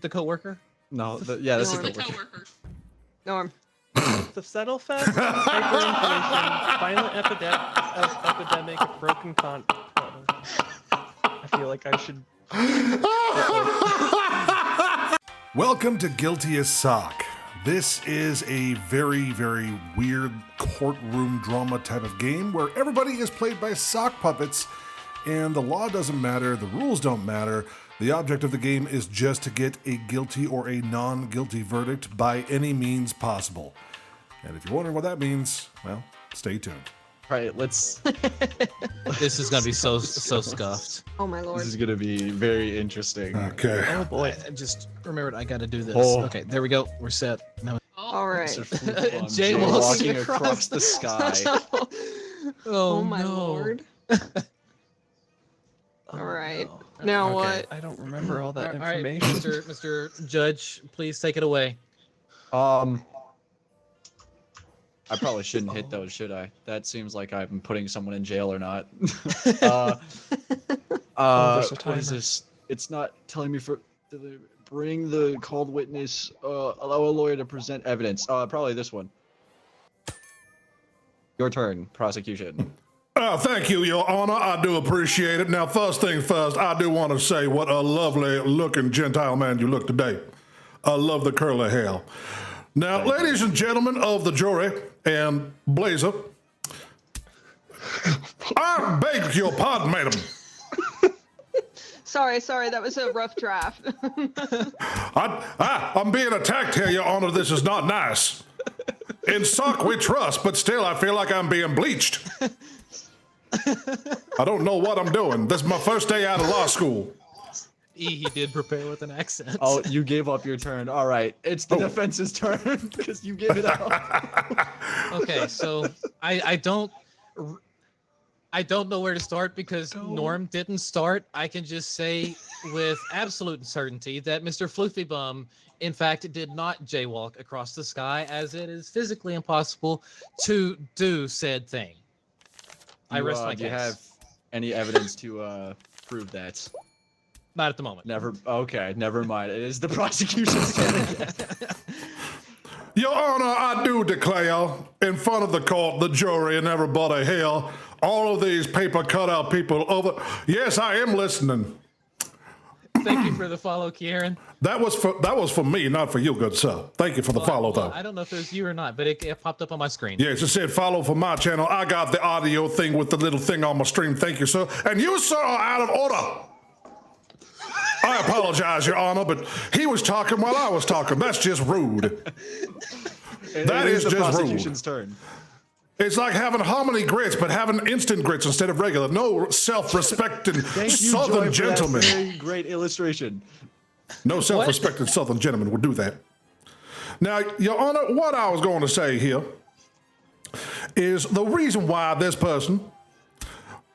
The coworker? No, yeah, this is Norm. the coworker. Norm. The Settlefest, hyperinflation, violent epidemic, broken I feel like I should. Welcome to Guilty as Sock. This is a very, very weird courtroom drama type of game where everybody is played by sock puppets and the law doesn't matter, the rules don't matter. The object of the game is just to get a guilty or a non-guilty verdict by any means possible. And if you're wondering what that means, well, stay tuned. All right, let's. This is gonna be so scuffed. Oh my lord. This is gonna be very interesting. Okay. Oh boy! I just remembered I gotta do this. Oh. Okay, there we go. We're set. Now. All right. Mr. Flip-Flop Jay walking walking across the sky. Oh my no. lord. Oh, All right. no. Now Okay. what? I don't remember all that All right, information. Mr. Judge, please take it away. I probably shouldn't hit those, should I? That seems like I'm putting someone in jail or not. there's a What timer. is this? It's not telling me for bring the called witness. Allow a lawyer to present evidence. Probably this one. Your turn, prosecution. Thank you, Your Honor. I do appreciate it. Now, first thing first, I do want to say what a lovely looking Gentile man you look today. I love the curly hair. Now, ladies and gentlemen of the jury and Blazer, I beg your pardon, madam. Sorry, that was a rough draft. I'm being attacked here, Your Honor. This is not nice. In sock we trust, but still I feel like I'm being bleached. I don't know what I'm doing. This is my first day out of law school. He did prepare with an accent. Oh, you gave up your turn. All right, it's the defense's turn because you gave it up. Okay, so I don't know where to start because Norm didn't start. I can just say with absolute certainty that Mr. Floofy Bum, in fact, did not jaywalk across the sky, as it is physically impossible to do said thing. I rest my case. Do you have any evidence to prove that? Not at the moment. Never. Okay, never mind. It is the prosecution's turn again. Your Honor, I do declare in front of the court, the jury, and everybody here, all of these paper cutout people over. Yes, I am listening. Thank you for the follow, Kieran. That was for me, not for you, good sir. Thank you for the follow, though. I don't know if it was you or not, but it popped up on my screen. Yes, it said follow for my channel. I got the audio thing with the little thing on my stream. Thank you, sir. And you, sir, are out of order. I apologize, Your Honor, but he was talking while I was talking. That's just rude. That is the just rude. prosecution's turn. It's like having hominy grits, but having instant grits instead of regular. No self-respecting Southern gentleman. Very great illustration. No self-respecting Southern gentleman would do that. Now, Your Honor, what I was going to say here is the reason why this person.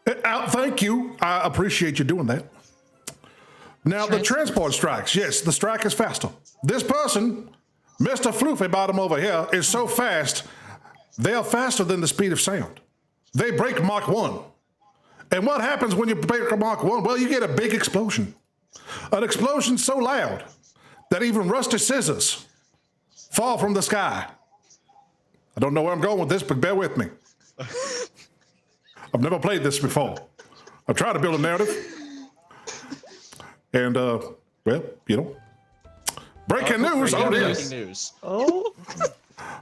Thank you. I appreciate you doing that. Now, the transport strikes. Yes, the strike is faster. This person, Mr. Floofy Bottom over here, is so fast, they are faster than the speed of sound. They break Mach 1. And what happens when you break Mach 1? Well, you get a big explosion. An explosion so loud that even rusty scissors fall from the sky. I don't know where I'm going with this, but bear with me. I've never played this before. I've tried to build a narrative. And, well, you know, breaking news, Breaking news. Oh,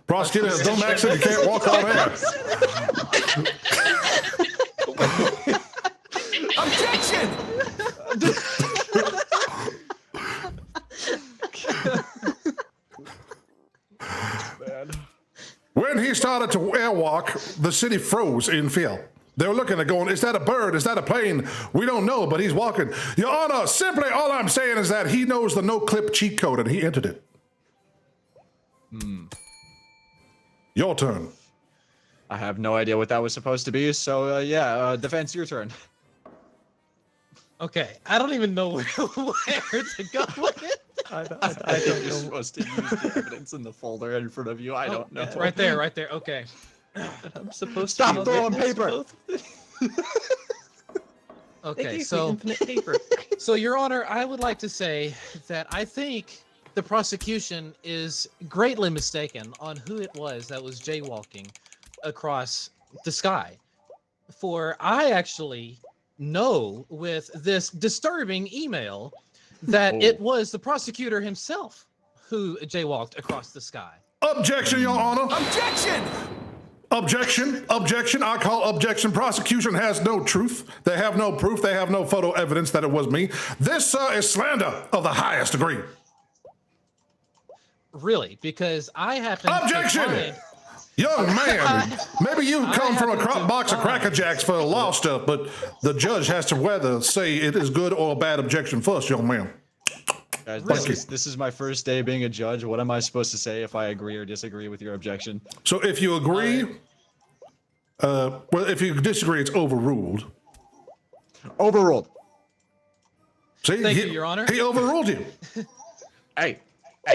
Prosecutor has dumb accent, you can't walk on air. objection! When he started to airwalk, the city froze in fear. They were looking at going, is that a bird? Is that a plane? We don't know, but he's walking. Your Honor, simply all I'm saying is that he knows the no-clip cheat code and he entered it. Your turn. I have no idea what that was supposed to be, so yeah, defense, your turn. Okay, I don't even know where to go with it. I I think don't you're know. supposed to use the evidence in the folder in front of you. I don't know. Right there. Okay. I'm supposed Stop to throwing paper. They Okay, gave me so infinite paper. so Your Honor, I would like to say that I think the prosecution is greatly mistaken on who it was that was jaywalking across the sky. For I actually know with this disturbing email that it was the prosecutor himself who jaywalked across the sky. Objection, Your Honor. Objection! Objection, objection. I call objection. Prosecution has no truth. They have no proof. They have no photo evidence that it was me. This, sir, is slander of the highest degree. Really, because I happen Objection! to find... Young man, maybe you come from a happen to box of find- Cracker Jacks for law stuff, but the judge has to whether say it is good or a bad objection first, young man. Guys, Thank you. this is my first day being a judge. What am I supposed to say if I agree or disagree with your objection? So if you agree, well, if you disagree, it's overruled. Overruled. See, Thank you, Your Honor. He overruled you. Hey,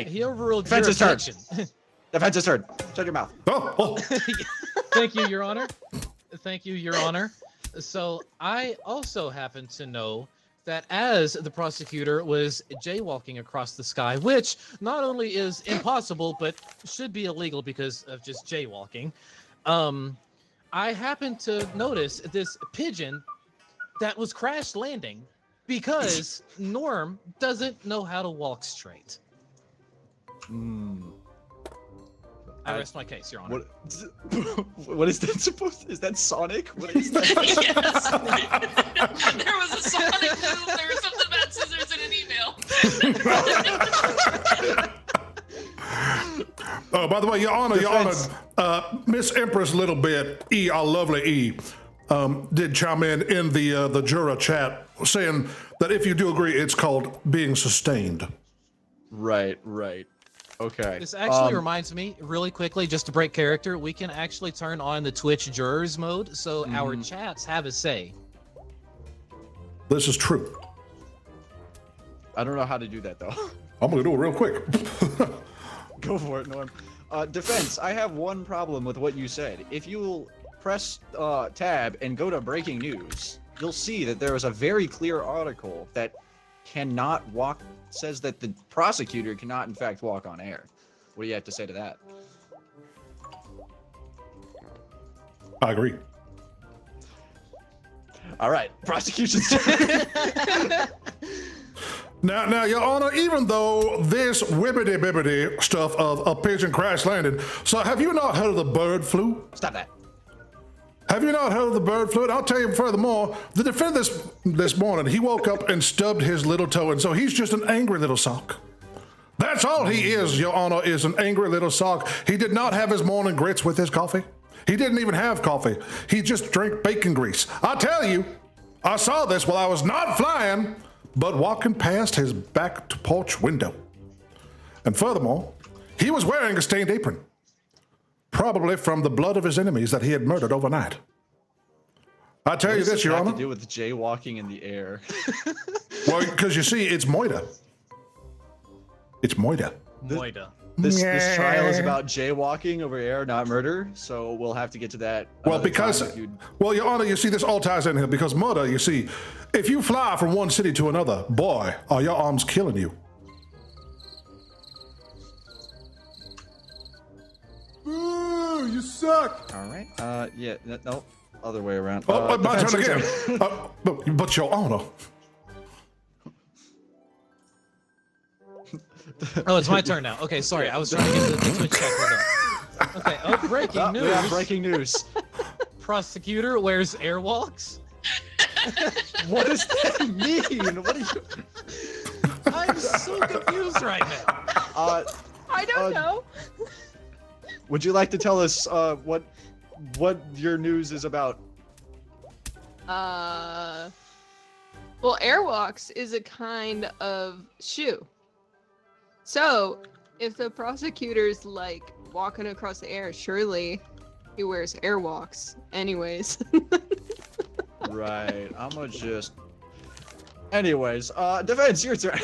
He overruled your Defense is heard. objection. defense is heard. Shut your mouth. Oh. Thank you, Your Honor. Thank you, Your Honor. So I also happen to know that as the prosecutor was jaywalking across the sky, which not only is impossible, but should be illegal because of just jaywalking, I happened to notice this pigeon that was crash landing because Norm doesn't know how to walk straight. I rest my case, Your Honor. What is that supposed to, is that Sonic? What is that? Yes. There was a Sonic move. There was something about scissors in an email. Oh, by the way, Your Honor, Miss Empress Little Bit, E, our lovely E, did chime in the juror chat saying that if you do agree, it's called being sustained. Right. Okay. This actually reminds me, really quickly, just to break character, we can actually turn on the Twitch jurors mode, so our chats have a say. This is true. I don't know how to do that though. I'm gonna do it real quick. Go for it, Norm. Defense, I have one problem with what you said. If you'll press tab and go to breaking news, you'll see that there is a very clear article that says that the prosecutor cannot in fact walk on air. What do you have to say to that? I agree. All right, prosecution. Now, Your Honor, even though this wibbity-bibbity stuff of a pigeon crash landed, so have you not heard of the bird flu? Stop that. Have you not heard of the bird flu? And I'll tell you furthermore, the defendant this morning, he woke up and stubbed his little toe, and so he's just an angry little sock. That's all he is, Your Honor, is an angry little sock. He did not have his morning grits with his coffee. He didn't even have coffee. He just drank bacon grease. I tell you, I saw this while I was not flying, but walking past his back porch window. And furthermore, he was wearing a stained apron. Probably from the blood of his enemies that he had murdered overnight. I tell you this, Your What Honor. does it have to do with jaywalking in the air? Well, because you see, it's Moida. It's Moida. Moida. This trial is about jaywalking over air, not murder. So we'll have to get to that. Well, another because, time if you'd- well, Your Honor, you see, this all ties in here because murder, you see, if you fly from one city to another, boy, are your arms killing you. Ooh, you suck. All right. Yeah. No. Other way around. Oh, my defense, turn your again. turn. But Your Honor. Oh, it's my turn now. Okay, sorry. I was trying to get the Twitch chat hold on. Okay, breaking news. Yeah, breaking news. Prosecutor wears airwalks. What does that mean? What are you? I'm so confused right now. I don't know. Would you like to tell us what your news is about? Well, airwalks is a kind of shoe. So, if the prosecutor's like walking across the air, surely he wears airwalks. Anyways. Right. I'm gonna just. Anyways, defense, your turn.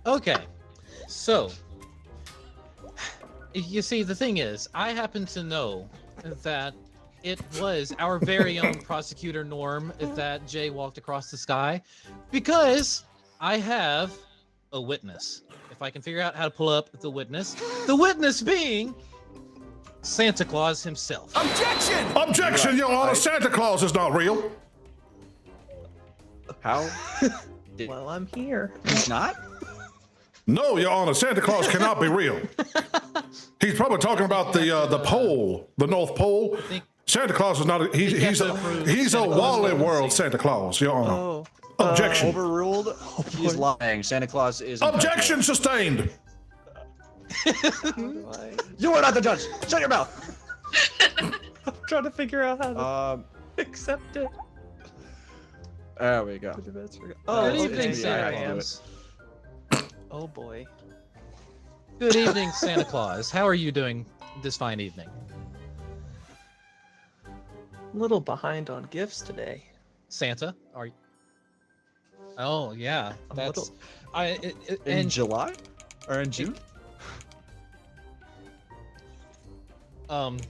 Okay, so you see, the thing is, I happen to know that it was our very own prosecutor Norm that Jay walked across the sky, because I have a witness. If I can figure out how to pull up the witness being Santa Claus himself. Objection! Objection, Your Honor. Santa Claus is not real. How? Well, I'm here. He's not? No, Your Honor. Santa Claus cannot be real. He's probably talking about the pole, the North Pole. Santa Claus is not. He's a Wally World Santa Claus, Your Honor. Oh. Objection. Overruled? He's lying. Santa Claus is... Objection sustained. You are not the judge! Shut your mouth! I'm trying to figure out how to accept it. There we go. Oh, Good evening, okay, Santa here I am. Claus. Oh boy. Good evening, Santa Claus. How are you doing this fine evening? A little behind on gifts today. Santa, are you? Oh yeah, A that's. little. In July? Or in June?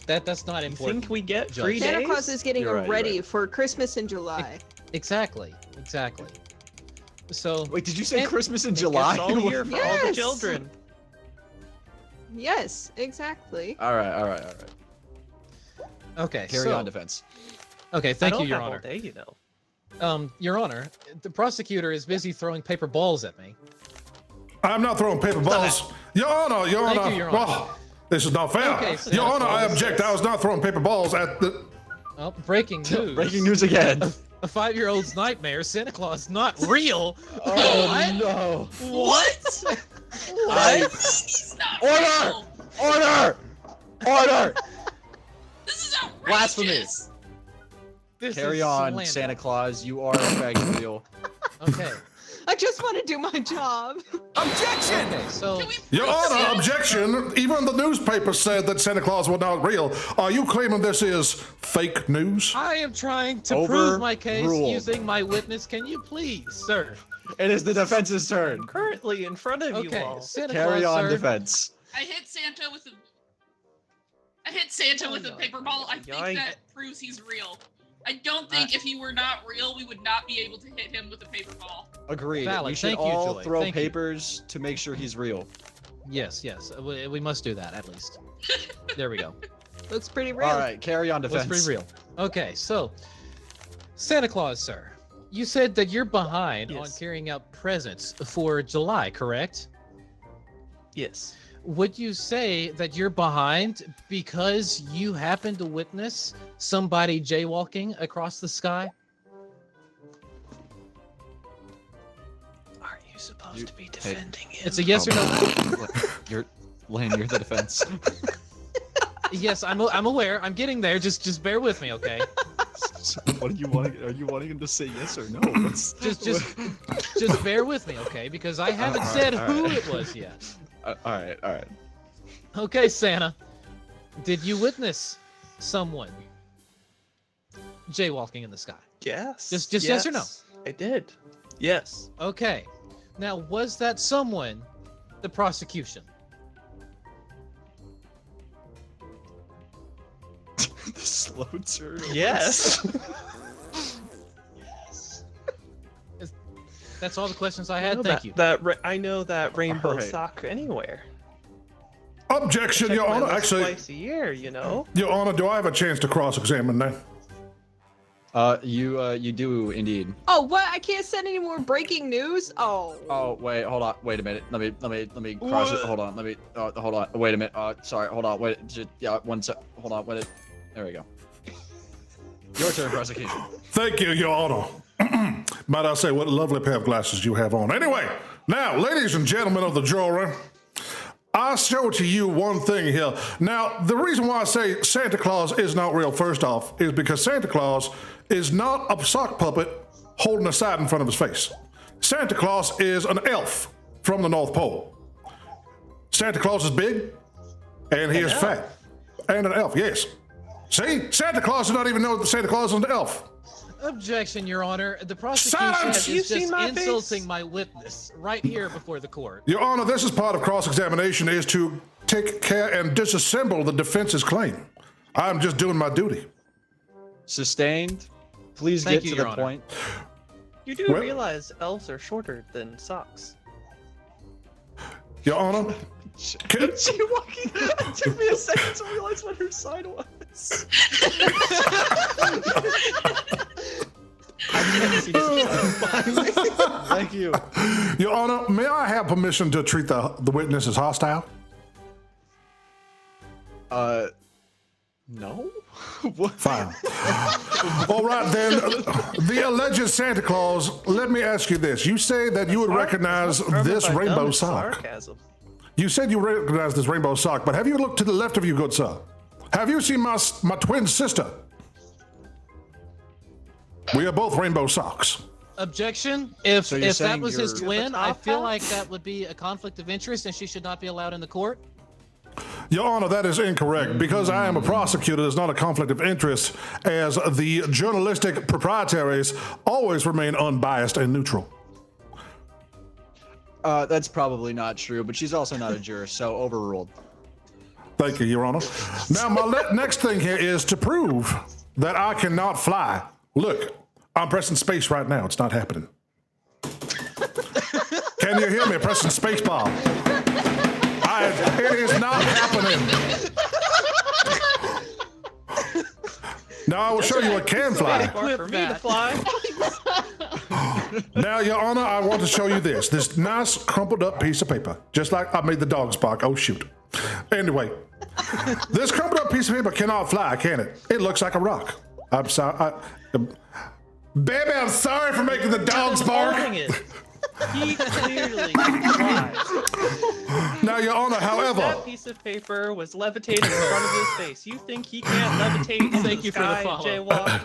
That's not You important. think we get Judge. 3 Santa days? Claus is getting You're right, ready you're right. for Christmas in July. Exactly. So Wait, did you say And- Christmas in July? It's all year for all the Yes. children. Yes, exactly. Alright. okay, Carry so, on, defense. Okay, I thank don't you, Your have all Honor. day, you know. Your Honor, the prosecutor is busy throwing paper balls at me. I'm not throwing paper balls. Your Honor, Your Thank Honor. you, Your Honor. Oh, this is not fair. Okay, Santa Your Honor, I Claus. object. I was not throwing paper balls at the. Oh, breaking news. Breaking news again. A 5-year-old's nightmare. Santa Claus not real. Oh no. What? I- He's not Order! real. Order! This is outrageous. Blasphemy. This Carry is on, slander. Santa Claus. You are in fact real. Okay. I just want to do my job. Objection! Okay. So Can we Your prove Honor, it? objection. Even the newspaper said that Santa Claus was not real. Are you claiming this is fake news? I am trying to prove my case Overruled. using my witness. Can you please, sir? It is the defense's turn. Currently in front of you Okay. all. Santa Carry Claus, on, sir. defense. I hit Santa with a paper ball. I think Yikes. that proves he's real. I don't think if he were not real, we would not be able to hit him with a paper ball. Agreed. Valid. We should Thank you, all Joy. throw Thank you. papers to make sure he's real. Yes. We must do that at least. There we go. Looks pretty real. All right, carry on, That's defense. pretty real. Okay, so Santa Claus, sir, you said that you're behind on Yes. carrying out presents for July, correct? Yes. Would you say that you're behind because you happened to witness somebody jaywalking across the sky? Aren't you supposed You- to be defending him? It's a yes or no. You're Lane. You're the defense. Yes, I'm aware. I'm getting there. Just bear with me, okay? What do you want? Are you wanting him to say yes or no? Just bear with me, okay? Because I haven't All right, said all who right. it was yet. All right. Okay, Santa. Did you witness someone jaywalking in the sky? Yes. Just yes or no? I did. Yes. Okay. Now, was that someone the prosecution? The slow turn. Yes. That's all the questions I had. Thank you. I know that rainbow Alright. sock anywhere. Objection, Check Your my Honor. list Actually, twice a year, you know. Your Honor, do I have a chance to cross-examine now? You do indeed. Oh, what? I can't send any more breaking news? Oh. Oh wait, hold on. Wait a minute. Let me cross it. Hold on. Let me. Hold on. Wait a minute. Sorry. Hold on. Wait. Just, yeah. One sec. Hold on. Wait. There we go. Your turn, prosecution. Thank you, Your Honor. Might I say, what lovely pair of glasses you have on. Anyway, now, ladies and gentlemen of the jury, I show to you one thing here. Now, the reason why I say Santa Claus is not real, first off, is because Santa Claus is not a sock puppet holding a sign in front of his face. Santa Claus is an elf from the North Pole. Santa Claus is big, and he is fat. And an elf, yes. See? Santa Claus does not even know that Santa Claus is an elf. Objection, Your Honor. The prosecution Silence! is Have you just seen my insulting face? my witness right here before the court. Your Honor, this is part of cross-examination, is to take care and disassemble the defense's claim. I'm just doing my duty. Sustained. Please Thank get you, to Your the Honor. point. You do Well- realize elves are shorter than socks. Your Honor, can, She walking. It took me a second to realize what her sign was. Thank you. Your Honor, may I have permission to treat the witness as hostile? No. What? Fine. All right, then. The alleged Santa Claus, let me ask you this. You say that you would recognize this rainbow sock. Sarcasm. You said you recognize this rainbow sock, but have you looked to the left of you, good sir? Have you seen my twin sister? We are both rainbow socks. Objection. If So you're that saying was his you're- twin, I top feel hat? like that would be a conflict of interest, and she should not be allowed in the court. Your Honor, that is incorrect. Because I am a prosecutor, there's not a conflict of interest, as the journalistic proprietaries always remain unbiased and neutral. That's probably not true, but she's also not a juror, so overruled. Thank you, Your Honor. Now, my next thing here is to prove that I cannot fly. Look, I'm pressing space right now. It's not happening. Can you hear me pressing space bar? It is not happening. Now I will show you what can fly. Far for me to fly. Now, Your Honor, I want to show you this nice crumpled up piece of paper, just like I made the dogs bark. Oh shoot. Anyway, this crumpled up piece of paper cannot fly, can it? It looks like a rock. I'm sorry. Baby, I'm sorry for making the dogs bark. Holding it. He clearly flies. Now, Your Honor, however, That piece of paper was levitating in front of his face. You think he can't levitate in Thank the you for the sky, follow. jaywalk?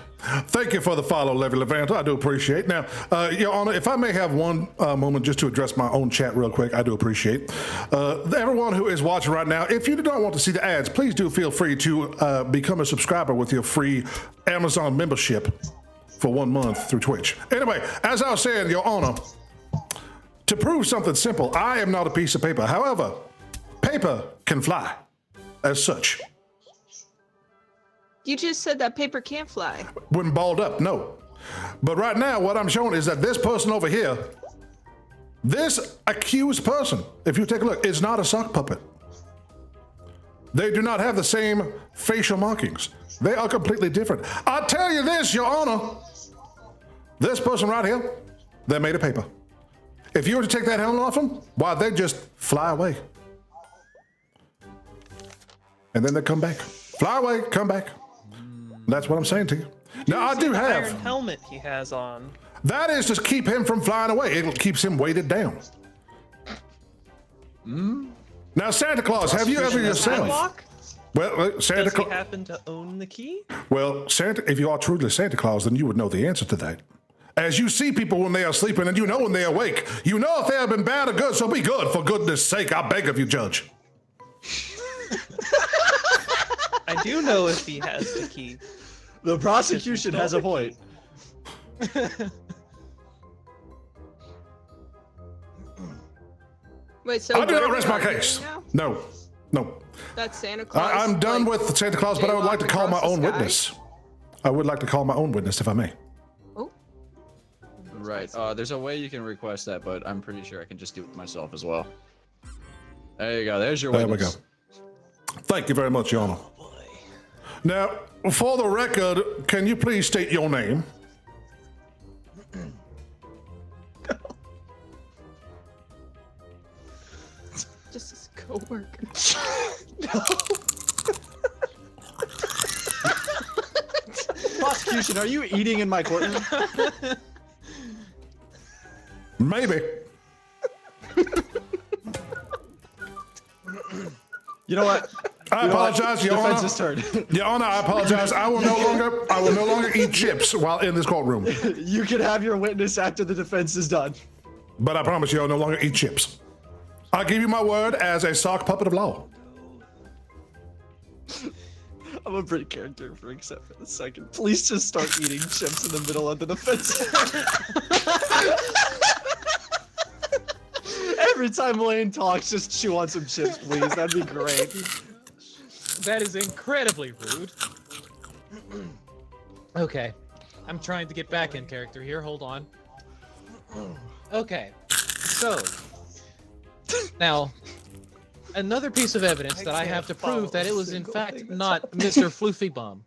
thank you for the follow, Levy Levanto. I do appreciate. Now, Your Honor, if I may have one moment just to address my own chat real quick, I do appreciate. Everyone who is watching right now, if you do not want to see the ads, please do feel free to become a subscriber with your free Amazon membership for 1 month through Twitch. Anyway, as I was saying, Your Honor, to prove something simple, I am not a piece of paper. However, paper can fly as such. You just said that paper can't fly. When balled up, no. But right now, what I'm showing is that this person over here, this accused person, if you take a look, is not a sock puppet. They do not have the same facial markings. They are completely different. I tell you this, Your Honor, this person right here, they're made of paper. If you were to take that helmet off them, why, they'd just fly away. And then they come back. Fly away, come back. That's what I'm saying to you. Now, I do The iron have. helmet he has on. That is to keep him from flying away. It keeps him weighted down. Now, Santa Claus, have you ever yourself? Sidewalk? Well, Santa Does he Claus. happen to own the key? Well, Santa, if you are truly Santa Claus, then you would know the answer to that. As you see people when they are sleeping, and you know when they are awake, you know if they have been bad or good, so be good. For goodness sake, I beg of you, Judge. I do know if he has the key. The prosecution has a point. Wait, so I do what not are rest we my arguing case. now? No, no. That's Santa Claus. I'm done like, with Santa Claus, but I would like to call my jaywalked own across the witness. I would like to call my own witness, if I may. Oh, Right. There's a way you can request that, but I'm pretty sure I can just do it myself as well. There you go. There's your There we witness. go. Thank you very much, Your Honor. Now, for the record, can you please state your name? just his coworker. Prosecution, are you eating in my courtroom? Maybe. You know what? I apologize, Your Honor. Defense's turn. Your Honor, I apologize. I will no longer eat chips while in this courtroom. You can have your witness after the defense is done. But I promise you, I'll no longer eat chips. I give you my word as a sock puppet of law. I'm a pretty character for except for the second. Please just start eating chips in the middle of the defense. Every time Lane talks, just chew on some chips, please. That'd be great. That is incredibly rude. Okay. I'm trying to get back in character here. Hold on. Okay. So, now, another piece of evidence that I have to prove that it was in fact not Mr. Floofy Bum.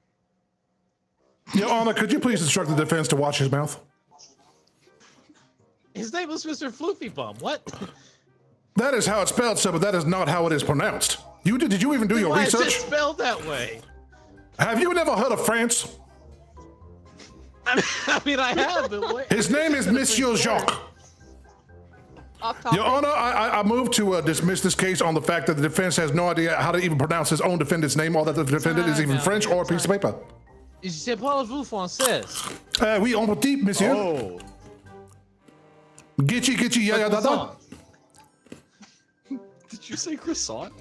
Your Honor, could you please instruct the defense to watch his mouth? His name was Mr. Floofy Bum. What? That is how it's spelled, sir, but that is not how it is pronounced. Did you even do your Why research? is it spelled that way? Have you never heard of France? I mean, I have, but what? His name is Monsieur Jacques. Off topic. Your Honor, I move to dismiss this case on the fact that the defense has no idea how to even pronounce his own defendant's name, or that the defendant is even French or a piece of paper. Je parle-vous français? Oui, on petit, monsieur. Oh. Gitchy, gitchy, ya, ya, da, da. Did you say croissant?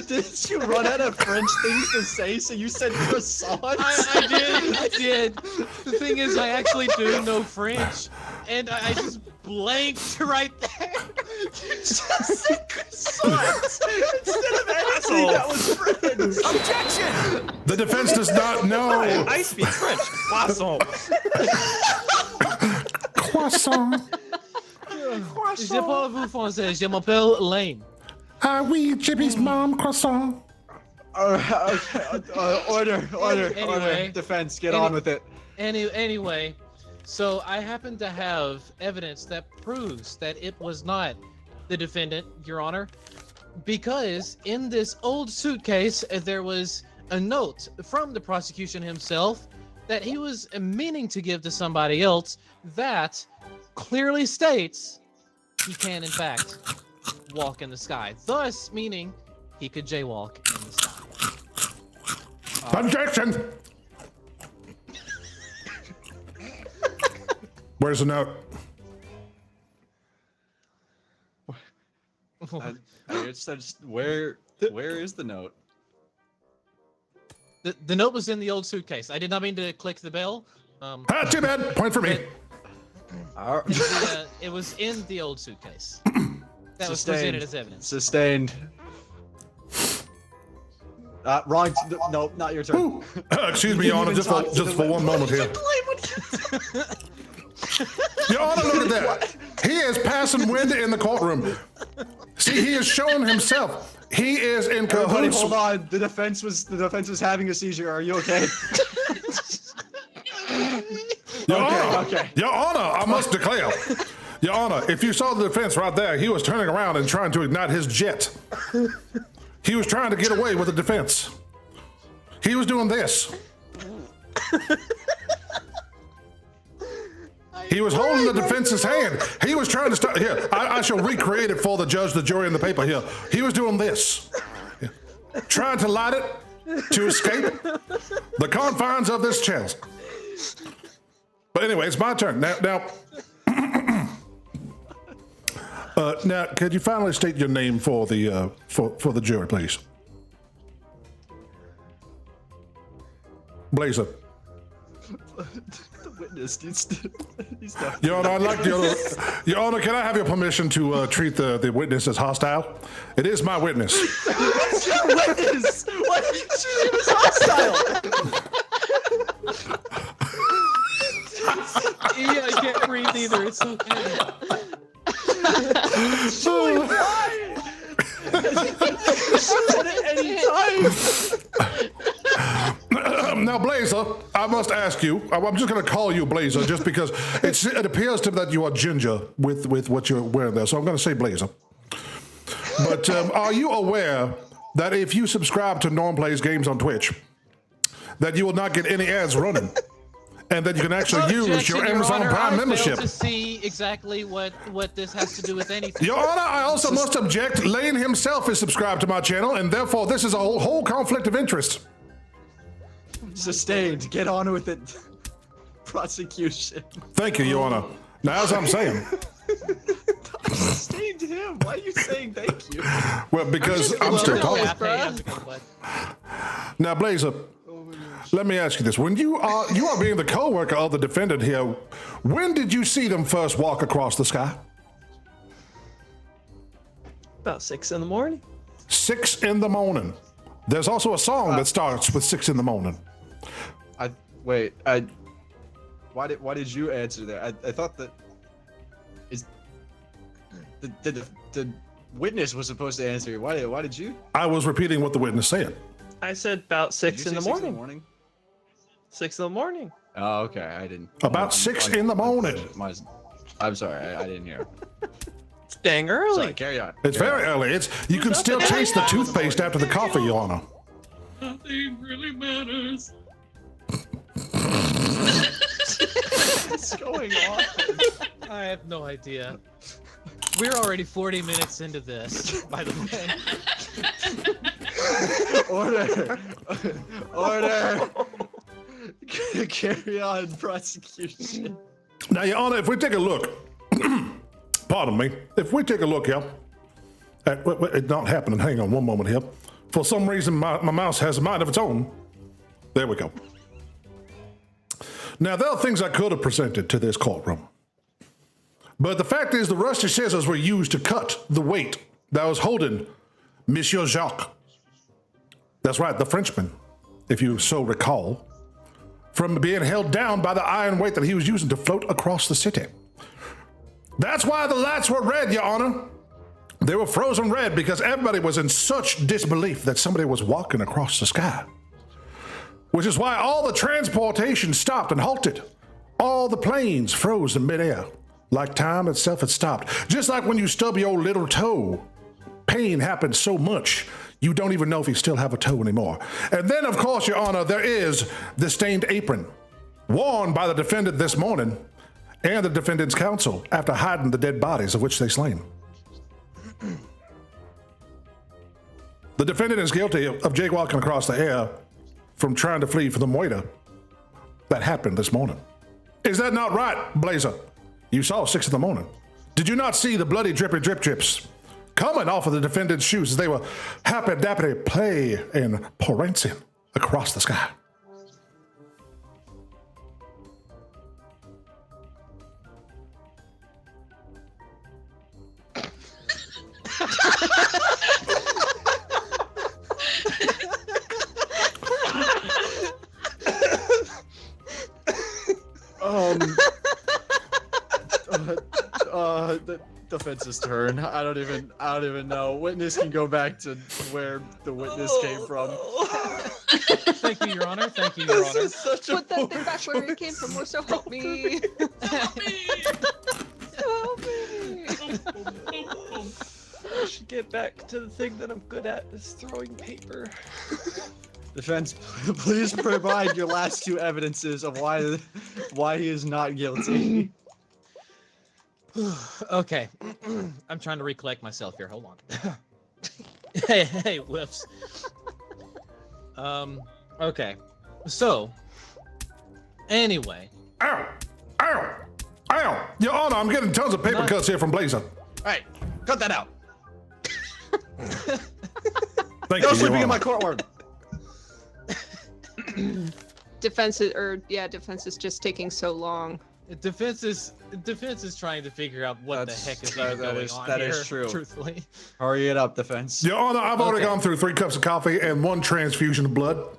Did you run out of French things to say, so you said croissant? I did. The thing is, I actually do know French, and I just blanked right there. You just said croissant instead of anything that was French. Objection! The defense does not know. I speak French. Croissant. Croissant. Je parle-vous français? Je m'appelle Lane. Ah oui, Jimmy's mom, croissant. Order. Anyway. Defense, get on with it. Anyway, so I happen to have evidence that proves that it was not the defendant, Your Honor, because in this old suitcase there was a note from the prosecution himself that he was meaning to give to somebody else that clearly states he can in fact walk in the sky, thus meaning he could jaywalk in the sky. Objection! Where's the note? It says, where is the note? The note was in the old suitcase. I did not mean to click the bell. Too bad. Point for me. It was in the old suitcase. That was presented as evidence. Sustained. Wrong. No, not your turn. Excuse me, Your Honor, just for one moment here. Your Honor, look at that. He is passing wind in the courtroom. See, he has shown himself. He is in Everybody, cahoots. hold on. The defense was having a seizure. Are you okay? Okay. Your Honor, I must declare. Your Honor, if you saw the defense right there, he was turning around and trying to ignite his jet. He was trying to get away with the defense. He was doing this. He was holding the defense's hand. He was trying to stop. Here, I shall recreate it for the judge, the jury, and the paper here. He was doing this. Trying to light it to escape the confines of this chest. But anyway, it's my turn. Now, could you finally state your name for the for the jury, please? Blazer. The witness needs to. Your Honor, I'd like Your Honor, can I have your permission to treat the witness as hostile? It is my witness. What's your witness? Why did you treat him as hostile? Yeah, I can't breathe either. It's okay. Julie, why? At any time. Now, Blazer, I must ask you. I'm just going to call you Blazer, just because it appears to me that you are ginger with what you're wearing there. So I'm going to say Blazer. But are you aware that if you subscribe to GnormPlaysGames on Twitch, that you will not get any ads running? And that you can actually use your Amazon Prime membership. To see exactly what this has to do with anything. Your Honor, I also must object. Lane himself is subscribed to my channel, and therefore this is a whole conflict of interest. Sustained. Get on with it. Prosecution. Thank you, Your Honor. Now, as I'm saying. Sustained him. Why are you saying thank you? Well, because I'm still talking. Hey, Now, Blazer, let me ask you this. When you are being the co-worker of the defendant here, when did you see them first walk across the sky? About 6 in the morning. 6 in the morning. There's also a song that starts with 6 in the morning. Wait. Why did you answer that? I thought that the witness was supposed to answer. Why did you? I was repeating what the witness said. I said about 6 in the Say 6 morning. 6 in the morning. Oh, okay. I didn't. About 6 in the morning. I'm sorry. I didn't hear. It's dang early. Sorry, carry on. It's very early. You can still taste the toothpaste after the coffee, Your Honor. Nothing really matters. What's going on? I have no idea. We're already 40 minutes into this, by the way. Order! Carry on, prosecution. Now, Your Honor, if we take a look, pardon me, if we take a look here, it's not happening. Hang on one moment here. For some reason, my mouse has a mind of its own. There we go. Now, there are things I could have presented to this courtroom. But the fact is, the rusty scissors were used to cut the weight that was holding Monsieur Jacques. That's right, the Frenchman, if you so recall, from being held down by the iron weight that he was using to float across the city. That's why the lights were red, Your Honor. They were frozen red because everybody was in such disbelief that somebody was walking across the sky. Which is why all the transportation stopped and halted. All the planes froze in midair, like time itself had stopped. Just like when you stub your little toe. Pain happens so much, you don't even know if you still have a toe anymore. And then, of course, Your Honor, there is the stained apron, worn by the defendant this morning, and the defendant's counsel after hiding the dead bodies of which they slain. The defendant is guilty of jaywalking across the air from trying to flee from the murder that happened this morning. Is that not right, Blazer? You saw 6 in the morning. Did you not see the bloody drippy drip drips coming off of the defendant's shoes as they were happy-dappy play and prancing across the sky? The defense's turn. I don't even know. Witness can go back to where the witness came from. Thank you, Your Honor. Thank you, Your Honor. Put that thing back where it came from, or so help me. Help me! Help me. I should get back to the thing that I'm good at, is throwing paper. Defense, please provide your last 2 evidences of why he is not guilty. Okay. I'm trying to recollect myself here. Hold on. hey, whips. Okay. So, anyway. Ow! Ow! Ow! Your Honor, I'm getting tons of paper cuts here from Blazer. Alright, cut that out. Thank No you, Your sleeping Honor. in my courtroom. Defense is just taking so long. Defense is trying to figure out what the heck is even going on that here. is true. Truthfully. Hurry it up, defense. Your Honor, I've already gone through 3 cups of coffee and 1 transfusion of blood.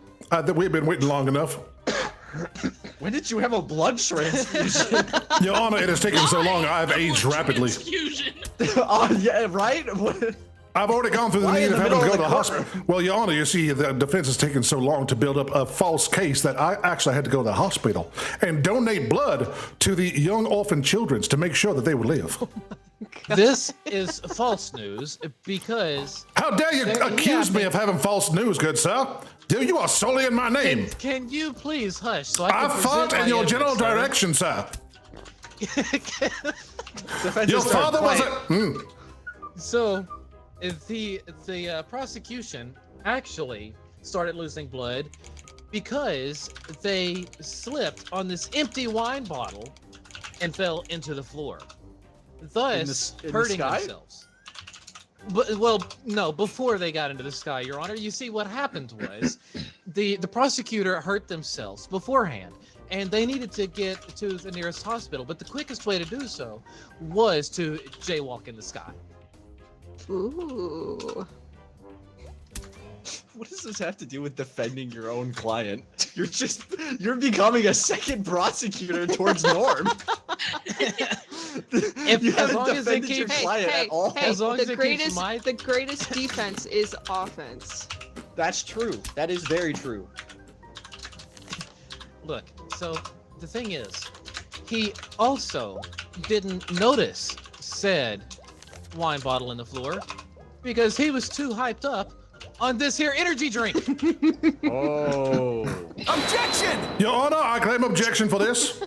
We've been waiting long enough. When did you have a blood transfusion? Your Honor, it has taken so long, I've aged rapidly. Transfusion. Oh, yeah, right? I've already gone through the Why need in of the having to middle go to of the the hospital. Well, Your Honor, you see, the defense has taken so long to build up a false case that I actually had to go to the hospital and donate blood to the young orphan children to make sure that they would live. This is false news because. How dare you accuse me of having false news, good sir? You are solely in my name. Can you please hush so I I can fought present in your my general evidence, sir? direction, sir. Defense Your father was a... So, the prosecution actually started losing blood because they slipped on this empty wine bottle and fell into the floor, thus in the hurting sky? themselves. But, well, no, before they got into the sky, Your Honor. You see, what happened was the prosecutor hurt themselves beforehand, and they needed to get to the nearest hospital. But the quickest way to do so was to jaywalk in the sky. Ooh. What does this have to do with defending your own client? You're becoming a second prosecutor towards Norm. You as haven't long as they defended your keep- client at all. Hey, As long as the it keeps greatest defense is offense. That's true. That is very true. Look, so the thing is, he also didn't notice said wine bottle in the floor because he was too hyped up on this here energy drink. Oh. Objection! Your Honor, I claim objection for this.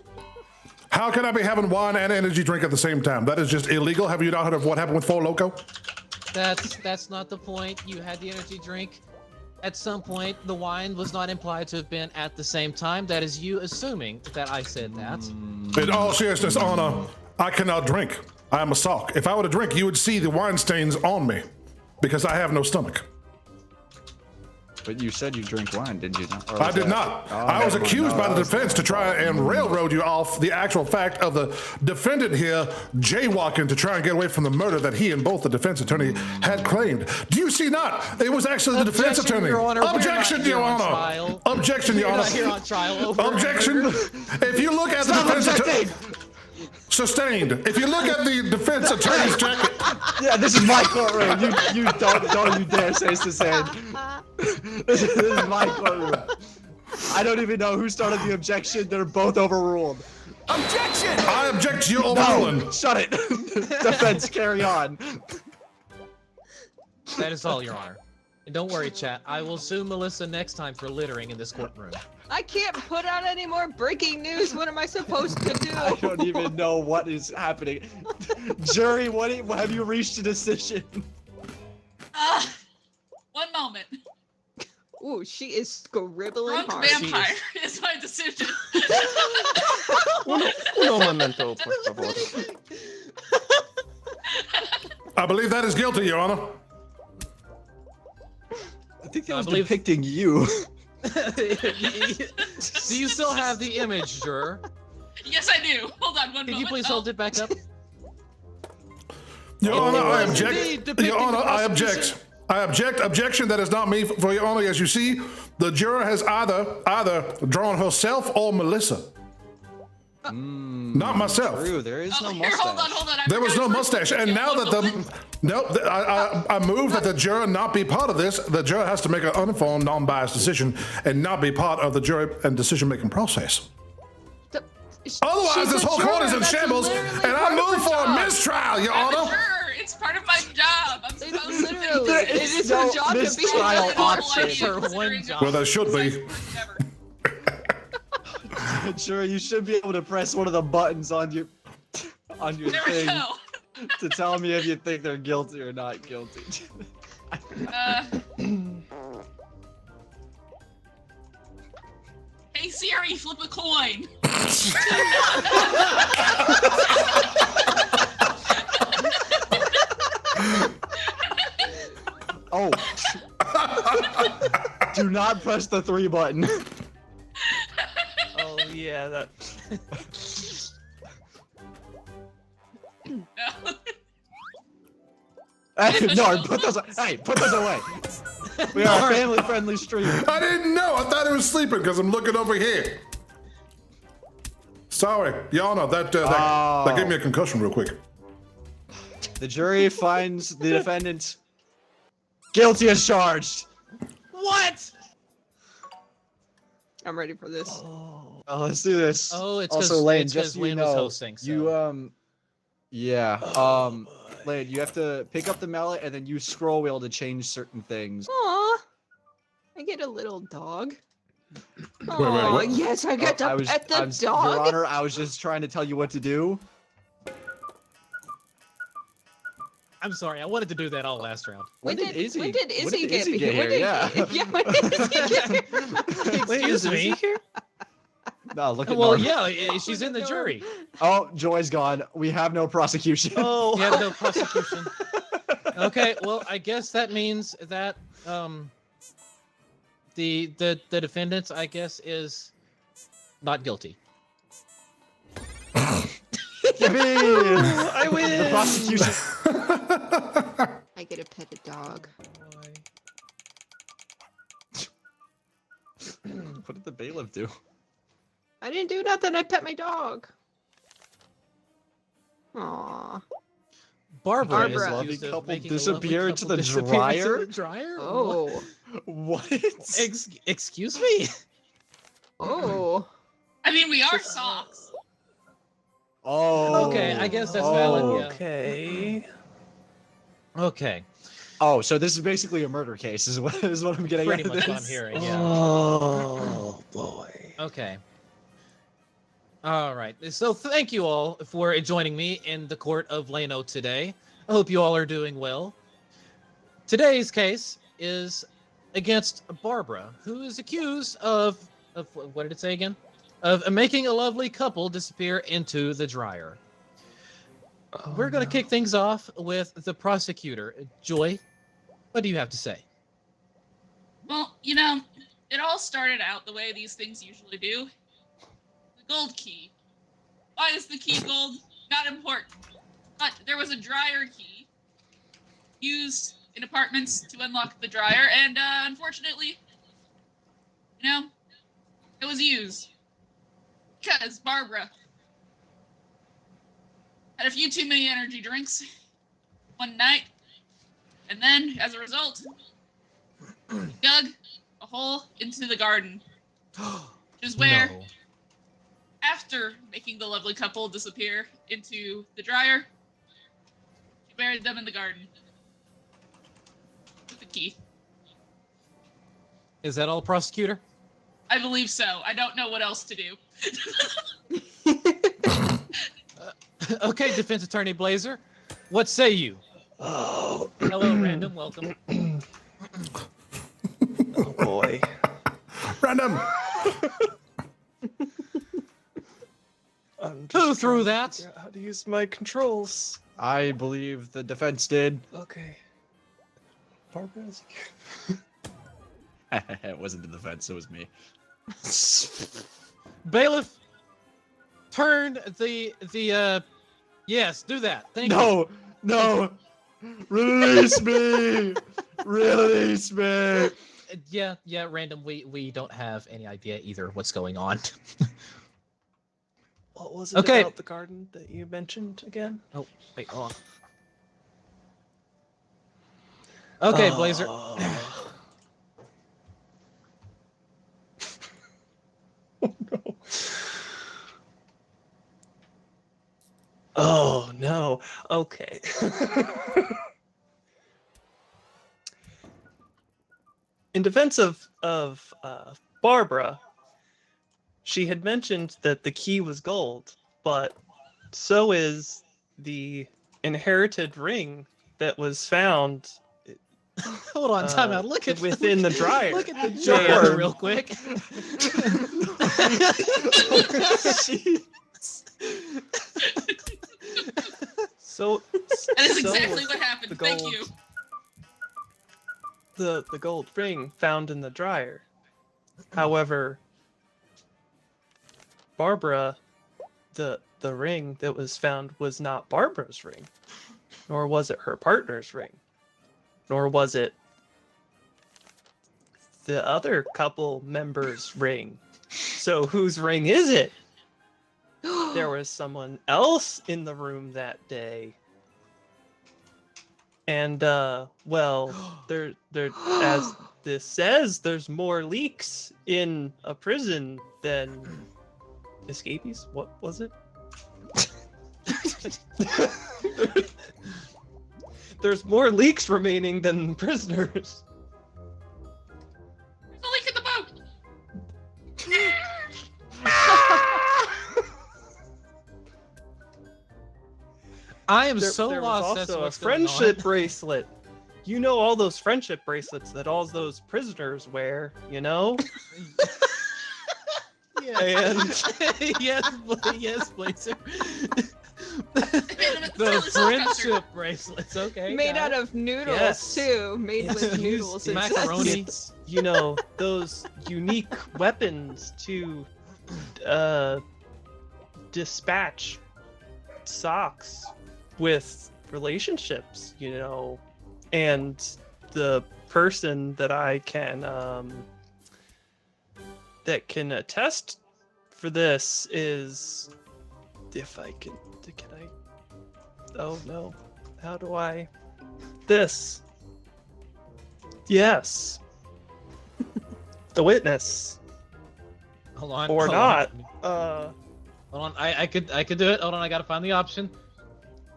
How can I be having wine and energy drink at the same time? That is just illegal. Have you not heard of what happened with Four Loko? That's not the point. You had the energy drink. At some point, the wine was not implied to have been at the same time. That is you assuming that I said that. In all seriousness, Honor, I cannot drink. I am a sock. If I were to drink, you would see the wine stains on me because I have no stomach. But you said you drink wine, didn't you? Or I was did that- not. Oh, I was never mind. accused No, by the that was- defense to try and railroad you off the actual fact of the defendant here jaywalking to try and get away from the murder that he and both the defense attorney had claimed. Do you see not? It was actually the defense Objection, attorney. Your Honor. We're Objection, not here Your on Honor. trial. Objection, Your We're Honor. not here on trial. Over Objection. If you look at the Stop defense attorney. objecting! Sustained. If you look at the defense attorney's jacket. Yeah, this is my courtroom. You don't you dare say sustained. This is my courtroom. I don't even know who started the objection. They're both overruled. Objection! I object to your overruling. No, shut it. Defense, carry on. That is all, Your Honor. And don't worry, chat. I will sue Melissa next time for littering in this courtroom. I can't put out any more breaking news. What am I supposed to do? I don't even know what is happening. Jury, have you reached a decision? One moment. Ooh, she is scribbling Drunk hard. vampire is my decision. Uno momento, por favor. I believe that is guilty, Your Honor. I think that I was believe- depicting you. Do you still have the image, juror? Yes, I do. Hold on one moment. Could you please hold it back up? Your Honor, I was object. indeed depicting Your Honor, the I object. I object. Objection. That is not me. For Your Honor, as you see, the juror has either drawn herself or Melissa. Not myself. True, there is Oh, no here, mustache. hold on. I There was forgot no to mustache, first- and now that I move that the juror not be part of this. The juror has to make an uninformed, non-biased decision and not be part of the jury and decision-making process. Otherwise, She's this a whole court juror. is in That's shambles, literally and I part of move her for a job. mistrial, Your I'm a Honor. juror. It's part of my job. I'm supposed to Literally, be. it is no her job to be mistrial a Horrible option. idea, For one considering job. Well, there should be. Never. Sure, you should be able to press one of the buttons on your There we thing go. to tell me if you think they're guilty or not guilty. Hey Siri, flip a coin. Oh. Do not press the 3 button. Oh yeah, that. No, put those away. We are a family-friendly stream. I didn't know. I thought he was sleeping because I'm looking over here. Sorry, Your Honor. That gave me a concussion real quick. The jury finds the defendant guilty as charged. What? I'm ready for this. Oh, let's do this. Oh, it's also 'cause- Lane. it's Just 'cause so Lane you was know, hosting, so- you yeah. Lane, you have to pick up the mallet and then use scroll wheel to change certain things. Aw, I get a little dog. wait, Oh what? yes, I get to pet the dog. Your Honor, I was just trying to tell you what to do. I'm sorry. I wanted to do that all last round. When did Izzy when get did here? Izzy get When here? Yeah. yeah, when did Izzy get here? Wait, Excuse is me. he here? No, look at Well, Norm. yeah, she's in the jury. Oh, Joy's gone. We have no prosecution. Oh, You have no prosecution. Okay, well, I guess that means that the defendant, I guess, is not guilty. Yippee! I win. The prosecution. I get to pet a dog. bailiff do? I didn't do nothing. I pet my dog. Aww. Barbara is Barbara. accused of Couple making a disappear lovely into couple the disappear into dryer? the dryer? Oh. What? Excuse me? Oh. I mean, we are socks. Oh. Okay, I guess that's valid, yeah. Okay. Okay. Oh, so this is basically a murder case, is what I'm getting Pretty out of much this. what I'm hearing, yeah. Oh boy. Okay. All right. So thank you all for joining me in the court of Leno today. I hope you all are doing well. Today's case is against Barbara, who is accused of what did it say again? Of making a lovely couple disappear into the dryer. We're going to kick things off with the prosecutor. Joy, what do you have to say? Well, you know, it all started out the way these things usually do. The gold key. Why is the key gold? Not important. But there was a dryer key used in apartments to unlock the dryer, and unfortunately, you know, it was used because Barbara had a few too many energy drinks one night, and then, as a result, dug a hole into the garden, which is where, No. after making the lovely couple disappear into the dryer, she buried them in the garden with the key. Is that all, prosecutor? I believe so. I don't know what else to do. Okay, defense attorney Blazer, what say you? Oh. Hello, random. Welcome. Oh boy. Random. I'm just Who threw trying to that? figure out how to use my controls. I believe the defense did. Okay. Barbara's. It wasn't the defense, it was me. Bailiff, turn the yes, do that. Thank you. No! No! Release me! Release me! Yeah, random. We don't have any idea either what's going on. What was it Okay. about the garden that you mentioned again? Oh, wait, hold on. Okay, Blazer. Oh. Oh no. Oh no. Okay. In defense of Barbara, she had mentioned that the key was gold, but so is the inherited ring that was found Hold on, time out. Look at within the dryer. Look at the Yeah. jar real quick. So That is so exactly was what happened. the Thank gold- you. the gold ring found in the dryer. However, Barbara, the ring that was found was not Barbara's ring, nor was it her partner's ring, nor was it the other couple members' ring. So whose ring is it? There was someone else in the room that day. And well, there as this says, there's more leaks in a prison than escapees. What was it? There's more leaks remaining than prisoners. There's a leak in the boat. I am There so was lost. That's also a what's going friendship on. bracelet. You know all those friendship bracelets that all those prisoners wear, you know? Yes, yes, yes, Blazer. Tell The us all, Custer. friendship bracelets. Okay. Made got out it. of noodles Yes. too. Made It's with used noodles. in macaroni. It's, you know, those unique weapons to dispatch socks with relationships, you know, and the person that I can that can attest for this is if I can I oh no, how do I this yes the witness Hold on. or hold not on. Hold on. I could do it. Hold on. I gotta find the option.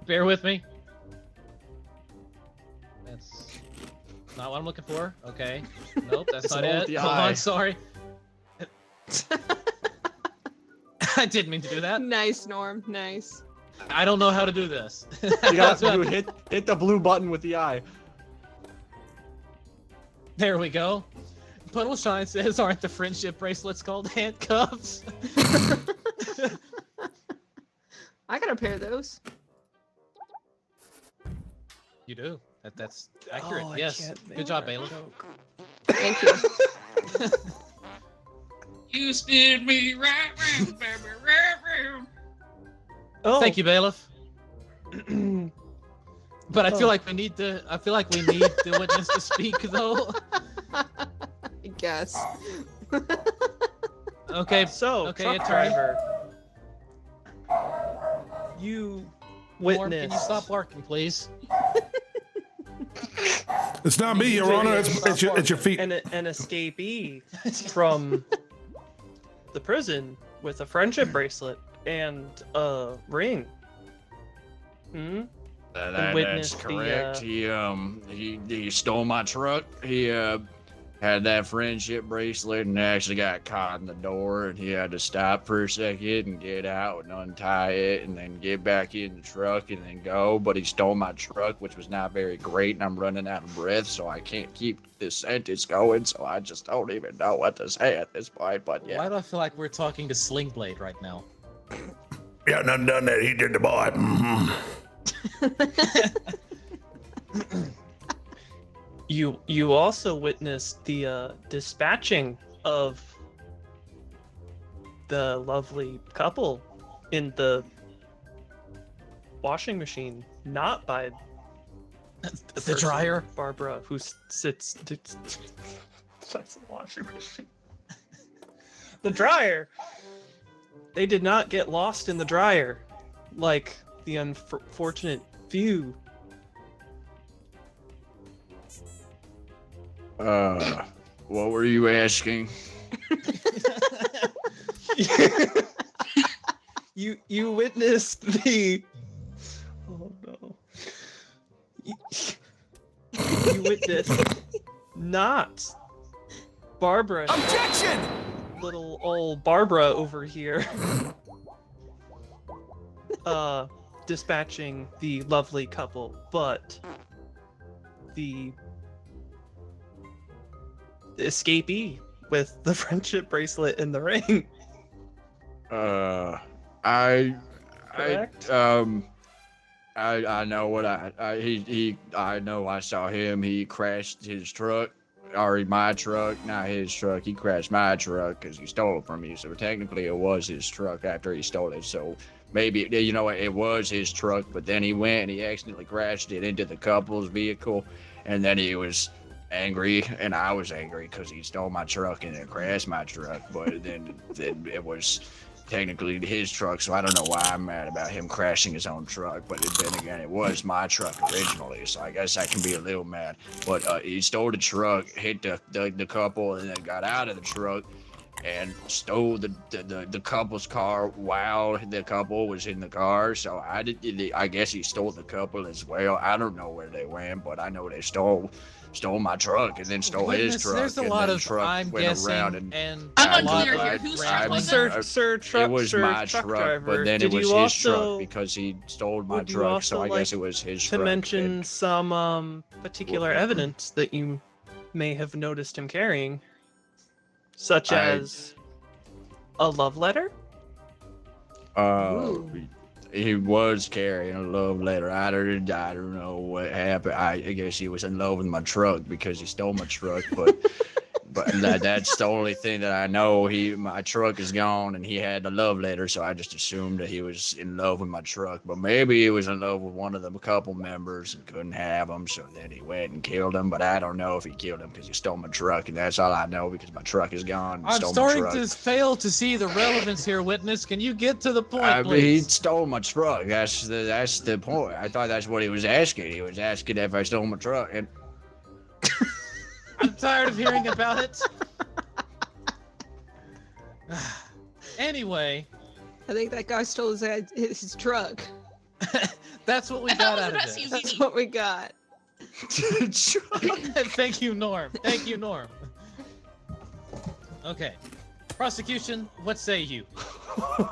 Bear with me. That's not what I'm looking for. Okay. Nope, that's not the one with it. the Hold eye. on. Sorry. I didn't mean to do that. Nice, Norm. Nice. I don't know how to do this. You got you hit the blue button with the eye. There we go. Puddle Shine says, aren't the friendship bracelets called handcuffs? I got a pair of those. You do. That's accurate. Oh, I yes. can't make Good job, that Bailey. joke. Thank you. You spin me right round, baby, right round. Oh, Thank you, Bailiff. But I feel like we need the witness to speak though. I guess. Okay. So, Okay, truck attorney. driver, you Norm, witnessed. can you stop barking, please? It's not me, Your Honor. It's your feet. an escapee from the prison with a friendship bracelet and a ring. Hmm? That's witnessed correct. the, He stole my truck. He had that friendship bracelet and actually got caught in the door, and he had to stop for a second and get out and untie it and then get back in the truck and then go. But he stole my truck, which was not very great, and I'm running out of breath, so I can't keep this sentence going. So I just don't even know what to say at this point. But yeah. Why do I feel like we're talking to Sling Blade right now? Yeah, nothing done that. He did the boy. Mm-hmm. You also witnessed the dispatching of the lovely couple in the washing machine, not by The person, dryer. Barbara, who sits. That's the washing machine. The dryer. They did not get lost in the dryer, like the unfortunate few. What were you asking? You witnessed the. Oh no. You witnessed not Barbara. Objection! Little old Barbara over here. Dispatching the lovely couple, but the escapee with the friendship bracelet and the ring. Correct? I know what I know I saw him. He crashed his truck, or my truck, not his truck. He crashed my truck because he stole it from me. So technically it was his truck after he stole it. So maybe, you know, it was his truck, but then he went and he accidentally crashed it into the couple's vehicle. And then he was angry, and I was angry because he stole my truck and then crashed my truck. But then it was technically his truck, so I don't know why I'm mad about him crashing his own truck. But then again, it was my truck originally, so I guess I can be a little mad. But he stole the truck, hit the couple, and then got out of the truck and stole the couple's car while the couple was in the car. So I guess he stole the couple as well. I don't know where they went, but I know they stole my truck and then stole his truck. There's a and lot then of truck I'm went guessing around and I'm a lot unclear of here. Whose truck rambling. was it? Sir, It was my truck truck, driver. but then Did it was you his also, truck because he stole my would you truck. So also I guess like it was his to truck. mention and- some particular evidence that you may have noticed him carrying, such as a love letter? Ooh. He was carrying a love letter. I don't know what happened. I guess he was in love with my truck because he stole my truck. But But that's the only thing that I know. My truck is gone, and he had a love letter, so I just assumed that he was in love with my truck. But maybe he was in love with one of the couple members and couldn't have him, so then he went and killed him. But I don't know if he killed him because he stole my truck, and that's all I know because my truck is gone. I'm stole my starting truck. to fail to see the relevance here, witness. Can you get to the point, I mean, he please? stole my truck. That's the point. I thought that's what he was asking. He was asking if I stole my truck, and I'm tired of hearing about it. Anyway, I think that guy stole his truck. that's what we That got was out the of best this. That's what we got. Thank you, Norm. Thank you, Norm. Okay. Prosecution, what say you?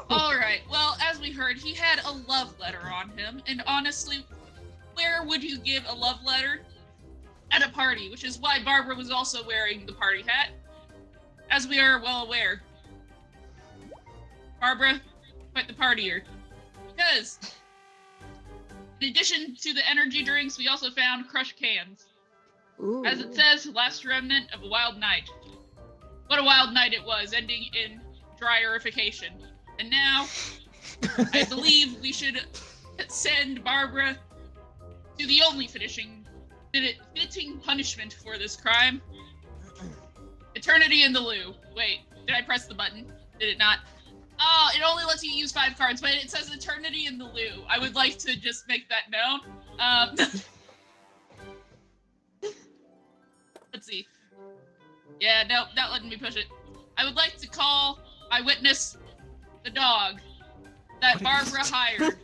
All right. Well, as we heard, he had a love letter on him, and honestly, where would you give a love letter? At a party, which is why Barbara was also wearing the party hat. As we are well aware, Barbara, quite the partier. Because, in addition to the energy drinks, we also found crushed cans. Ooh. As it says, last remnant of a wild night. What a wild night it was, ending in dryerification. And now, I believe we should send Barbara to the only fitting punishment for this crime. Eternity in the loo. Wait, did I press the button? Did it not? Oh, it only lets you use 5 cards, but it says eternity in the loo. I would like to just make that known. Let's see. Yeah, no, not letting me push it. I would like to call eyewitness the dog that Barbara hired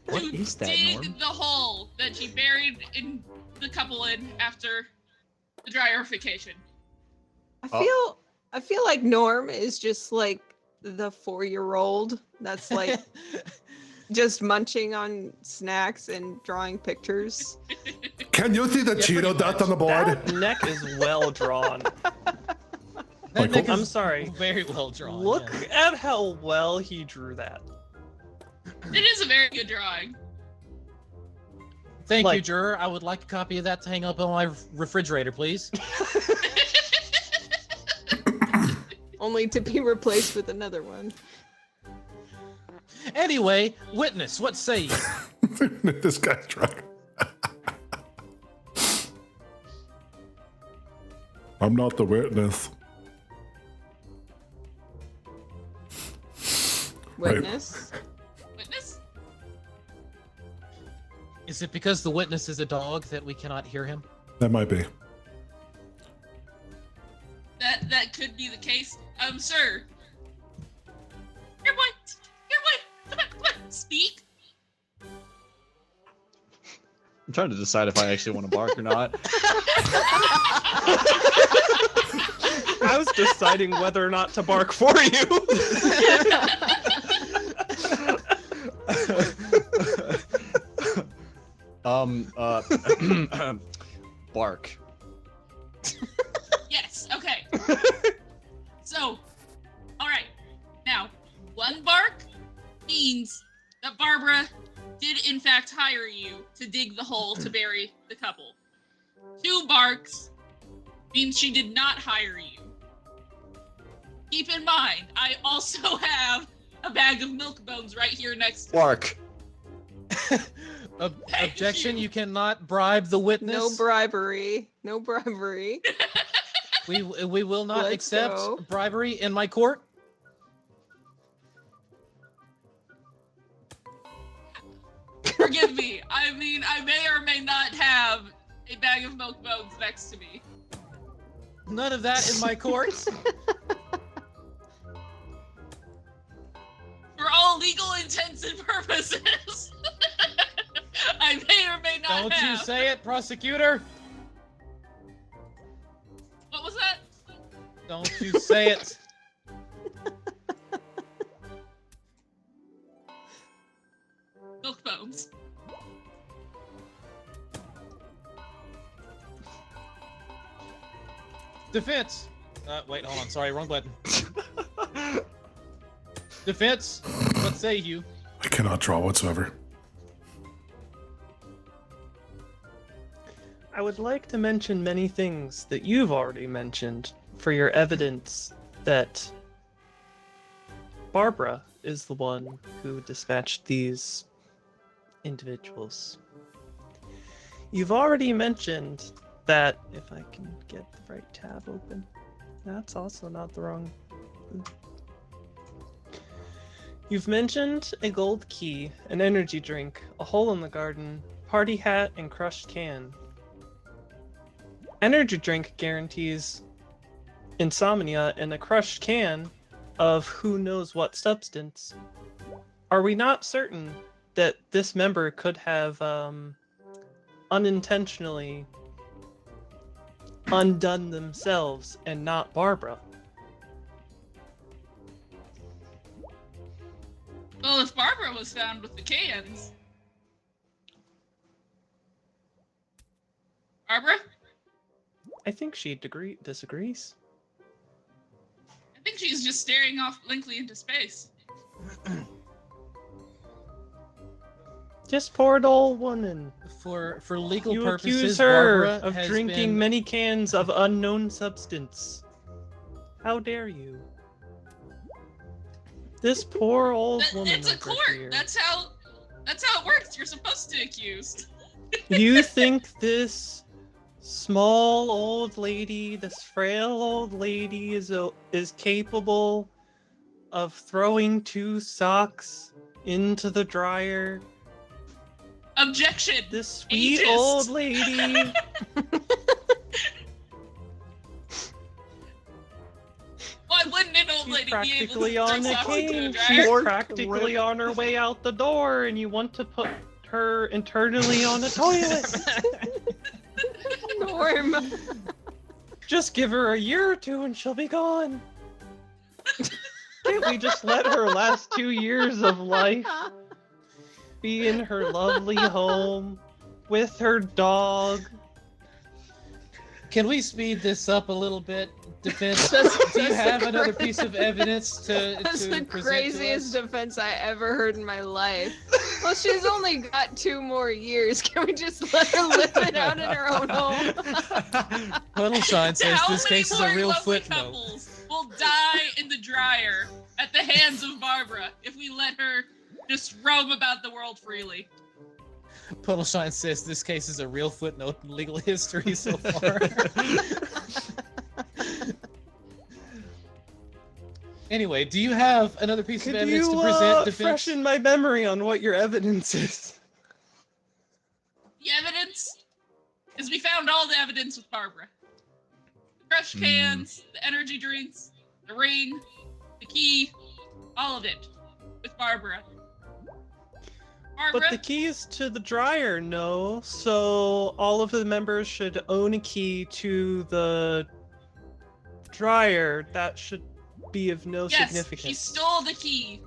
What to is that, dig Norm? the hole that she buried in the couple in after the dryerification. I feel like Norm is just like the 4-year-old that's like just munching on snacks and drawing pictures. Can you see the Cheeto pretty dot much. on the board? That neck is well drawn. That neck I'm is sorry. Very well drawn. Look yeah. at how well he drew that. It is a very good drawing. Thank you, Like- juror. I would like a copy of that to hang up on my refrigerator, please. Only to be replaced with another one. Anyway, witness, what say you? This guy's drunk. I'm not the witness. Right. Witness. Witness? Is it because the witness is a dog that we cannot hear him? That might be. That could be the case. Sir. Here, boy. Come on. Speak. I'm trying to decide if I actually want to bark or not. I was deciding whether or not to bark for you. Bark. Yes, okay. So, alright. Now, 1 bark means that Barbara did in fact hire you to dig the hole to bury the couple. 2 barks means she did not hire you. Keep in mind, I also have a bag of milk bones right here next to me. Bark. Objection, you cannot bribe the witness. No bribery. No bribery. We will not Let's accept go. bribery in my court. Forgive me. I mean, I may or may not have a bag of milk bones next to me. None of that in my court. For all legal intents and purposes. I may or may not Don't have. you say it, prosecutor. What was that? Don't you say it. Milk bones. Defense. Wait, hold on. Sorry, wrong button. Defense. What say you? I cannot draw whatsoever. I would like to mention many things that you've already mentioned. for your evidence that Barbara is the one who dispatched these individuals. You've already mentioned that, if I can get the right tab open, that's also not the wrong. You've mentioned a gold key, an energy drink, a hole in the garden, party hat, and crushed can. Energy drink guarantees insomnia, and a crushed can of who knows what substance. Are we not certain that this member could have unintentionally undone themselves and not Barbara? Well, if Barbara was found with the cans. Barbara? I think she disagrees. I think she's just staring off blankly into space. Just poor old woman. For legal You purposes, accuse her Barbara of has drinking been... many cans of unknown substance. How dare you? This poor old woman. It's a over court. here. That's how it works. You're supposed to accuse. You think this small old lady, this frail old lady is capable of throwing 2 socks into the dryer? Objection. This sweet Ageist. old lady. Why wouldn't an old She's lady be able to practically throw on the socks into a cane. dryer? She's Lord practically Rip. on her way out the door, and you want to put her internally on a toilet. Norm. Just give her a year or 2 and she'll be gone. Can't we just let her last 2 years of life be in her lovely home with her dog? Can we speed this up a little bit? Defense, That's- do you that's have the another cra- piece of evidence to That's to the present to craziest us? defense I ever heard in my life. Well, she's only got 2 more years. Can we just let her live it out in her own home? Puddleshine says How this many case is more a real lovely footnote. couples will die in the dryer at the hands of Barbara if we let her just roam about the world freely? Puddleshine says this case is a real footnote in legal history so far. Anyway, do you have another piece of Could evidence you to present, defense? freshen my memory on what your evidence is? The evidence is we found all the evidence with Barbara. The crushed cans, the energy drinks, the ring, the key, all of it with Barbara. Barbara, But the keys to the dryer, no. So all of the members should own a key to the dryer. That should be of no yes, significance. she stole the key.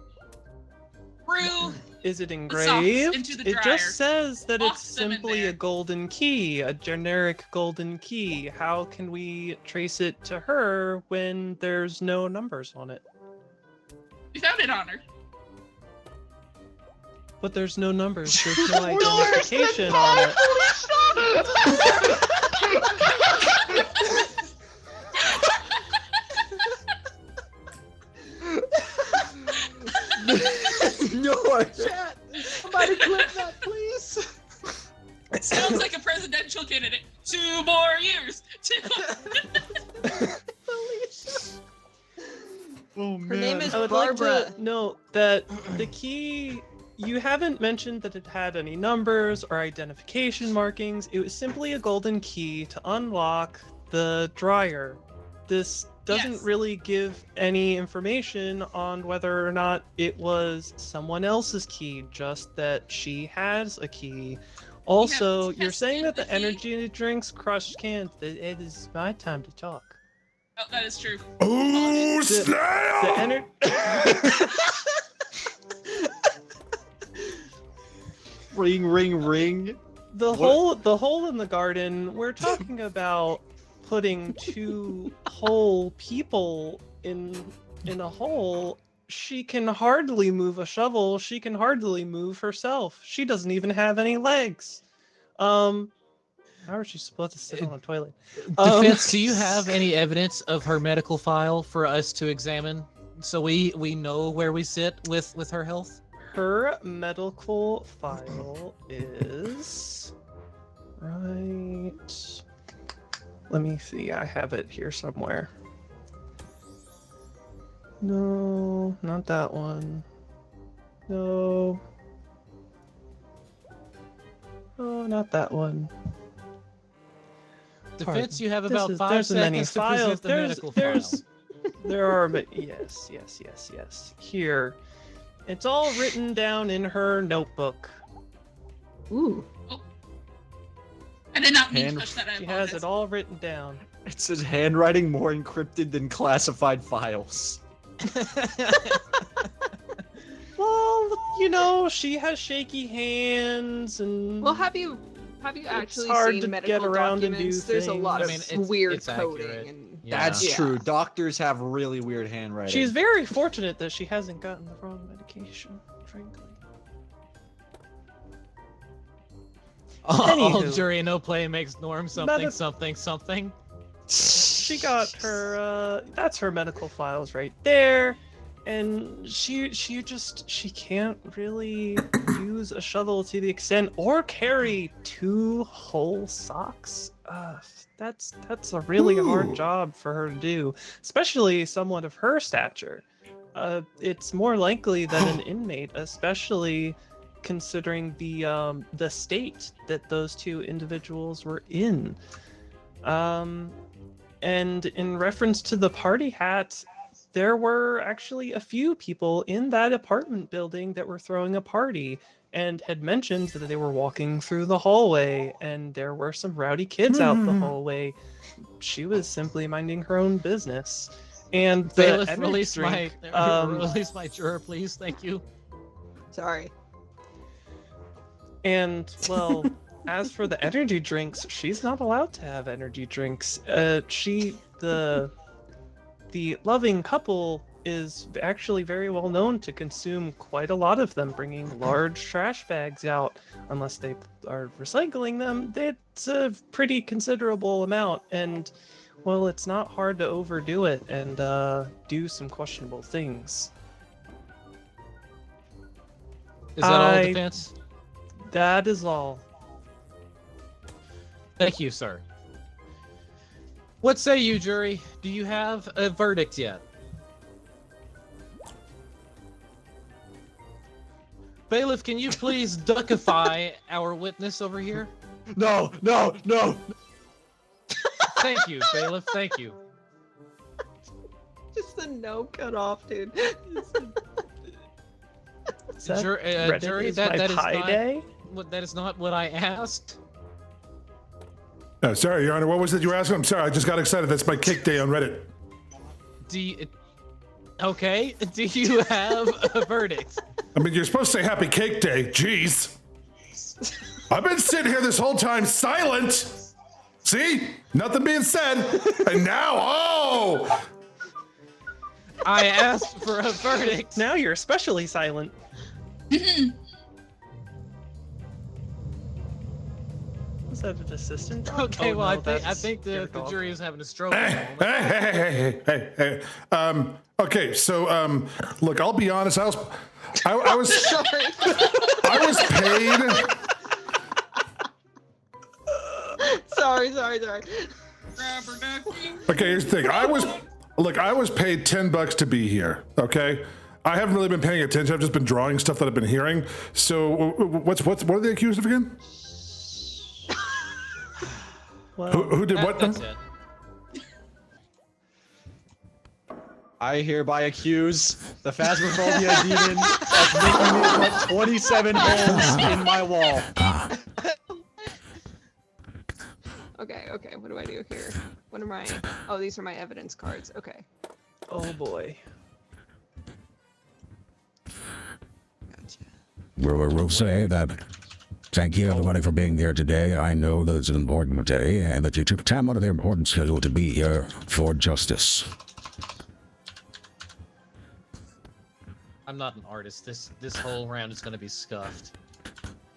Through Is it socks engraved? into the It dryer. just says that Locked it's them in simply there. a golden key, a generic golden key. How can we trace it to her when there's no numbers on it? we found it on her. But there's no numbers. There's no identification on it. No, chat. Somebody clip that, please. Sounds like a presidential candidate. 2 more years. Oh Her name is I would like Barbara. to note that the key, you haven't mentioned that it had any numbers or identification markings. It was simply a golden key to unlock the dryer. This doesn't Yes. really give any information on whether or not it was someone else's key, just that she has a key. Also, you're saying that tested the the key. energy drinks crushed cans. It is my time to talk. Oh, that is true. Ooh, The snap! Ring, ring, ring. The What- hole in the garden, we're talking about putting 2 whole people in a hole. She can hardly move a shovel. She can hardly move herself. She doesn't even have any legs. How is she supposed to sit on a toilet? Defense, do you have any evidence of her medical file for us to examine so we know where we sit with her health? Her medical file is right. Let me see. I have it here somewhere. No, not that one. No. Oh, not that one. Defense, you have This about is- 5 there's many seconds to files. present the medical there's, file. There are, but yes. Here. It's all written down in her notebook. Ooh. I did not mean Hand- to touch that. I She has apologize. it all written down. It says handwriting more encrypted than classified files. Well, you know, she has shaky hands and. Well, have you actually hard seen to medical get around and do documents? There's a lot of things. I mean, weird it's coding accurate. and Yeah. That's Yeah. true. Doctors have really weird handwriting. She's very fortunate that she hasn't gotten the wrong medication, frankly. All Anywho. jury, no play makes Norm something, Medi- something. She got her that's her medical files right there, and she can't really use a shovel to the extent or carry 2 whole socks. That's a really hard Ooh. job for her to do, especially someone of her stature. It's more likely that an inmate, especially considering the state that those 2 individuals were in. And in reference to the party hat, there were actually a few people in that apartment building that were throwing a party and had mentioned that they were walking through the hallway and there were some rowdy kids out the hallway. She was simply minding her own business. And the Bailiff, energy release drink, release my juror, please. Thank you. sorry. and well, as for the energy drinks, she's not allowed to have energy drinks. The loving couple is actually very well known to consume quite a lot of them, bringing large trash bags out. Unless they are recycling them, it's a pretty considerable amount. And, well, it's not hard to overdo it and do some questionable things. Is that all, I- defense? That is all. Thank you, sir. What say you, jury? Do you have a verdict yet? Bailiff, can you please duckify our witness over here? No. Thank you, Bailiff. Thank you. Just the no cut off, dude. Is that Reddit Jury, is that my is pie not day? that is not what I asked. Sorry, Your Honor, what was it you were asking? I'm sorry, I just got excited. That's my cake day on Reddit. Okay. Do you have a verdict? I mean, you're supposed to say happy cake day. Jeez. I've been sitting here this whole time silent. See? Nothing being said. And now, oh! I asked for a verdict. Now you're especially silent. Was that an assistant? dog? Okay, Oh, well, no, I that's think your the dog. jury is having a stroke at the Hey, moment. hey. Okay, so, look, I'll be honest. I was Sorry. I was paid. sorry. Rubber ducky. Okay, here's the thing. I was paid $10 to be here. Okay, I haven't really been paying attention. I've just been drawing stuff that I've been hearing. So, what are they accused of again? Well, Who did what? That's it. I hereby accuse the Phasmophobia demon of making me put 27 holes in my wall. Okay. What do I do here? What am I? Oh, these are my evidence cards. Okay. oh boy. Gotcha. We'll say that thank you everybody for being here today. I know that it's an important day and that you took time out of their important schedule to be here for justice. I'm not an artist. This whole round is going to be scuffed.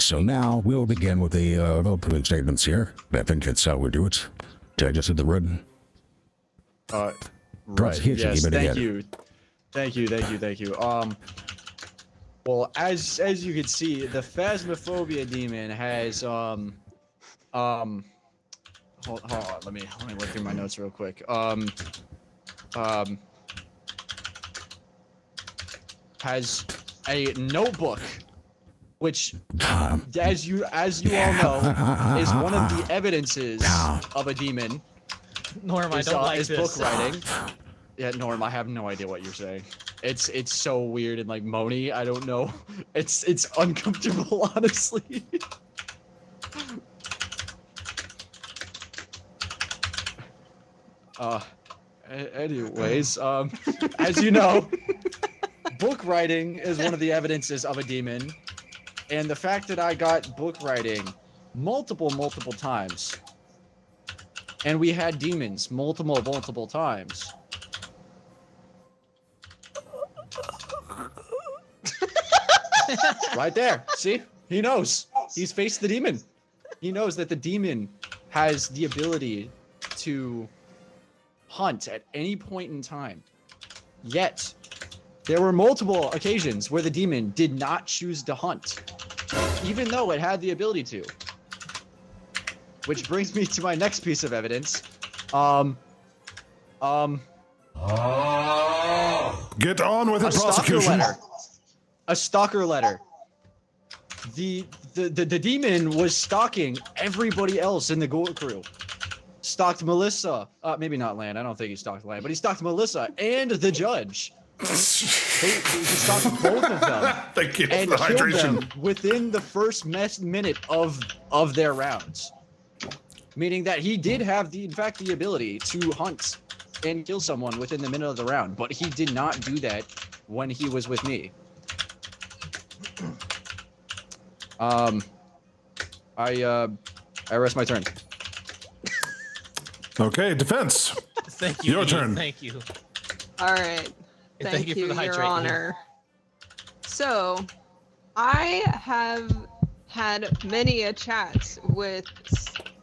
So now we'll begin with the opening statements here. I think that's how we do it. Did I just hit the button? Right. Hitching, Yes. you better Thank get it. you. Thank you. Well, as you can see, the Phasmophobia demon has hold on, let me look through my notes real quick. Has a notebook, which, as you all know, is one of the evidences of a demon. Norm, I don't like is this. book writing. Yeah, Norm, I have no idea what you're saying. It's so weird and like moany. I don't know. It's uncomfortable, honestly. Anyways, as you know, book writing is one of the evidences of a demon, and the fact that I got book writing multiple times, and we had demons multiple times. Right there. See? He knows. He's faced the demon. He knows that the demon has the ability to hunt at any point in time. Yet, there were multiple occasions where the demon did not choose to hunt, even though it had the ability to. Which brings me to my next piece of evidence. Get on with A it, stalker prosecution. letter. A stalker letter. The demon was stalking everybody else in the Courtroom. Stalked Melissa. Maybe not Lan. I don't think he stalked Lan, but he stalked Melissa and the judge. He stalked both of them. Thank you And for the killed hydration. them within the first minute of their rounds. Meaning that he did have in fact the ability to hunt and kill someone within the minute of the round, but he did not do that when he was with me. I rest my turn. Okay, defense. Thank you. Your Ian, turn. Thank you. All right. And Thank you, for the Your hydrate, Ian. Honor. So, I have had many a chats with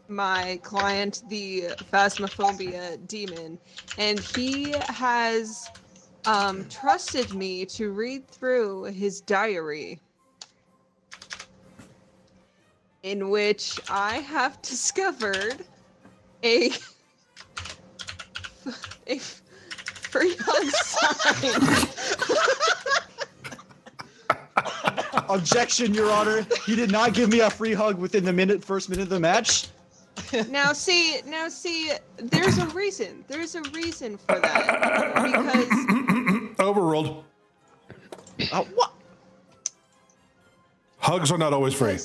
my client, the Phasmophobia demon, and he has trusted me to read through his diary, in which I have discovered a free hug sign. Objection, Your Honor. He did not give me a free hug within the first minute of the match. Now see, there's a reason. There's a reason for that. Because Overruled. What? Hugs are not always free.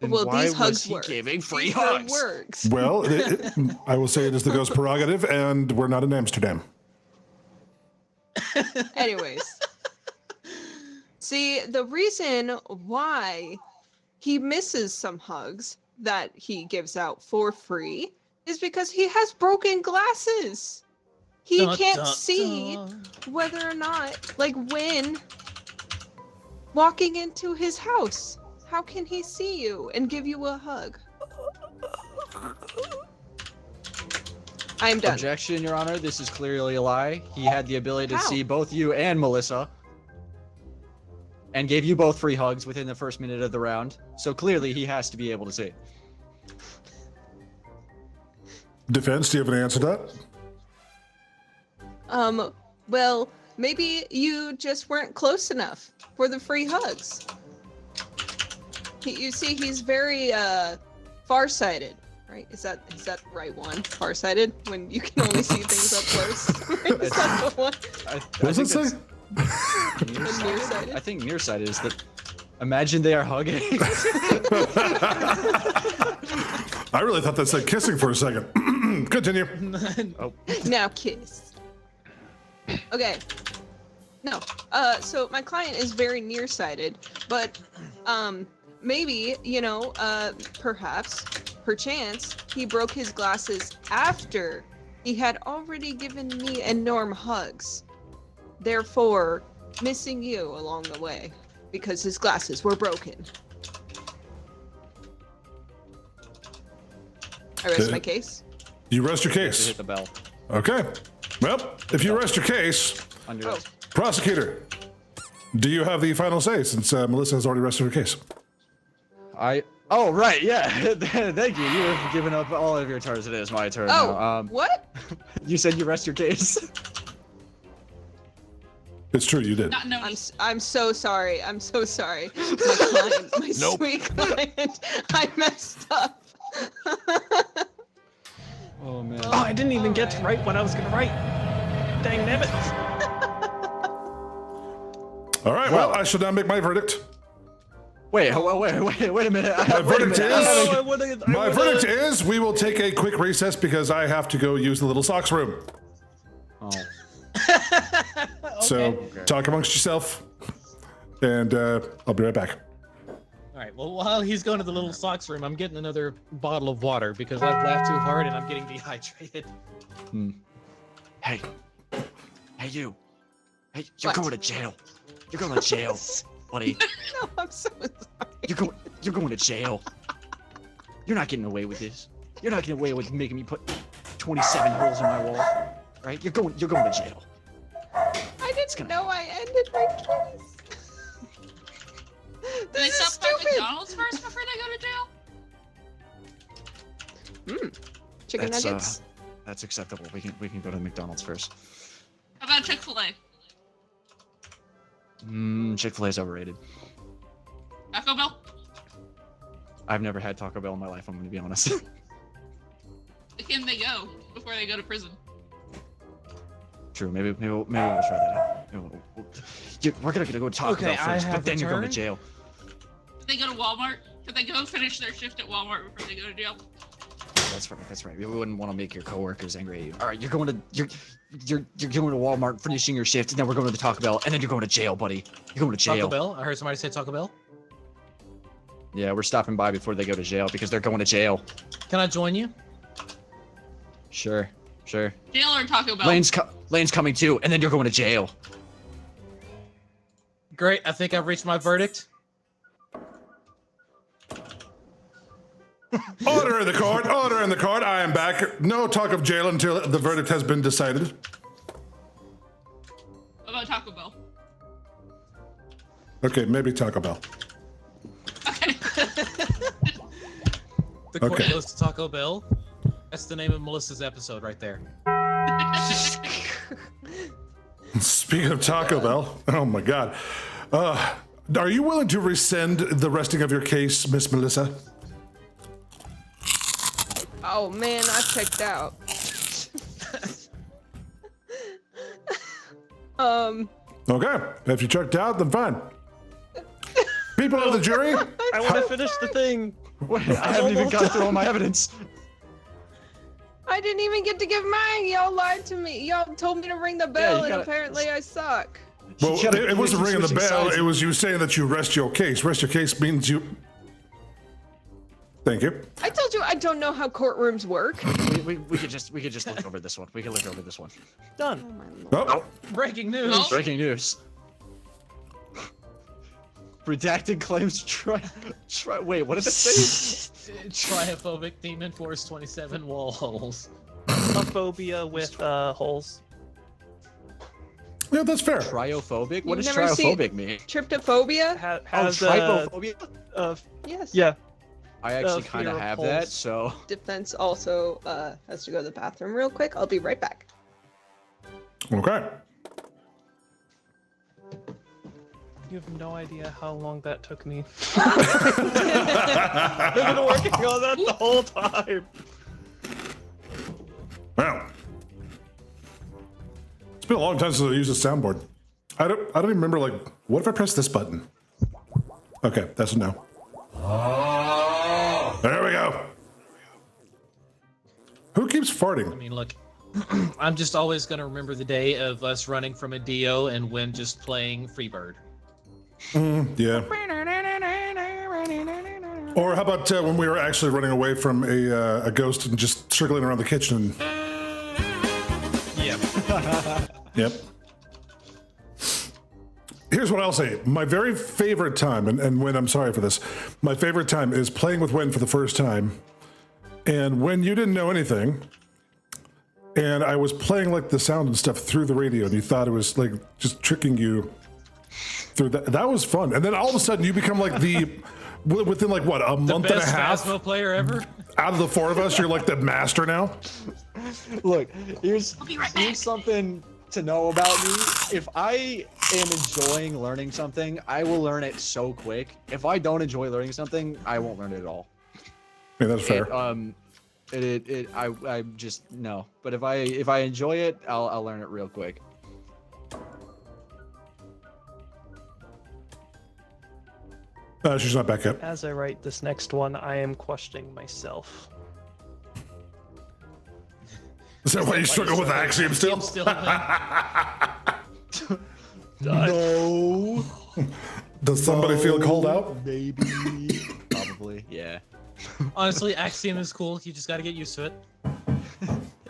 Then well, why these hugs was he work. giving free These hugs? works. Well, I will say it is the ghost prerogative, and we're not in Amsterdam. Anyways. See, the reason why he misses some hugs that he gives out for free is because he has broken glasses. He Dun, can't dun, see dun. whether or not, like when walking into his house. How can he see you and give you a hug? I'm done. Objection, Your Honor. This is clearly a lie. He had the ability to How? see both you and Melissa, and gave you both free hugs within the first minute of the round. So clearly, he has to be able to see. Defense, do you have an answer to that? Well, maybe you just weren't close enough for the free hugs. You see, he's very farsighted, right? Is that the right one? Farsighted, when you can only see things up close. Is that the one? What does it say? Nearsighted? I think nearsighted is that. Imagine they are hugging. I really thought that said kissing for a second. Continue. Now kiss. Okay. No. So my client is very nearsighted, but maybe, perchance, he broke his glasses after he had already given me and Norm hugs, therefore missing you along the way. because his glasses were broken. I rest my case. You rest your To case. hit the bell. Okay. Well, if you rest your case, On your desk. prosecutor, do you have the final say since Melissa has already rested her case? Oh, right, yeah. Thank you. You have given up all of your turns. It is my turn Oh, now. what? You said you rest your case. It's true, you did. Not knowing. I'm so sorry. I'm so sorry. My client, my sweet client. I messed up. Oh, man. Oh, I didn't even get to write what I was gonna write. Dang nabbit. All right, well, I shall now make my verdict. Wait a minute. My verdict is... My verdict is we will take a quick recess because I have to go use the little socks room. Oh. So talk amongst yourself, and I'll be right back. All right. Well, while he's going to the little socks room, I'm getting another bottle of water because I've laughed too hard and I'm getting dehydrated. Hey, you. Hey, you're What? going to jail. You're going to jail, buddy. No, I'm so sorry. You're going to jail. You're not getting away with this. You're not getting away with making me put 27 holes in my wall. Right? You're going to jail. I didn't know I ended my case. Do they This is stop by stupid. McDonald's first before they go to jail? Chicken That's nuggets. that's acceptable. We can go to McDonald's first. How about Chick-fil-A? Chick-fil-A's overrated. Taco Bell? I've never had Taco Bell in my life. I'm gonna be honest. Can they go before they go to prison? True. Maybe we'll try that out. We're gonna go to Taco Okay, Bell I first, have but then you're going to returned. jail. Could they go to Walmart? Could they go finish their shift at Walmart before they go to jail? That's right. We wouldn't want to make your coworkers angry at you. All right, you're going to Walmart, finishing your shift, and then we're going to the Taco Bell, and then you're going to jail, buddy. You're going to jail. Taco Bell? I heard somebody say Taco Bell. Yeah, we're stopping by before they go to jail because they're going to jail. Can I join you? Sure. Jail or Taco Bell? Lane's coming too, and then you're going to jail. Great. I think I've reached my verdict. Order in the court. Order in the court. I am back. No talk of jail until the verdict has been decided. What about Taco Bell? Okay, maybe Taco Bell. Okay. The court Okay. goes to Taco Bell. That's the name of Melissa's episode right there. Speaking of Taco Bell, oh my God. Are you willing to rescind the resting of your case, Miss Melissa? Oh man, I checked out. Okay, if you checked out, then fine. People of the jury, I want to finish the thing. Wait, I haven't even gone through all my evidence. I didn't even get to give mine. Y'all lied to me. Y'all told me to ring the bell, you and gotta- apparently I suck. well, You gotta- it wasn't you're ringing the switching bell. sides. It was you saying that you rest your case. Rest your case means you. Thank you. I told you I don't know how courtrooms work. We could just look over this one. We can look over this one. Done. Oh my lord. Oh, Breaking news. Oh. Breaking news. Redacted claims wait, what did it say? Triophobic demon force 27 wall holes. A phobia with holes. yeah, that's fair. Triophobic? What You've does never seen- triophobic mean? Tryptophobia? Has trypophobia? Yes. yeah. I actually fear kind of of have holes. that, so Defense also has to go to the bathroom real quick. I'll be right back. Okay. You have no idea how long that took me. I've been working on that the whole time. Well, it's been a long time since I used a soundboard. I don't even remember. Like, what if I press this button? Okay, that's a no. There we go. Who keeps I farting? mean, look, I'm just always going to remember the day of us running from a Dio and when just playing Freebird. Yeah. Or how about when we were actually running away from a ghost and just circling around the kitchen? Yeah. Yep. Here's what I'll say. My very favorite time, and Win, I'm sorry for this. My favorite time is playing with Win for the first time. And when you didn't know anything, and I was playing like the sound and stuff through the radio, and you thought it was like just tricking you through that. That was fun. And then all of a sudden you become like within like what, a month and a half? Phasmo player ever? Out of the four of us, you're like the master now. Look, here's back. something to know about me. If I am enjoying learning something, I will learn it so quick. If I don't enjoy learning something, I won't learn it at all. Yeah, that's fair. I just no. But if I enjoy it, I'll learn it real quick. She's not back yet. As I write this next one, I am questioning myself. Is that why you struggle with Axiom still? No. Does somebody feel called out? Maybe. Probably. Yeah. Honestly, Axiom is cool. You just got to get used to it.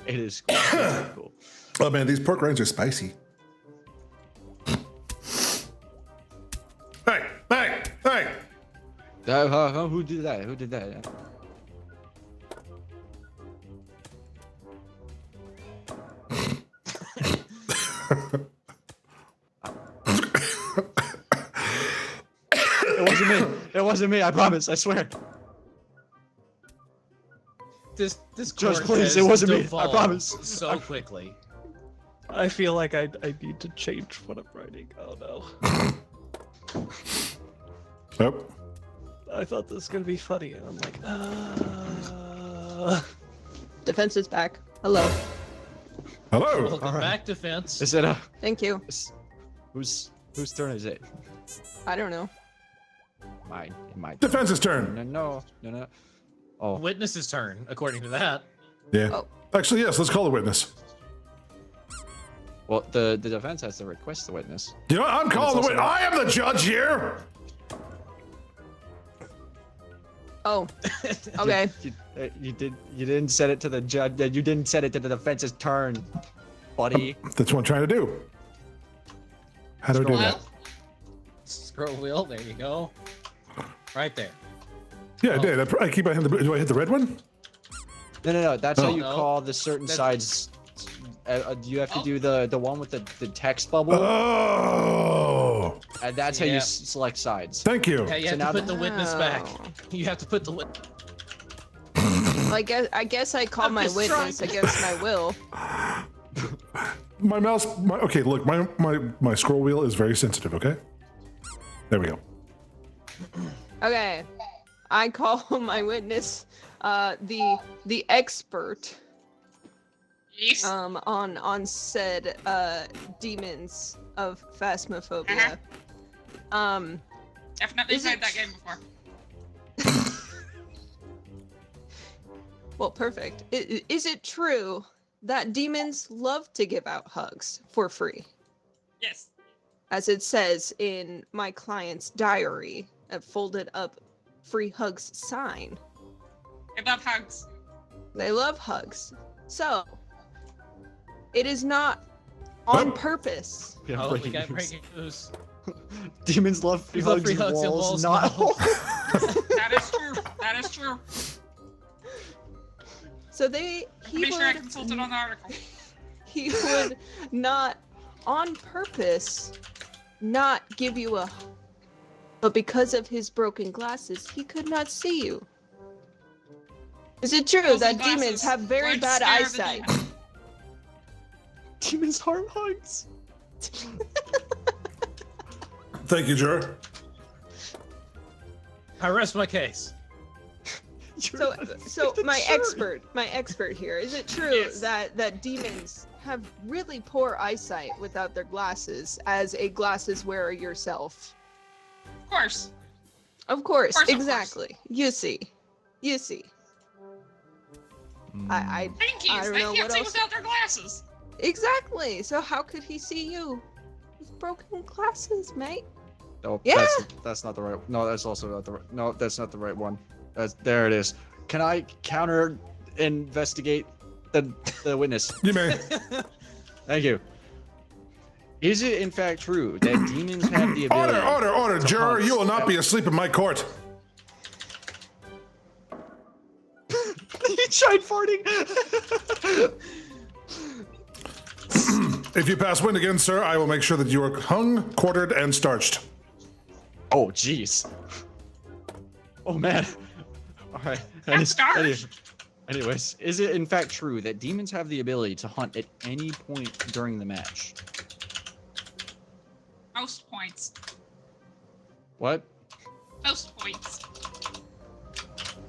It is cool. It's really cool. Oh man, these pork rinds are spicy. Hey! Who did that? Who did that? It wasn't me. I promise. I swear. This Just court please, has it wasn't me. I devolved promise. So quickly. I feel like I need to change what I'm writing. Oh no. Oh. I thought this was gonna be funny, and I'm like, Defense is back. Hello. Hello. Welcome back, defense. Is it Thank you. whose turn is it? I don't know. Mine. My Defense's turn. No. Oh. Witness's turn, according to that. Yeah. Oh. Actually, yes. Let's call the witness. Well, the defense has to request the witness. You know what? I'm calling the also witness. I am the judge here. Oh. Okay. You didn't set it to the judge. You didn't set it to the defense's turn, buddy. That's what I'm trying to do. How do I do that? Scroll wheel, there you go. Right there. Yeah, I did. I keep on hitting do I hit the red one? No. That's how you No. call the certain That's- sides. You have to do the one with the text bubble, Oh. and that's how you Yeah. select sides. Thank you. Yeah, you So have now to put the witness back. Oh. You have to put the witness. Well, I guess I call my just witness against my will. My mouse. Okay, look. My scroll wheel is very sensitive. Okay. There we go. Okay. I call my witness the expert Yes. on said demons of phasmophobia. Definitely is played it- that game before. Well, perfect. Is it true that demons love to give out hugs for free? Yes. As it says in my client's diary, a folded up free hugs sign. I love hugs. They love hugs. So, it is not on Oh. purpose. Yeah, Oh, we breaking got news. breaking news. Demons love free Love hugs, free and hugs and walls, walls, not not That is true. That is true. So Make sure I consulted on the article. he would not on purpose not give you a hug. But because of his broken glasses, he could not see you. Is it true Broken that glasses demons have very would bad scare the eyesight? demon. Demons heart hugs. Thank you, juror. I rest my case. So my expert here, is it true Yes. that demons have really poor eyesight without their glasses as a glasses wearer yourself? Of course. Of course, Of course. exactly. You see. I Pinkies. I don't They know can't what see else. without their glasses. Exactly. So how could he see you with broken glasses, mate? Oh, Yeah. that's not the right. No, that's also not the right. No, that's not the right one. There it is. Can I counter investigate the witness? You may. Thank you. Is it in fact true that demons have the ability? Order, juror. You will not be asleep in my court. You tried farting. If you pass wind again, sir, I will make sure that you are hung, quartered, and starched. Oh, jeez. Oh, man. All right. That's starched. Anyways, is it in fact true that demons have the ability to hunt at any point during the match? Most points. What? Most points.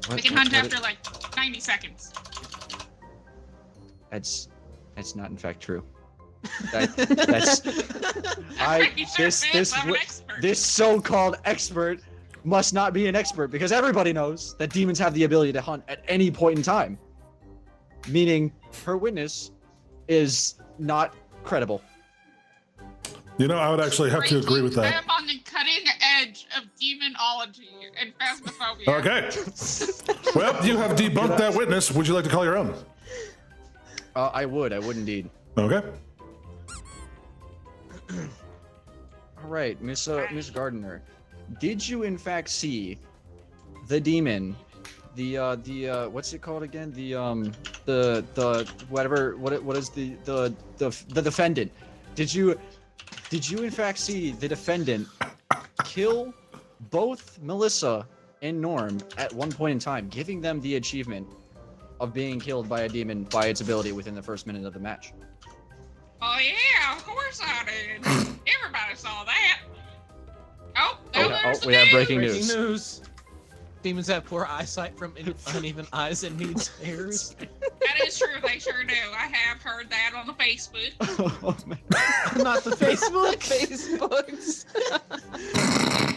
What- We can what- hunt what- after like 90 seconds. That's not in fact true. That's I'm pretty sure Vince, I'm an expert. this so-called expert must not be an expert because everybody knows that demons have the ability to hunt at any point in time. Meaning her witness is not credible. You know, I would actually have to agree with that. I'm on the cutting edge of demonology and phasmophobia. Okay. Well, you have debunked that witness. Would you like to call your own? I would indeed. Okay. All right, Miss Gardner, did you in fact see the demon, the what's it called again? The whatever what is the defendant? Did you in fact see the defendant kill both Melissa and Norm at one point in time, giving them the achievement of being killed by a demon by its ability within the first minute of the match? Oh yeah, of course I did. Everybody saw that. Oh, there's we have breaking Breaking news. news. Demons have poor eyesight from uneven eyes and need spares. That is true, they sure do. I have heard that on the Facebook. Oh, man. Not the Facebook. Facebooks.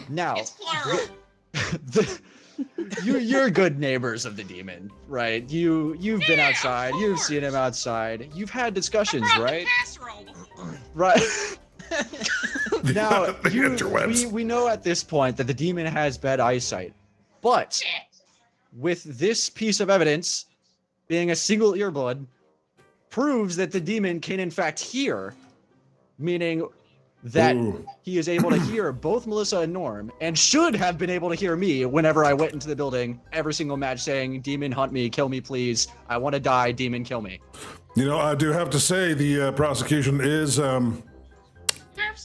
Now, It's plural. you're good neighbors of the demon, right? You've been Yeah, outside, of you've seen course. him outside, you've had I discussions, brought right? the casserole before. Right. Now, The interwebs. we know at this point that the demon has bad eyesight, but Shit. with this piece of evidence being a single earbud proves that the demon can in fact hear, meaning that Ooh. he is able to hear both Melissa and Norm, and should have been able to hear me whenever I went into the building every single match saying, "Demon, hunt me, kill me, please. I want to die, demon, kill me." You know, I do have to say the prosecution is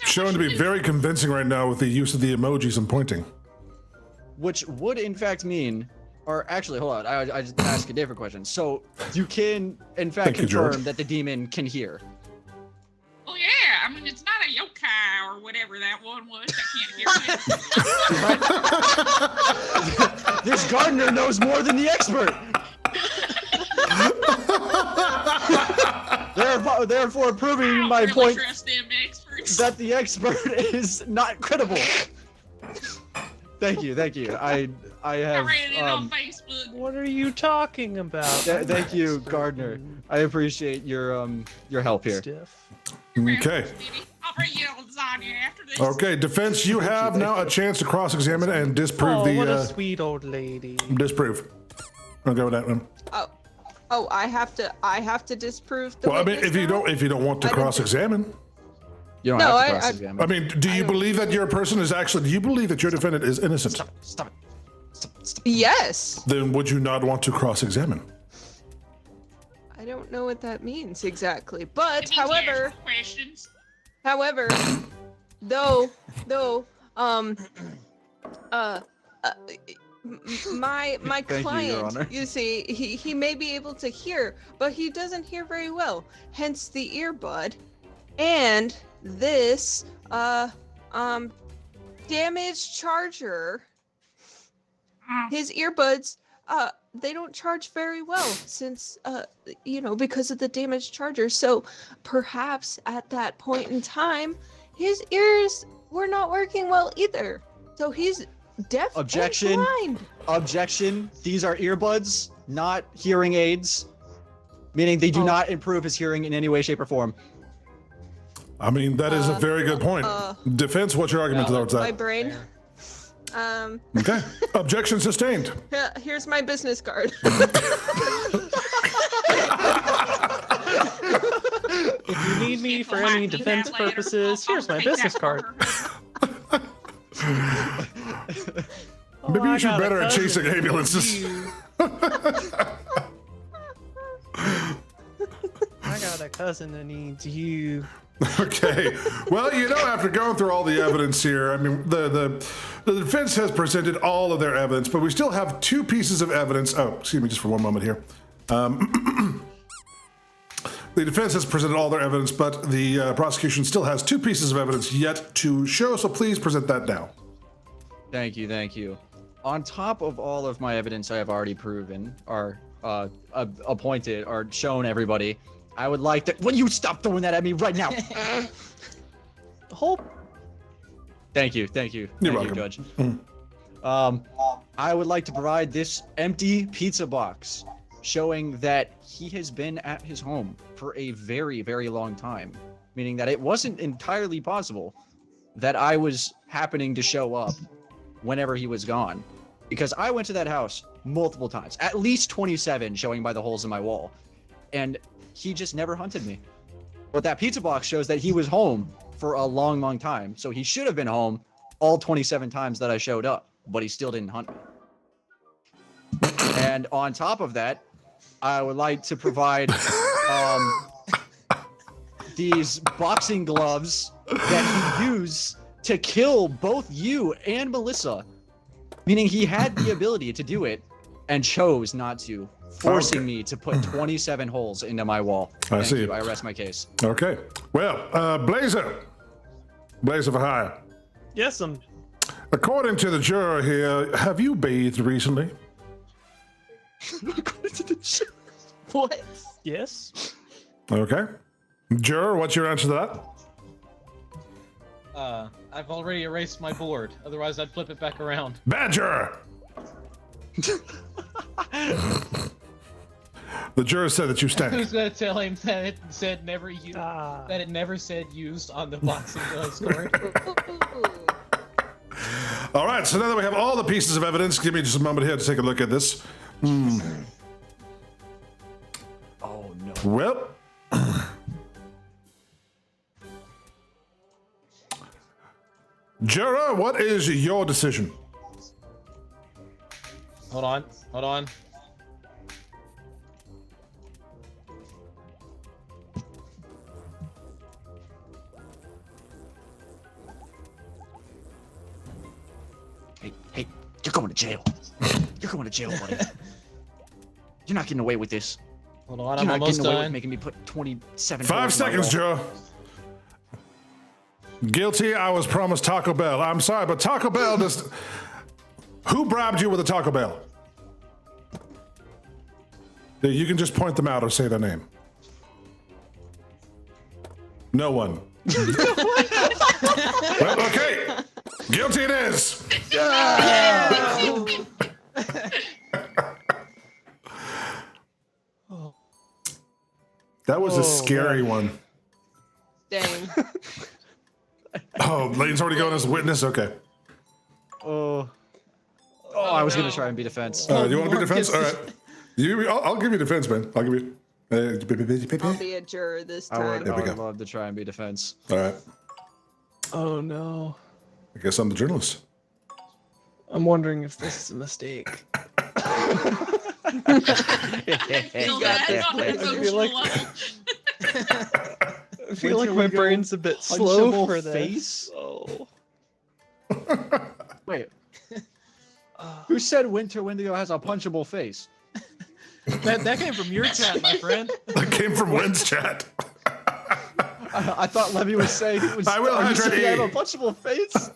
shown to be very convincing right now with the use of the emojis and pointing. Which would in fact mean, or actually, hold on, I just ask a different question. So you can in fact Thank you, George. confirm that the demon can hear. Oh yeah, I mean it's not a yokai or whatever that one was. I can't hear it. This Gardner knows more than the expert. Therefore proving I don't my really point trust them experts. that the expert is not credible. Thank you. I I have read it on Facebook. What are you talking about? thank you, Gardner. I appreciate your help here. Stiff. Okay. I'll bring you a lasagna after this. Okay, defense, you have now a chance to cross-examine and disprove Oh, what a the sweet old lady. disprove. I'll go with that one. Oh, I have to disprove the. Well, I mean, witness if you now? don't want to I didn't- cross-examine, You don't No, have to I- cross-examine. I mean, do you believe that your person is actually? Do you believe that your defendant is innocent? Stop it. Yes. Then would you not want to cross-examine? I don't know what that means exactly, but It means yes. however, Questions. though, my Thank you, Your client, Honor. you see, he may be able to hear, but he doesn't hear very well. Hence the earbud, and this damaged charger. His earbuds, they don't charge very well since, because of the damaged charger. So perhaps at that point in time, his ears were not working well either. So he's deaf Objection. and blind. Objection. These are earbuds, not hearing aids, meaning they do not improve his hearing in any way, shape, or form. I mean, that is a very good point. Defense, what's your argument towards My that? brain. Okay. Objection sustained. Here's my business card. If you need me for We'll any do that defense later. purposes, I'll here's my take business that card. for her. Maybe I you should got a better at cousin chasing that ambulances. needs you. I got a cousin that needs you. Okay. Well, after going through all the evidence here, I mean, the defense has presented all of their evidence, but we still have two pieces of evidence. Oh, excuse me, just for one moment here. The defense has presented all their evidence, but the prosecution still has two pieces of evidence yet to show, so please present that now. Thank you. On top of all of my evidence I have already proven, or appointed, or shown everybody, I would like to. Will you stop throwing that at me right now? The whole Thank you, You're welcome. Judge. I would like to provide this empty pizza box, showing that he has been at his home for a very, very long time, meaning that it wasn't entirely possible that I was happening to show up whenever he was gone, because I went to that house multiple times, at least 27, showing by the holes in my wall, and he just never hunted me. But that pizza box shows that he was home for a long, long time, so he should have been home all 27 times that I showed up, but he still didn't hunt me. And on top of that, I would like to provide these boxing gloves that he used to kill both you and Melissa, meaning he had the ability to do it and chose not to, forcing me to put 27 holes into my wall. I see. You. I rest my case. Okay. Well, Blazer for hire. yes, According to the juror here, have you bathed recently? What? yes. Okay. Juror, what's your answer to that? I've already erased my board. Otherwise, I'd flip it back around. Bad juror! The juror said that you stank. Who's gonna tell him that it said never used? Ah. That it never said used on the boxing glove story. All right, so now that we have all the pieces of evidence, give me just a moment here to take a look at this. Oh no. Well, juror, what is your decision? Hold on. Hey, you're going to jail. You're going to jail, buddy. You're not getting away with this. Hold on, You're I'm not almost getting away with done. making me put 27 5 holes in my seconds, wall. juror. Guilty, I was promised Taco Bell. I'm sorry, but Taco Bell does... Who bribed you with a Taco Bell? Yeah, you can just point them out or say their name. No one. Well, okay. Guilty it is. That was a scary one. Dang. Oh, Lane's already going as a witness? Okay. Oh, I was gonna try and be defense. Do you want to be defense? All right. I'll give you defense, man. I'll give you. I'll be a juror this I would, time. There we I would go. love to try and be defense. All right. Oh no. I guess I'm the journalist. I'm wondering if this is a mistake. I feel got that this, on an Blaze. I feel emotional like- level. I feel like my brain's a bit slow for this. Oh. Wait. Who said Winter Wendigo has a punchable face? That came from your chat, my friend. That came from Wynn's chat. I thought Levy was saying it was. I will are you saying hydrate I have E. a punchable face.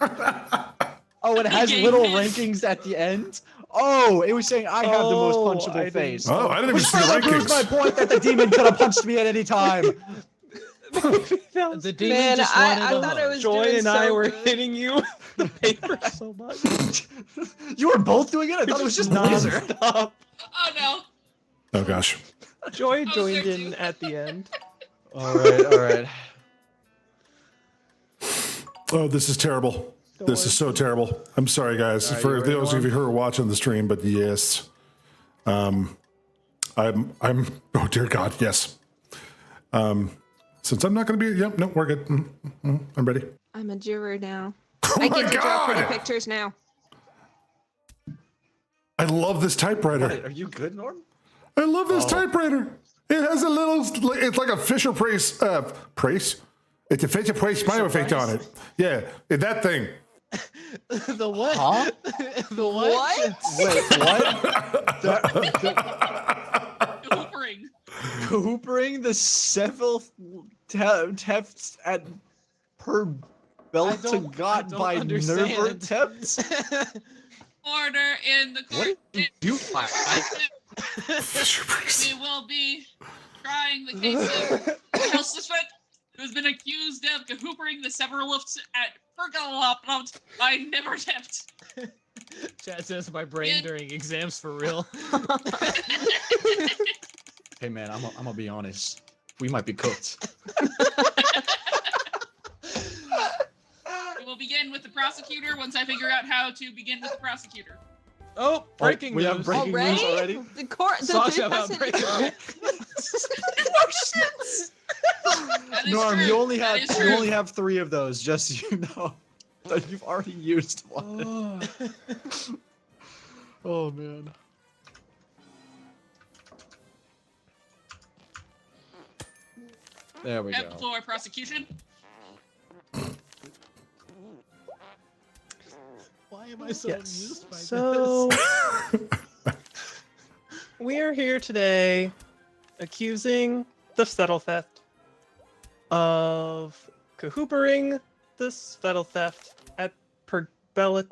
Oh, it has little rankings at the end. Oh, it was saying I have the most Oh, punchable I didn't- face. Oh, I didn't even Which see the further proves my rankings. point that the demon could have punched me at any time. The demon Man, just I wanted a thought it hug. was Joy doing and so I were good. hitting you with the paper so much. You were both doing it? I thought it was just Blazer. Non-stop. Oh no. Oh, gosh. Joy was joined there in too. at the end. Alright. Oh, this is terrible. This is so terrible. I'm sorry, guys, All right, for you ready, those of Norm? you who are watching the stream, but yes. I'm, oh dear God, yes. Since I'm not going to be, yep, no, we're good. I'm ready. I'm a juror now. Oh I my get to draw pretty God! pictures now. I love this typewriter. What, are you good, Norm? I love this typewriter. It has a little, it's like a Fisher Price, it's a Fisher Price smile effect on it. Yeah, that thing. The what? Huh? The what? Wait, what? Hoopering. Hoopering the several thefts at per belt to got don't by understand. nerve attempts? Order in the court. You We will be trying the case of a house suspect who has been accused of hoopering the several lifts at Pergalop by never attempt. Chad says my brain during exams for real. Hey man, I'm gonna be honest. We might be cooked. We will begin with the prosecutor once I figure out how to begin with the prosecutor. Oh, breaking we news. have breaking news already. The court. The Sasha third about person- breaking That is Norm, true. you only That have is you true. only have 3 of those, just so you know. But you've already used one. Oh man. There we Have go. for prosecution. Why am I so amused by So this? we are here today accusing the Settle Theft of cahoopering this Settle Theft at Perbella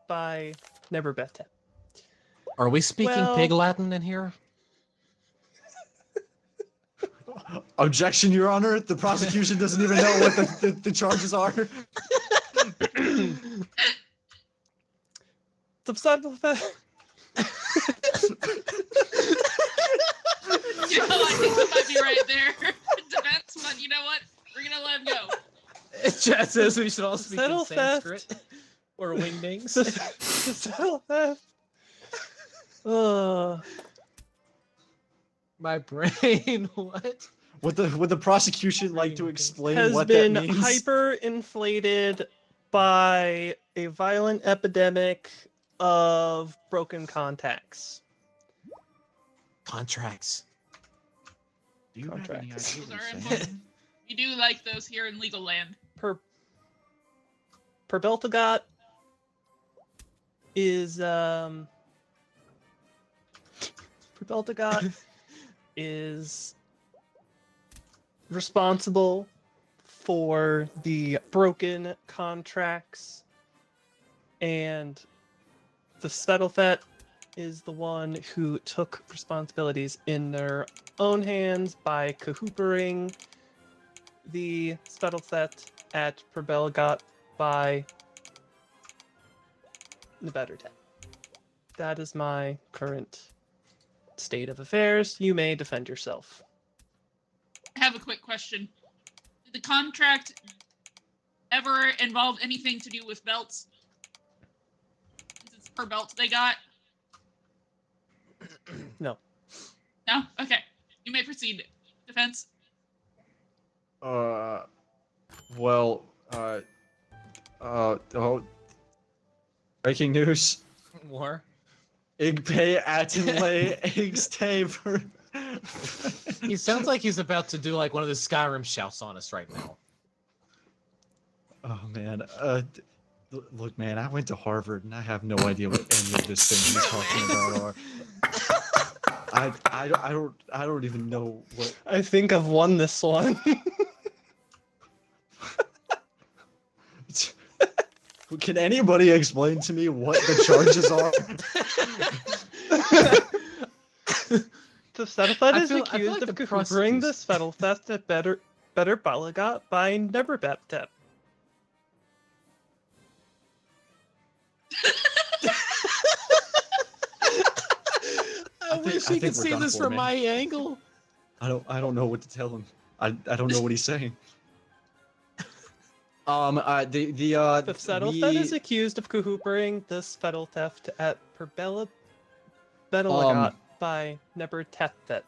by Neberbette. Are we speaking Well- pig Latin in here? Objection, Your Honor. The prosecution doesn't even know what the charges are. The Settle Theft. You know, I think that might be right there. Defense, but you know what? We're gonna let him go. Chad says we should all speak Settle in Sanskrit or wingdings. The Settle Theft. My brain, what? Would the prosecution like to explain Has what been that means? hyper-inflated by a violent epidemic of broken contacts. Contracts. Do you have any Contracts. idea Those what are you're saying? important. We do like those here in legal land. Perbeltagot is Perbeltagot is responsible for the broken contracts, and the Svettlethet is the one who took responsibilities in their own hands by cahoopering the Svettlethet at Perbeltagot by the better 10. That is my current state of affairs. You may defend yourself. I have a quick question. Did the contract ever involve anything to do with belts? Since it's per belt they got? No. No? Okay. You may proceed. Defense. Breaking news. War. Igpay Atinlay Igstaver. He sounds like he's about to do like one of the Skyrim shouts on us right now. Oh man. Look, man, I went to Harvard and I have no idea what any of this thing he's talking about are. I don't even know what. I think I've won this one. Can anybody explain to me what the charges are? The Svettlethet I is feel accused like of the cahoopering the Svettlethet at better Balagot by Neberbette. I wish he could see this from my angle. I don't know what to tell him. I don't know what he's saying. The Svettlethet is accused of cahoopering the Svettlethet at Balagot by Neberbette.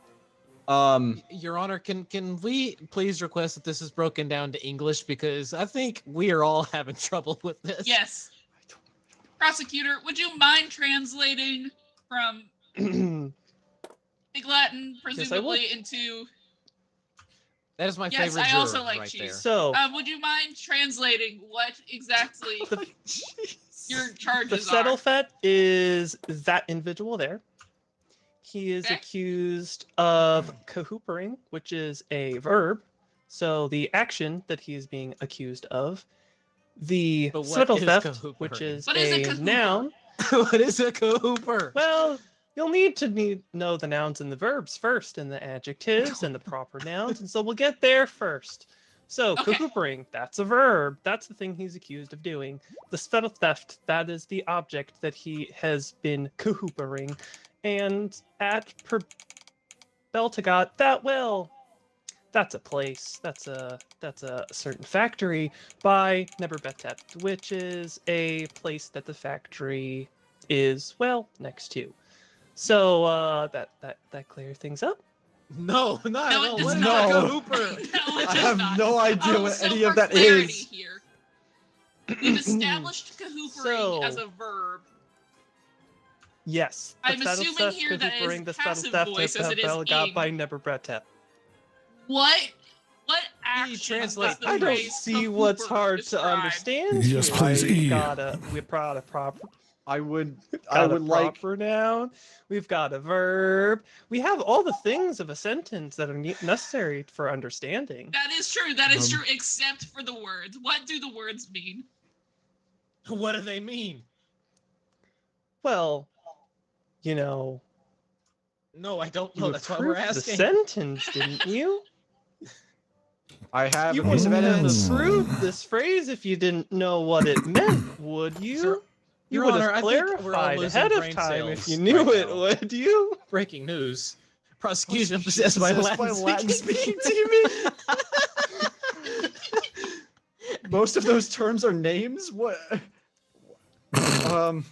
Your Honor, can we please request that this is broken down to English, because I think we are all having trouble with this. Yes. Prosecutor, would you mind translating from Big Latin, presumably, into... That is my Yes, favorite I juror also like right cheese. there. So would you mind translating what exactly your the charges are? Settlefet is that individual there. He is Okay. accused of cahoopering, which is a verb. So the action that he is being accused of. The But what is Settletheft, which cahoopering? is What is a a cahooper? noun. What is a cahooper? Well, you'll need to know the nouns and the verbs first, and the adjectives and the proper nouns, and so we'll get there first. So, Okay. cahoopering, that's a verb. That's the thing he's accused of doing. The Settletheft, that is the object that he has been cahoopering. And at Beltagot, that's a place. That's a certain factory by Neburbetep, which is a place that the factory is, well, next to. So that clears things up. No, not No, at it all. does What is not. a No. cahooper? No, it I does have not. no idea what So any for of that clarity is. Here, we've established cahoopering as a verb. Yes. I'm assuming here that it is the passive Settletheft voice as it is Beltagot ing. by Neburbetep. What action translate does the I don't phrase see what's cahooper hard to describe? understand. Yes, here. please, E. We've got a proper I would got a like proper noun. We've got a verb. We have all the things of a sentence that are necessary for understanding. That is true. That is true, except for the words. What do the words mean? What do they mean? Well, you know, No, I don't you know. That's why we're approved the asking. sentence, didn't you? I have You a piece of wouldn't have evidence. approved this phrase if you didn't know what it meant, would you? Sir, You Your would Honor, have I think we're all clarified losing ahead of brain time if you cells knew right it, now. would you? Breaking news. Prosecution possessed by Latin speaking demon. Most of those terms are names. What? I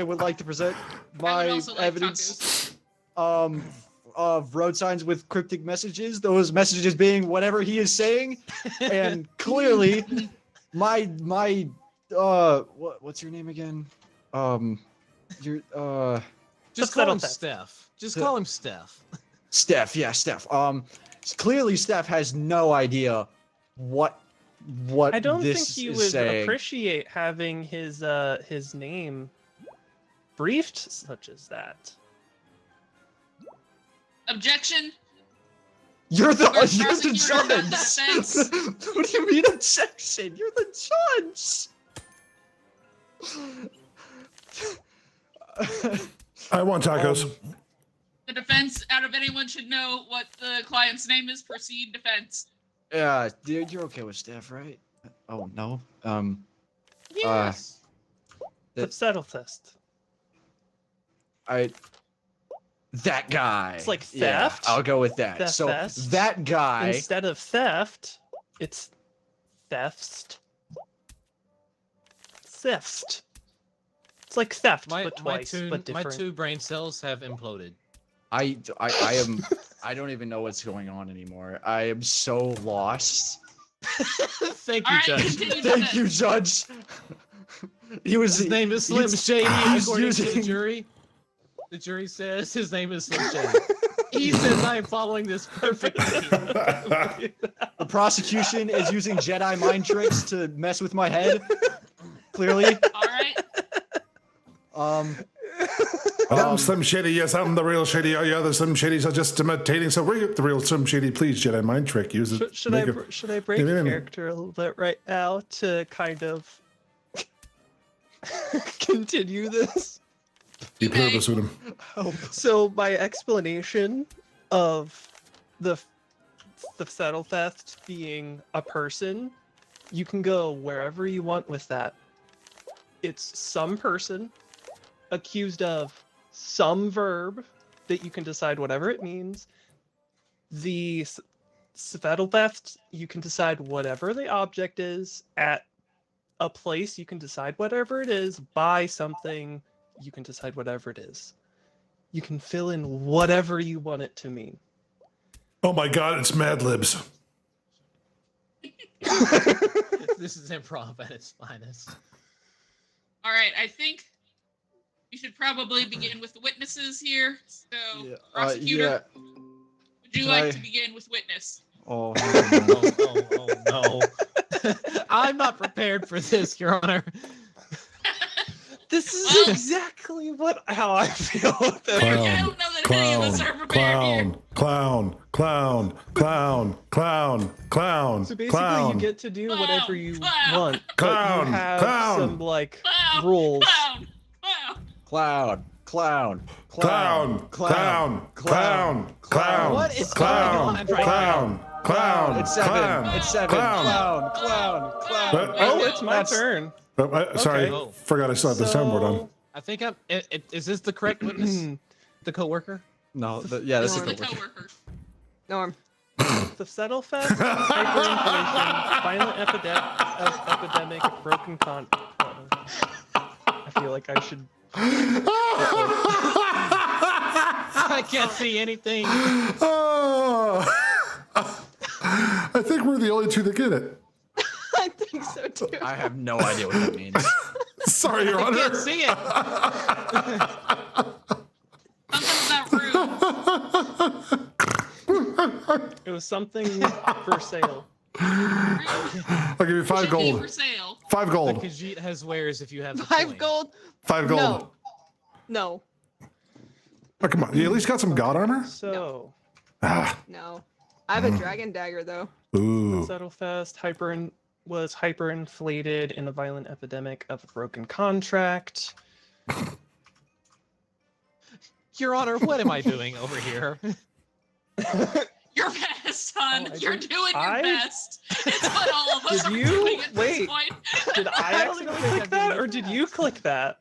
would like to present I would my also like evidence. Of road signs with cryptic messages. Those messages being whatever he is saying, and clearly, what's your name again? Your Just call him Settletheft. Steph. Just call him Steph. Steph. Yeah, Steph. Clearly Steph has no idea what I don't think this he is would saying. appreciate having his name briefed such as that. Objection. You're the First you're the prosecutor about that judge. offense. What do you mean objection? You're the judge. I want tacos. The defense, out of anyone should know what the client's name is. Proceed, defense. Yeah, dude, you're okay with Steph, right? Oh no. Yes. The That- Settlethest. That guy. It's like Yeah, theft. I'll go with that. Theft So fest. that guy. Instead of theft, it's theft. Theft. It's like theft, but twice, but my different. two brain cells have imploded. I am. I don't even know what's going on anymore. I am so lost. Thank All you, right, Judge. continue. Thank you, Judge. He was. His name is Slim he's- Shady, he's according to the using- jury. The jury says his name is Slim Shady. He says I am following this perfectly. The prosecution is using Jedi mind tricks to mess with my head. Clearly. All right. I'm Slim Shady. Yes, I'm the real Shady. Oh, yeah, the Slim Shadys are just imitating. So we're the real Slim Shady. Please, Jedi mind trick. Use it. Should I break character a little bit right now to kind of continue this? Be purpose with him. So my explanation of the Settletheft being a person, you can go wherever you want with that. It's some person accused of some verb that you can decide whatever it means. The Settletheft, you can decide whatever the object is. At a place, you can decide whatever it is. By something, you can decide whatever it is. you can fill in whatever you want it to mean. Oh my God, it's Mad Libs. This is improv at its finest. All right, I think we should probably begin with the witnesses here. So, Yeah, prosecutor, would you Can like I- to begin with witness? Oh, No. I'm not prepared for this, Your Honor. This is Well- exactly how I feel with it. I don't know that any of us are prepared here. Clown. So basically, you get to do Clown, whatever you clown, want, but clown, you have clown. some like Clown, rules. clown. clown. What is going on right Clown. It's 7. It's 7. Clown. Clown. Oh, it's my That's- turn. Sorry, Okay. forgot I still had the soundboard on. I think I'm. Is this the correct witness? The coworker? No, yeah, this is The the work. coworker. Norm. The Settlefest, hyperinflation, violent epidemic, broken con. I feel like I should. I can't see anything. Oh. I think we're the only two that get it. I think so too. I have no idea what that means. Sorry, Your I Honor. can't see it. Something about room. It was something for sale. I'll give you 5 Should be gold. for sale. 5 The gold. Khajiit has wares if you have the 5 coin. gold? 5 gold. No. No. Oh, come on. You at least got some god armor? So, Ah. No. I have a dragon dagger though. Ooh. Settlefest was hyperinflated in a violent epidemic of a broken contract. Your Honor, what am I doing over here? Your best, son. Oh, I You're did- doing your I- best. It's what all of us Did are you? doing at Wait. this point. Did I I don't accidentally think click I've that, done or did you click that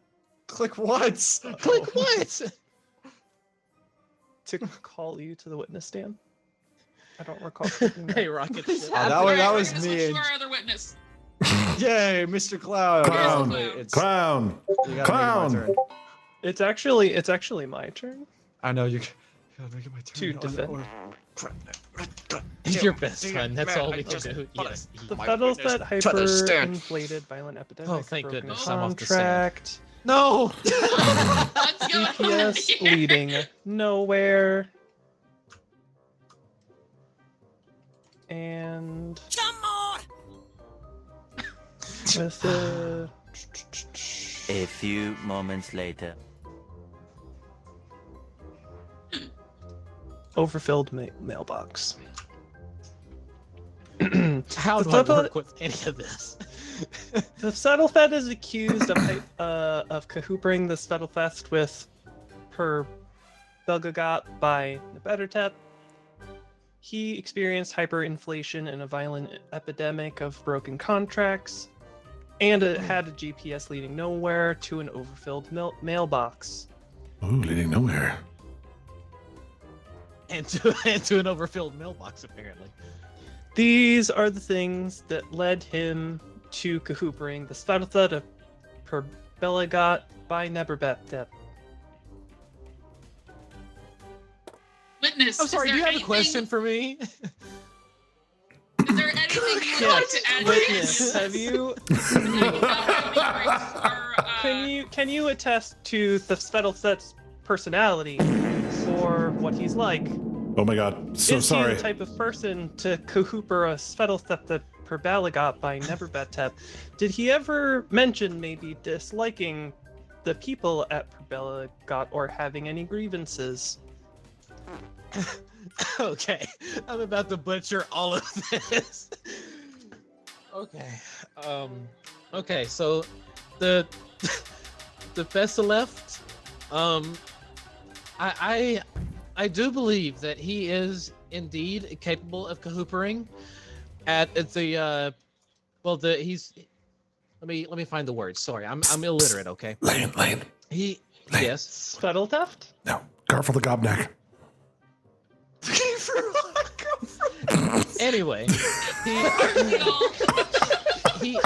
Click once. Click what? to call you to the witness stand? I don't recall clicking that. Hey, rocket What's ship. happening? that was- Alright, we're was gonna me switch and- to our other witness. Yay, Mr. Clown. Clown. It's, Clown. you gotta make it my Clown. turn. It's actually my turn I know you gotta make it my turn. to defend. Your best friend. That's all we can just do. Yes. The My federal witness set to the stand. hyperinflated violent epidemic. Oh, thank broken goodness, I'm off the stand. contract. No. Let's go. GPS leading nowhere. And with the A few moments later. overfilled mailbox. How do I work with any of this? The Settlefest is accused of cahoopering the Settlefest with her Belgagot by Nebetertep. He experienced hyperinflation and a violent epidemic of broken contracts, and it had a GPS leading nowhere to an overfilled mailbox. Ooh, leading nowhere. and to an overfilled mailbox, apparently. These are the things that led him to cahoopering the Svetletha of Perbelagot by Neberbetep. Witness. I'm sorry, is do you there have a question for me? Is there anything you would like to add to Witness, this? have you? Can you attest to the Svetletha's personality or what he's like? Oh my god. So Is sorry. he the type of person to cahooper a Svetletha Perbelagot by Neberbetep? Did he ever mention maybe disliking the people at Perbelagot or having any grievances? Okay, I'm about to butcher all of this. Okay, okay, so the Fessa left. I do believe that he is indeed capable of cahoopering at the he's let me find the words. Sorry, I'm illiterate. Okay, Lane. he Lane. yes. Svetleteft? No. Garfield the Gobneck. Anyway, he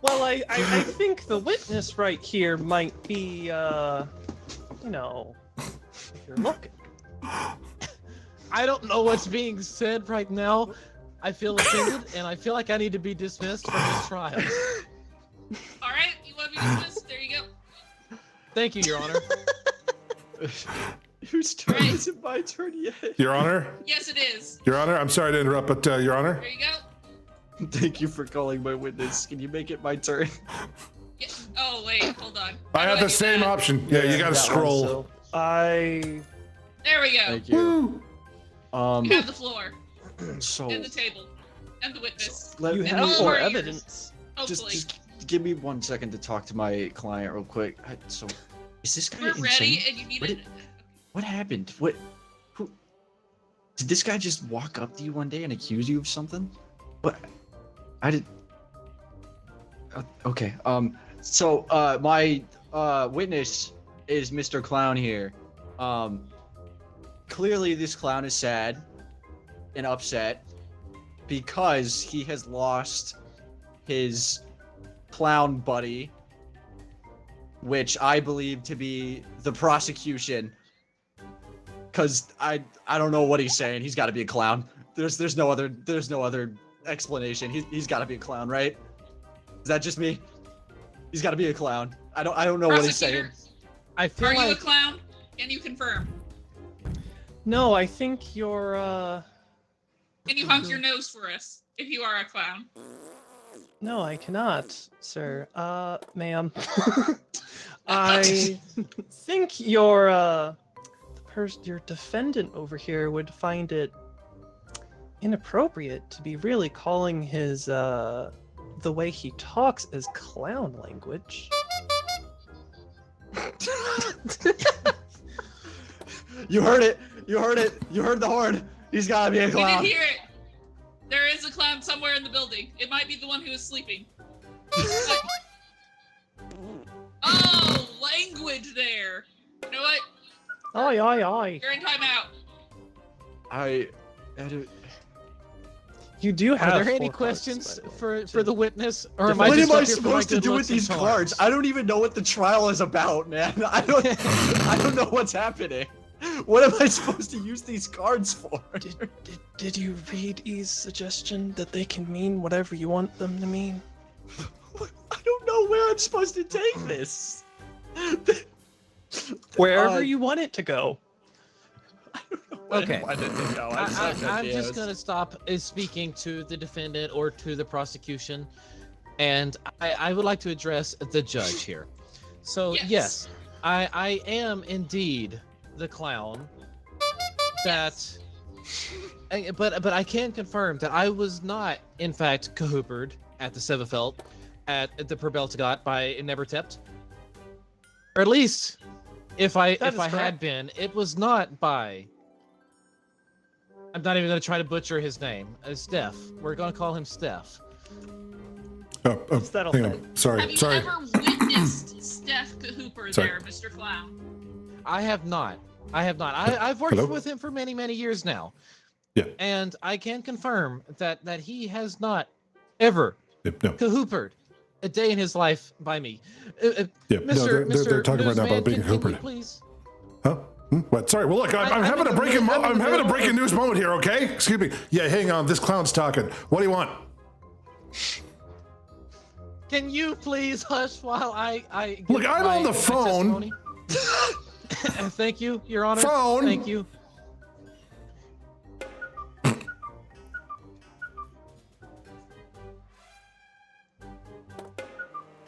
Well, I think the witness right here might be you know, if you're looking. I don't know what's being said right now. I feel offended, and I feel like I need to be dismissed from this trial. All right, you want to be dismissed? There you go. Thank you, Your Honor. Whose turn is it? My turn yet? Your Honor? Yes, it is. Your Honor, I'm sorry to interrupt, but Your Honor? There you go. Thank you for calling my witness. Can you make it my turn? Yeah. Oh wait, hold on. I How have do the do same that? option. Yeah, you gotta that scroll. one, So I There we go. Thank you. You have the floor So and the table and the witness. let you me And have all more our ears. evidence. Hopefully, just give me 1 second to talk to my client real quick. So, is this guy we're insane? ready, and you need What it. What happened? Who? Did this guy just walk up to you one day and accuse you of something? What? I did. Okay. So, my witness is Mr. Clown here. Clearly, this clown is sad and upset because he has lost his clown buddy, which I believe to be the prosecution. Cause I don't know what he's saying. He's got to be a clown. There's no other explanation. He's got to be a clown, right? Is that just me? He's got to be a clown. I don't know what he's saying. Prosecutor, I feel are you a like clown? Can you confirm? No, I think you're Can you honk your nose for us if you are a clown? No, I cannot, sir. Ma'am. I think your defendant over here would find it inappropriate to be really calling his the way he talks as clown language. You heard it. You heard it. You heard the horn. He's got to be a We clown. did hear it. There is a clown somewhere in the building. It might be the one who is sleeping. Oh, language there. You know what? Aye, aye, aye. You're in timeout. I don't. You do have. Are there any 4 cards, questions by the way. for the witness, or am I What just am I up here for my supposed to good do with looks and these charms? cards? I don't even know what the trial is about, man. I don't know what's happening. What am I supposed to use these cards for? Did you read E's suggestion that they can mean whatever you want them to mean? I don't know where I'm supposed to take this. Wherever you want it to go. Okay. I didn't know. I'm so I'm confused. just gonna stop speaking to the defendant or to the prosecution, and I would like to address the judge here. So yes, I am indeed the clown. That, but I can confirm that I was not, in fact, cahoopered at the Sevafelt at the Perbeltagot by Nebertept. Or at least, if I had been, it was not by. I'm not even going to try to butcher his name. Steph. We're going to call him Steph. That'll hang fit. on. Sorry. Have you Sorry. ever witnessed Steph Cahooper Sorry. there, Mr. Clown? I have not. I've worked Hello? with him for many, many years now. Yeah. And I can confirm that he has not ever Yep, no. cahoopered a day in his life by me. Yeah, no, Mr. they're talking right now Newsman, about being can you cahoopered. please? Huh? What? Sorry. Well, look, I'm I'm having in a the breaking. middle- I'm in I'm the having a middle breaking of- news moment here. Okay. Excuse me. Yeah. Hang on. This clown's talking. What do you want? Can you please hush while I give Look, I'm my on the phone. testimony? Thank you, Your Honor. Phone. Thank you.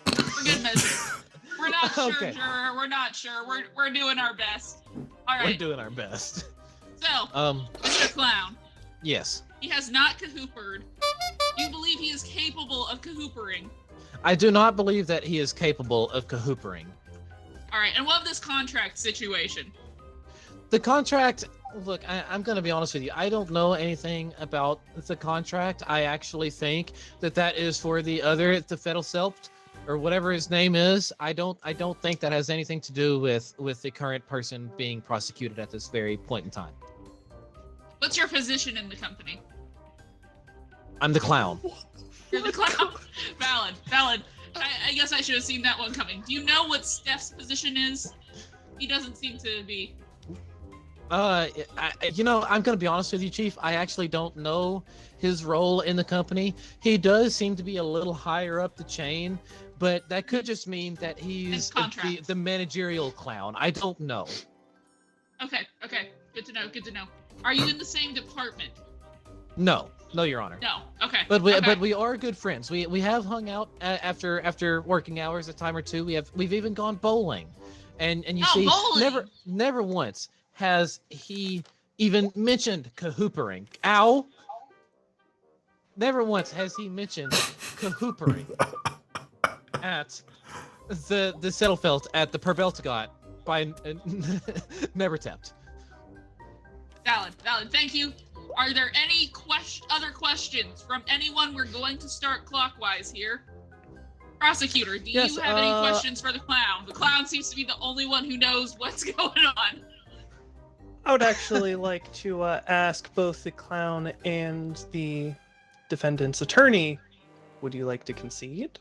For good measure. We're not sure, Okay. juror. We're not sure. We're doing our best. All We're right. doing our best. So, Um, Mr. Clown, yes. he has not cahoopered. You believe he is capable of cahoopering. I do not believe that he is capable of cahoopering. All right. And what of this contract situation? The contract, look, I'm going to be honest with you. I don't know anything about the contract. I actually think that is for the Fettelselpt, or whatever his name is. I don't think that has anything to do with the current person being prosecuted at this very point in time. What's your position in the company? I'm the clown. You're the clown. Valid. I guess I should have seen that one coming. Do you know what Steph's position is? He doesn't seem to be. You know, I'm gonna be honest with you, Chief. I actually don't know his role in the company. He does seem to be a little higher up the chain, but that could just mean that he's the managerial clown. I don't know. Okay. Good to know. Are you in the same department? No, Your Honor. No. Okay. But we are good friends. We have hung out after working hours a time or two. We've even gone bowling, and you see, bowling. never once has he even mentioned cahoopering. Ow! Never once has he mentioned cahoopering at the Settlefelt at the Perbeltagot by Nevertept. Valid. Thank you. Are there any other questions from anyone? We're going to start clockwise here. Prosecutor, do you have any questions for the clown? The clown seems to be the only one who knows what's going on. I would actually like to ask both the clown and the defendant's attorney, would you like to concede?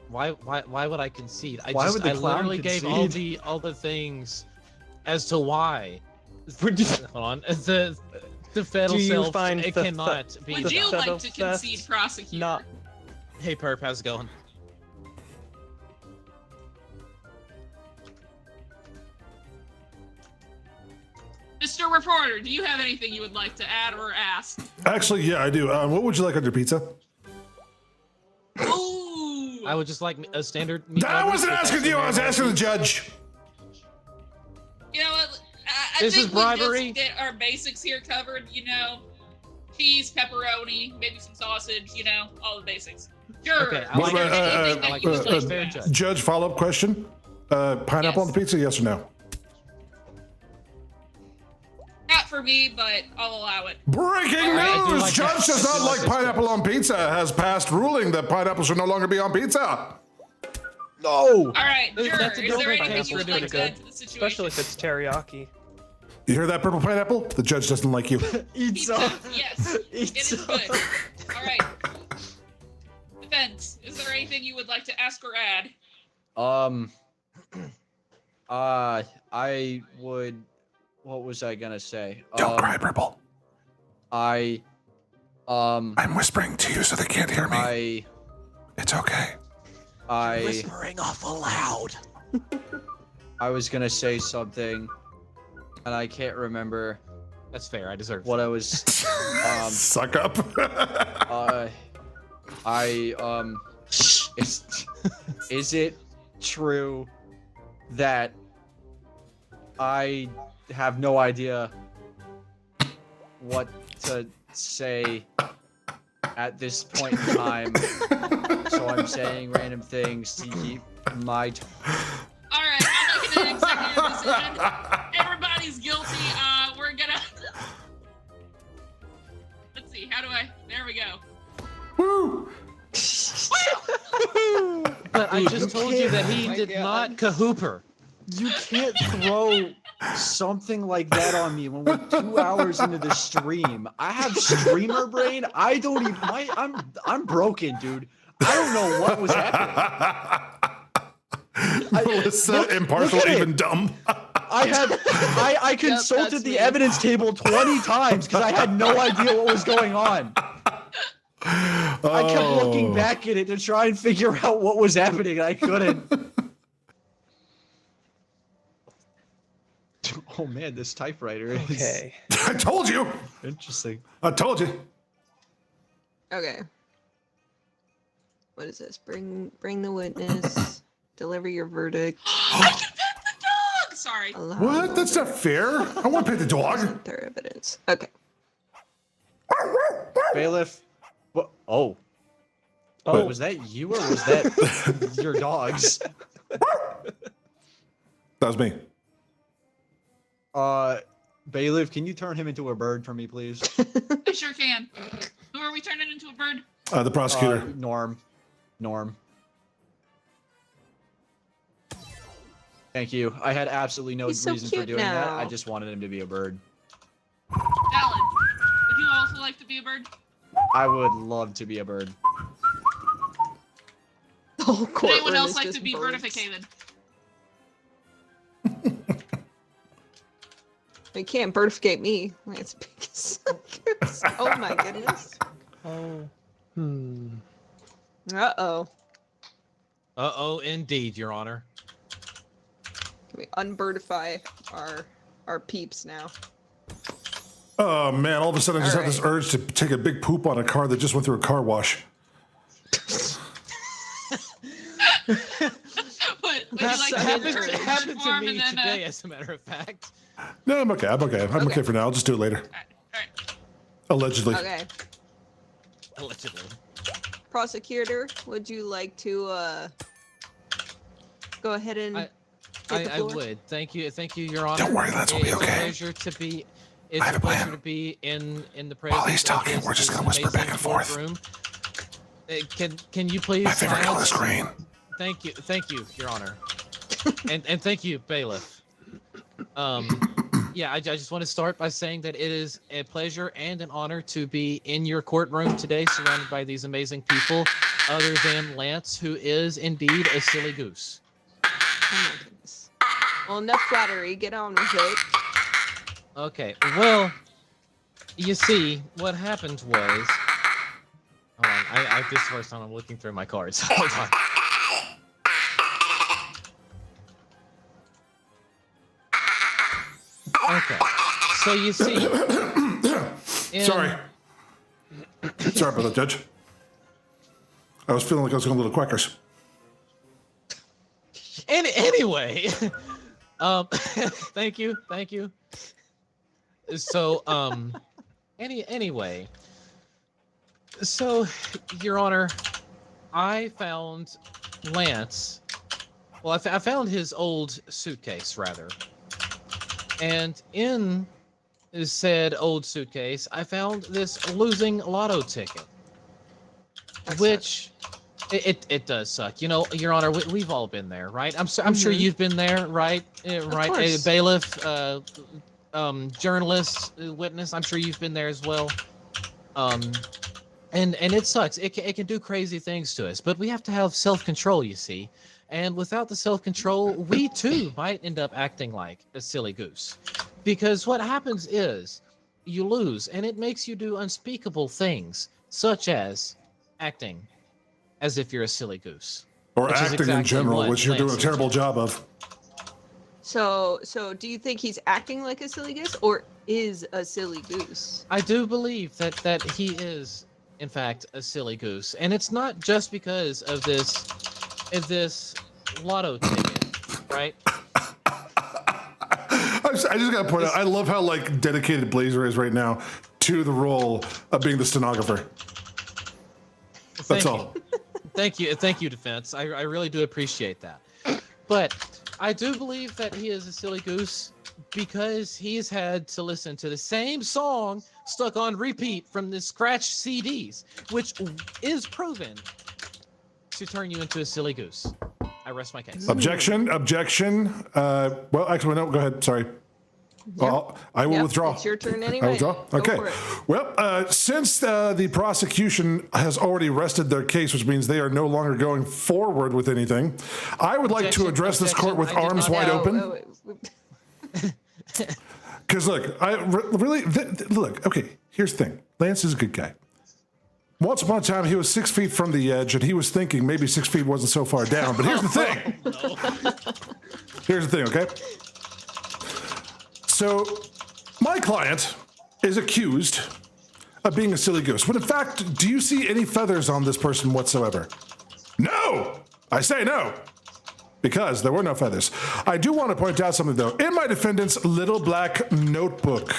Why would I concede? I Why would the clown literally gave all the things as to why. Hold on. The federal self, it cannot be. Would you like to concede, prosecutor? Not. Hey, Perp, how's it going? Mr. Reporter, do you have anything you would like to add or ask? Actually, yeah, I do. What would you like on your pizza? Ooh! I would just like a standard. I wasn't asking you. I was asking the judge. You know what? I This think is bribery. we just get our basics here covered. You know, cheese, pepperoni, maybe some sausage. You know, all the basics. Sure. Okay, What about judge? Follow-up question. Pineapple on the pizza? Yes or no? Not for me, but I'll allow it. Breaking news! Judge does not like pineapple on pizza. Has passed ruling that pineapple should no longer be on pizza. No. All right, sure. Is there anything you would like to add to the situation? Especially if it's teriyaki. You hear that, purple pineapple? The judge doesn't like you. Yes, it is good. All right. Defense, is there anything you would like to ask or add? I would. What was I gonna say? Don't cry, purple. I'm whispering to you so they can't hear me. It's okay. Whispering awful loud. I was gonna say something, and I can't remember. That's fair. I deserve what I was. Suck up. Is it true that I have no idea what to say at this point in time, so I'm saying random things to keep my. All right, I'm making an executive decision. Everybody's guilty. We're gonna. Let's see. How do I? There we go. Woo! But I just told you that he did not cahooper. You can't throw something like that on me when we're 2 hours into the stream. I have streamer brain. I don't even. I'm broken, dude. I don't know what was happening. Melissa, impartial, even dumb. I consulted the evidence table 20 times because I had no idea what was going on. I kept looking back at it to try and figure out what was happening, and I couldn't. Oh man, this typewriter is... Okay. I told you! Interesting. I told you. Okay. What is this? Bring the witness. Deliver your verdict. I can pet the dog! Sorry. What? That's not fair. I want to pet the dog. Their evidence. Okay. Bailiff. What? Oh. Wait, was that you or was that your dogs? That was me. Bailiff, can you turn him into a bird for me, please? I sure can. Who are we turning into a bird? The prosecutor. Norm. Thank you. I had absolutely no reason for doing that. I just wanted him to be a bird. Valid. Would you also like to be a bird? I would love to be a bird. whole Would courtroom anyone else is like just to be birds. birdificated? You can't birdificate me. It's big as goose. Oh my goodness. Oh. Uh-oh. Uh-oh, indeed, Your Honor. Can we unbirdify our peeps now? Oh man! All of a sudden, I just All have this urge to take a big poop on a car that just went through a car wash. Would you like to happened, return it happened to form me and then, today, as a matter of fact. No, I'm okay. I'm okay for now. I'll just do it later. Alright. Allegedly. Okay. Allegedly. Prosecutor, would you like to go ahead and take the I floor? would. Thank you, Your Honor. Don't worry, Lance will be It's okay. a pleasure to be. It's I have a a pleasure plan. to be in the presence. While he's talking, of we're just this gonna whisper back amazing and forth. courtroom. Can you please? My favorite color is silence? green. Thank you, Your Honor, and thank you, bailiff. Yeah, I just want to start by saying that it is a pleasure and an honor to be in your courtroom today, surrounded by these amazing people, other than Lance, who is indeed a silly goose. Oh my goodness. Well, enough flattery. Get on with it. Okay, well, you see, what happened was... Hold on, this is the first time I'm looking through my cards. Hold on. Okay, so you see... Sorry. Sorry about that, Judge. I was feeling like I was going a little quackers. Anyway, thank you. So, anyway, so, Your Honor, I found Lance. Well, I found his old suitcase, rather, and in said old suitcase, I found this losing lotto ticket, which. It does suck, you know, Your Honor. We've all been there, right? I'm sure you've been there, right? Right, a bailiff, journalist, witness. I'm sure you've been there as well. And it sucks. It can do crazy things to us, but we have to have self-control, you see. And without the self-control, we too might end up acting like a silly goose, because what happens is you lose, and it makes you do unspeakable things, such as acting as if you're a silly goose. Or acting in general, which you're doing a terrible job of. So do you think he's acting like a silly goose, or is a silly goose? I do believe that he is, in fact, a silly goose, and it's not just because of this lotto ticket, right? I just gotta point out, I love how like dedicated Blazer is right now to the role of being the stenographer. That's all. Thank you, Defense. I really do appreciate that. But I do believe that he is a silly goose because he's had to listen to the same song stuck on repeat from the scratch CDs, which is proven to turn you into a silly goose. I rest my case. Objection. Well, actually, no, go ahead. Sorry. Well, I will withdraw. It's your turn anyway. I withdraw. Go Okay. for it. Well, since the prosecution has already rested their case, which means they are no longer going forward with anything, I would like to address this court with arms wide open. Because look, look. Okay, here's the thing. Lance is a good guy. Once upon a time, he was 6 feet from the edge, and he was thinking maybe 6 feet wasn't so far down. But here's the thing. Here's the thing, okay? So, my client is accused of being a silly goose. When in fact, do you see any feathers on this person whatsoever? No! I say no. Because there were no feathers. I do want to point out something, though. In my defendant's little black notebook,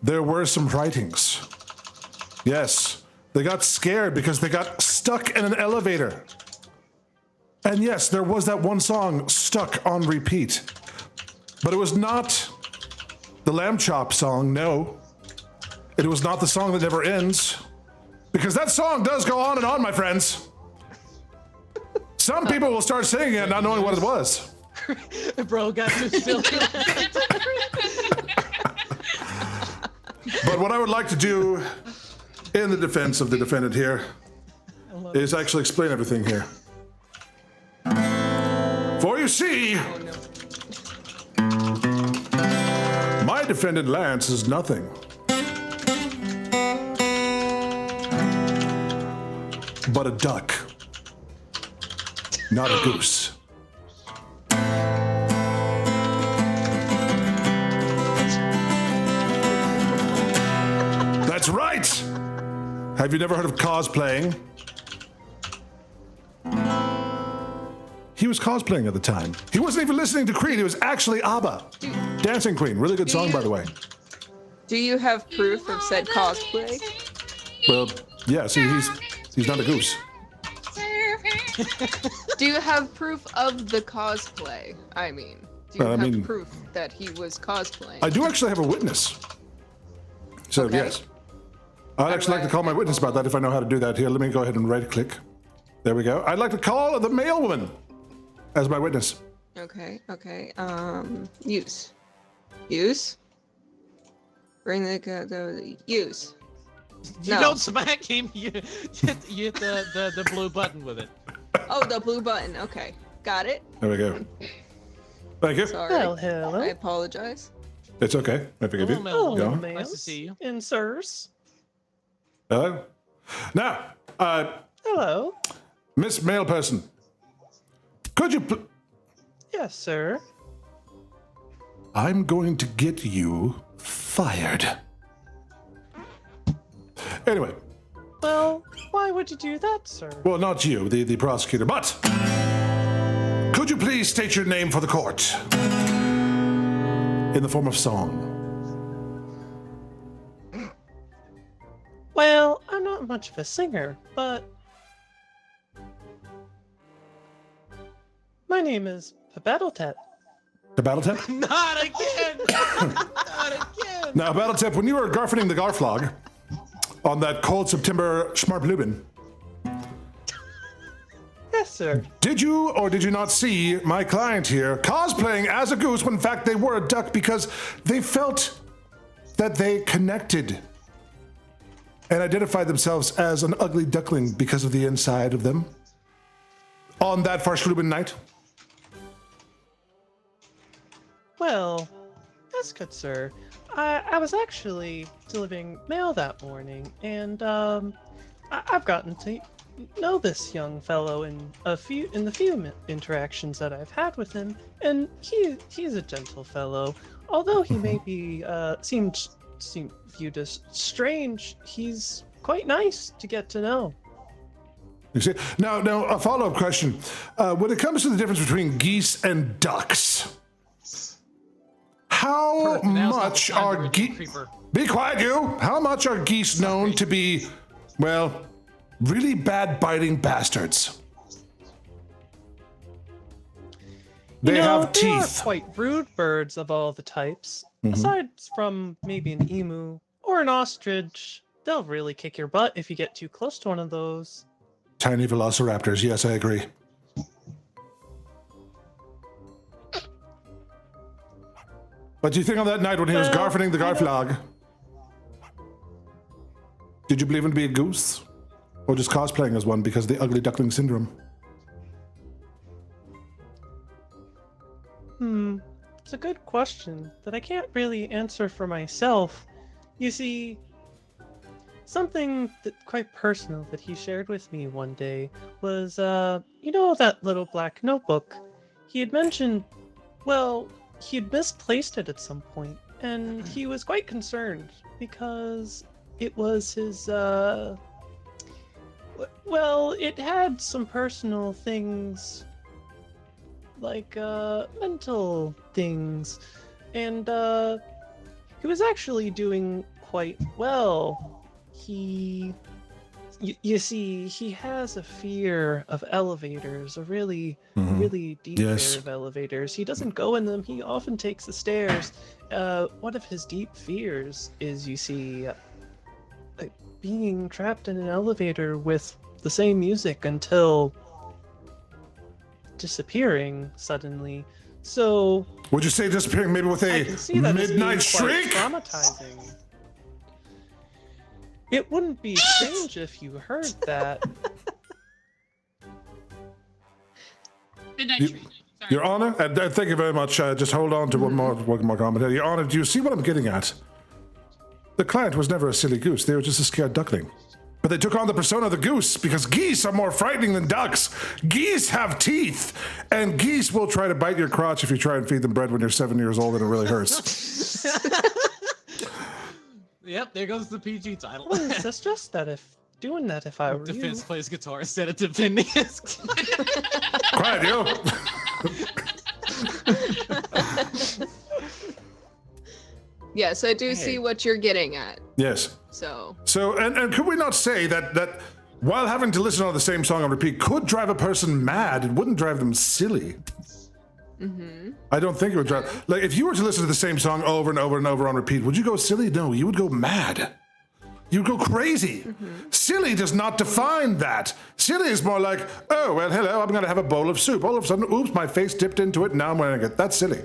there were some writings. Yes, they got scared because they got stuck in an elevator. And yes, there was that one song stuck on repeat. But it was not the Lamb Chop song, no. It was not the song that never ends. Because that song does go on and on, my friends. Some people will start singing it not knowing what it was. Bro, got too silly. But what I would like to do in the defense of the defendant here is actually explain everything here. For you see, Oh no. my defendant Lance is nothing but a duck, not a goose. That's right! Have you never heard of cosplaying? He was cosplaying at the time. He wasn't even listening to Creed, he was actually ABBA. Dancing Queen, really good song, by the way. Do you have proof of said cosplay? Well, yeah, see, he's not a goose. Do you have proof of the cosplay? I mean, do you have proof that he was cosplaying? I do actually have a witness. So, Okay. yes. I'd actually like to call my witness about that if I know how to do that. Here, let me go ahead and right-click. There we go. I'd like to call the male woman as my witness. Okay. Use. Bring the use. You No. don't smack him. You hit the blue button with it. Oh, the blue button. Okay, got it. There we go. Thank you. Sorry. Well, I hello. apologize. It's okay. I forgive Hello, you. male Hello, woman. males Nice to see you. and sirs. Hello. Now, Hello. Miss Male Person, could you Yes, sir. I'm going to get you fired. Anyway, Well, why would you do that, sir? well, not you, the prosecutor, but could you please state your name for the court in the form of song? Well, I'm not much of a singer, but my name is Battletep. The battle tip? Not again. Not again. Now, battle tip, when you were garfening the garflog on that cold September Schmarblubin, Yes, sir. did you or did you not see my client here cosplaying as a goose when in fact they were a duck because they felt that they connected and identified themselves as an ugly duckling because of the inside of them on that Farschluben night? Well, that's good, sir. I was actually delivering mail that morning, and I've gotten to know this young fellow in the few interactions that I've had with him, and he's a gentle fellow. Although he may be seem viewed as strange, he's quite nice to get to know. You see? Now, a follow-up question. When it comes to the difference between geese and ducks, how Now's not the much time to are read geese... Creeper. Be quiet, you! How much are geese known to be, well, really bad biting bastards? They have They are teeth. quite rude birds of all the types. Aside from maybe an emu or an ostrich, they'll really kick your butt if you get too close to one of those. Tiny velociraptors, yes, I agree. What do you think on that night when he was Well, garfening the I don't- garflog? Did you believe him to be a goose? Or just cosplaying as one because of the ugly duckling syndrome? It's a good question that I can't really answer for myself. You see, something that quite personal that he shared with me one day was, that little black notebook. He had mentioned, well, he had misplaced it at some point, and he was quite concerned because it was his, it had some personal things, like, mental things, and, he was actually doing quite well. You see, he has a fear of elevators, a really deep Yes. fear of elevators. He doesn't go in them, he often takes the stairs. One of his deep fears is, you see, being trapped in an elevator with the same music until disappearing suddenly. So Would you say disappearing maybe with I a can see that as being midnight quite shriek? traumatizing. It wouldn't be strange if you heard that. Midnight You- Shriek. Sorry. Your Honor, and thank you very much. Just hold on to one more comment here. Your Honor, do you see what I'm getting at? The client was never a silly goose. They were just a scared duckling. But they took on the persona of the goose because geese are more frightening than ducks. Geese have teeth, and geese will try to bite your crotch if you try and feed them bread when you're 7 years old and it really hurts. Yep, there goes the PG title. Well, it's just that if I were Defense you. plays guitar instead of defending his. Quiet, you. Yes, I do see what you're getting at. Yes. So, And could we not say that while having to listen to the same song on repeat could drive a person mad, it wouldn't drive them silly. I don't think it would drive. Like, if you were to listen to the same song over and over and over on repeat, would you go silly? No, you would go mad. You'd go crazy. Silly does not define that. Silly is more like, oh, well, hello, I'm going to have a bowl of soup. All of a sudden, oops, my face dipped into it, now I'm wearing it. That's silly.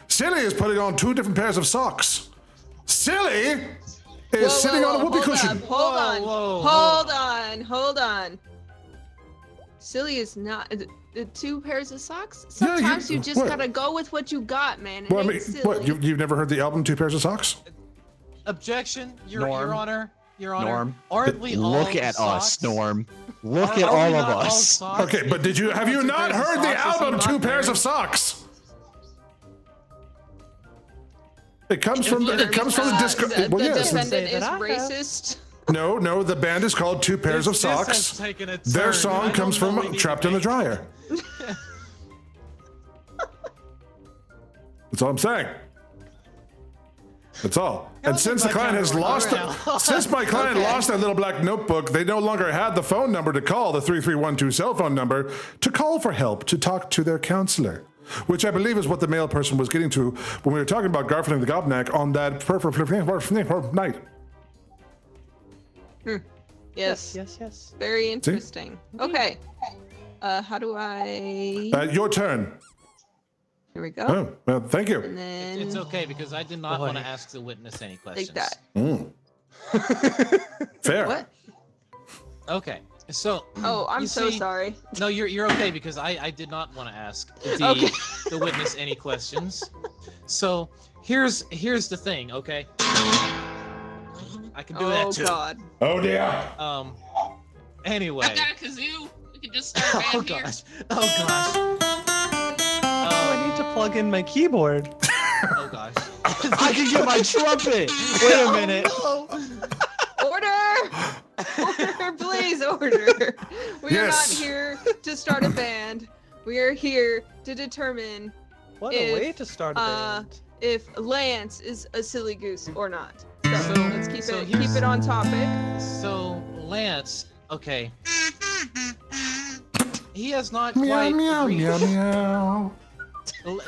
Silly is putting on 2 different pairs of socks. Silly is sitting on a whoopee cushion. Hold on. Silly is not the 2 pairs of socks. Sometimes you just gotta go with what you got, man. It ain't silly. What? You've never heard the album 2 Pairs of Socks? Objection, Your Norm. Honor. Your Honor. Norm, Aren't we all look at socks? us, Norm. Look Are at we all not of all us. socks? Okay, but have you not heard the album 2 Pairs of Socks? It comes from the disco. The Well, yes. defendant is I have. racist. No, the band is called 2 Pairs of This has Socks. taken a Their turn. song I comes don't know from we Trapped in need the to make- Dryer. That's all I'm saying. That's all. And since the client has lost since my client lost that little black notebook, they no longer had the phone number to call, the 3312 cell phone number, to call for help, to talk to their counselor. Which I believe is what the male person was getting to when we were talking about Garfield and the Gobnack on that night. Yes. Yes. Very interesting. Okay. How do I? Your turn. Here we go. Oh, well, thank you. And then It's okay because I did not Boy. want to ask the witness any questions. like that. Fair. What? Okay, so. Oh, I'm you so see- sorry. No, you're okay because I did not want to ask Okay. the witness any questions. So here's the thing, okay? I can do that Oh too. God. Oh dear. Anyway. I've got a kazoo. We can just start a band Oh here. gosh. Oh gosh. I need to plug in my keyboard. Oh gosh. I can get my trumpet. Wait a minute. Order! Order, please, order. We are not Yes. here to start a band. We are here to determine What If, a way to start a band. if Lance is a silly goose or not. So, So- let's keep so it here's- on topic. So Lance, okay. He has not Meow, quite meow, reached, meow, meow.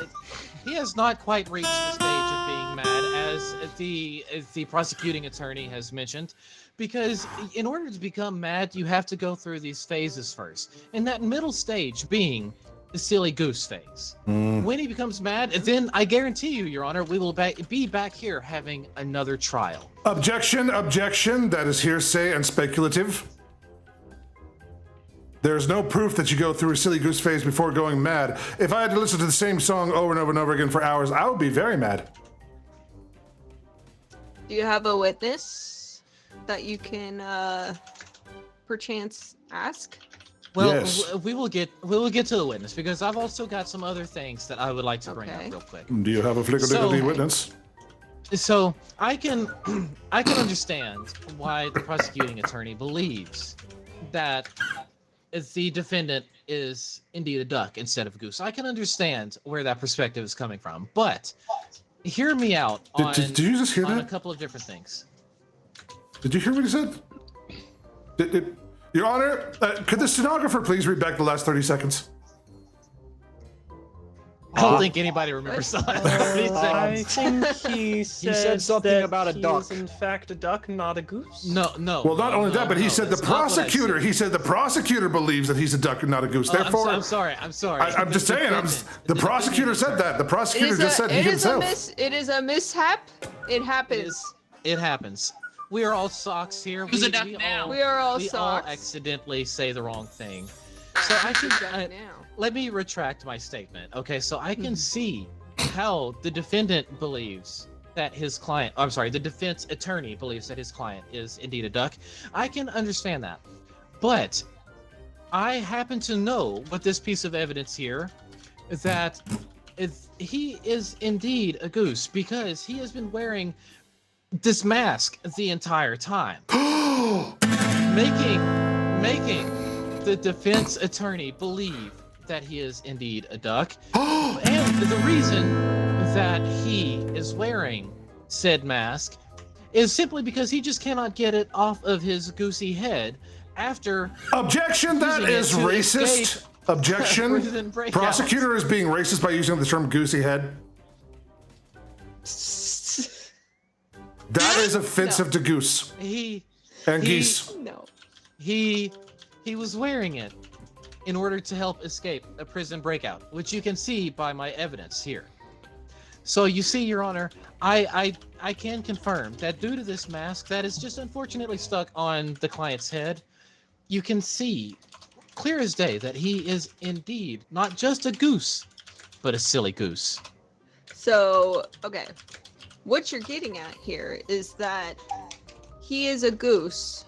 he has not quite reached the stage of being mad as the prosecuting attorney has mentioned, because in order to become mad, you have to go through these phases first. And that middle stage being the silly goose phase. When he becomes mad, then I guarantee you, Your Honor, we will be back here having another trial. Objection. That is hearsay and speculative. There's no proof that you go through a silly goose phase before going mad. If I had to listen to the same song over and over and over again for hours, I would be very mad. Do you have a witness that you can perchance ask? Well, Yes. we will get to the witness because I've also got some other things that I would like to bring up Okay. real quick. Do you have a flickle-dickle-dee witness? So I can understand why the prosecuting attorney believes that the defendant is indeed a duck instead of a goose. I can understand where that perspective is coming from, but hear me out on, Did you just hear on a that? couple of different things. Did you hear what he said? Your Honor, could the stenographer please read back the last 30 seconds? I don't think anybody remembers the last 30 I seconds. think he said something that about a he duck. is in fact a duck, not a goose. No. Well, not only that, but he no, said the that's not what I said. prosecutor. He said the prosecutor believes that he's a duck and not a goose. Oh, Therefore, I'm sorry. I'm just saying. The The prosecutor said that. The prosecutor just said he himself. It is a mishap. It happens. It happens. We are all socks here. Who's a duck now? We are all we socks. all accidentally say the wrong thing. So I can. Who's a duck now? let me retract my statement. Okay, so I can see how the defendant believes that his client, I'm sorry, the defense attorney believes that his client is indeed a duck. I can understand that. But I happen to know with this piece of evidence here that he is indeed a goose because he has been wearing this mask the entire time. making the defense attorney believe that he is indeed a duck. And the reason that he is wearing said mask is simply because he just cannot get it off of his goosey head after Objection, that using it is to racist. escape Objection. prison breakouts. Prosecutor is being racist by using the term goosey head. That is offensive to goose and geese. No. He was wearing it in order to help escape a prison breakout, which you can see by my evidence here. So you see, Your Honor, I can confirm that due to this mask that is just unfortunately stuck on the client's head, you can see clear as day that he is indeed not just a goose, but a silly goose. So, okay. What you're getting at here is that he is a goose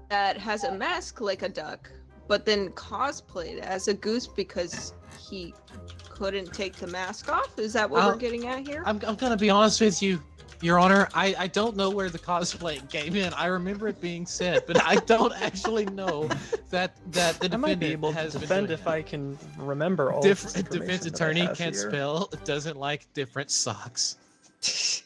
that has a mask like a duck, but then cosplayed as a goose because he couldn't take the mask off? Is that what we're getting at here? I'm gonna be honest with you, Your Honor. I don't know where the cosplay came in. I remember it being said, but I don't actually know that the defendant I might be able to has been defend doing if that. I can remember all this Defense information that I attorney have can't here. spell, doesn't like different socks.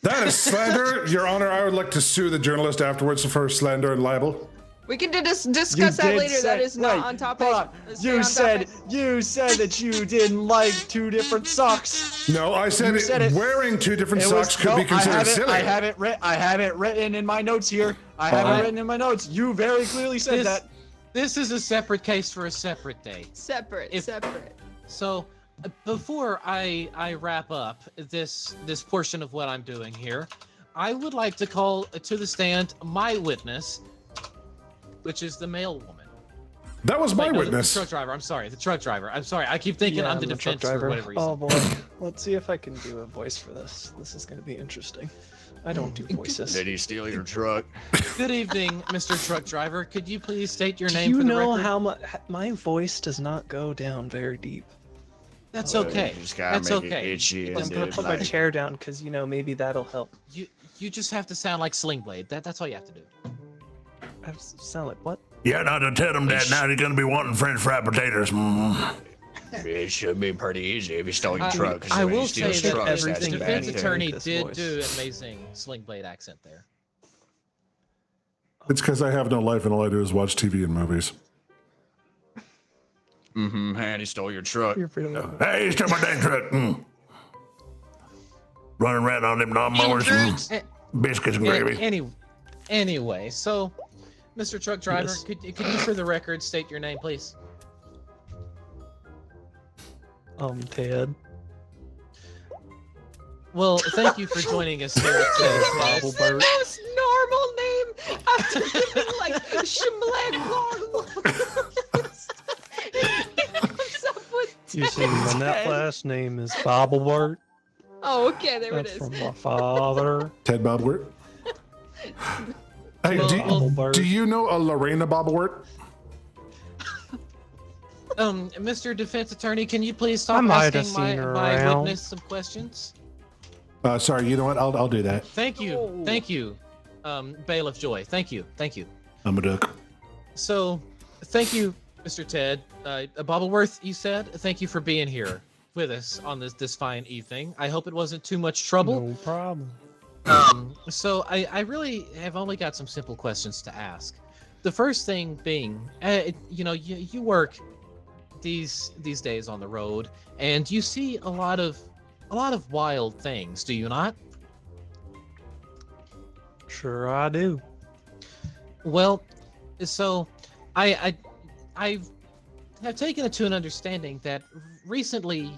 That is slander. Your Honor, I would like to sue the journalist afterwards for slander and libel. We can discuss that later. That is not on topic. Let's stay You on said topic. that you didn't like 2 different socks. No, I said, You said it. wearing 2 different It socks could be considered silly. I have it written in my notes here. I have it written in my notes. You very clearly said that. This is a separate case for a separate day. Separate. So before I wrap up this portion of what I'm doing here, I would like to call to the stand my witness, which is the male woman. That was my Wait, no, witness. The truck driver. I'm sorry. The truck driver. I'm sorry. I keep thinking I'm the truck defense for driver. whatever reason. Oh boy, let's see if I can do a voice for this. This is going to be interesting. I don't do voices. Did he steal your truck? Good evening, Mr. Truck Driver. Could you please state your Do name you for the know record? how much my voice does not go down very deep? That's okay. You just gotta That's make okay. it itchy. I'm and gonna it, put my like- chair down because maybe that'll help. You just have to sound like Sling Blade. That's all you have to do. I sound like what? Yeah, now to tell him that now he's gonna be wanting French fried potatoes. It should be pretty easy if you stole your I- truck. 'cause I when you will steal say that trucks, that's everything a the bad defense thing. attorney This did voice. do an amazing Sling Blade accent there. It's because I have no life and all I do is watch TV and movies. Mm-hmm. And he stole your truck. You're pretty low. Hey, he's took my dang truck. Running around on them lawnmowers and biscuits and gravy. Anyway, so, Mr. Truck Driver, Yes. could you for the record state your name, please? Ted. Well, thank you for joining us here at That's the most normal name after giving like You see, my net last name is Bobblewort. Oh, okay, there it That's is. from my father. Ted Bobwert. Hey, Bobblewort. do you know a Lorena Bobwert? Mr. Defense Attorney, can you please stop I might have asking seen her my around. witness some questions? Sorry, you know what? I'll do that. Thank you, Bailiff Joy. Thank you. I'm a duck. So, thank you, Mr. Ted. Bobbleworth, you said, thank you for being here with us on this fine evening. I hope it wasn't too much trouble. No problem. So I really have only got some simple questions to ask. The first thing being, you work these days on the road, and you see a lot of wild things, do you not? Sure, I do. Well, so I have taken it to an understanding that recently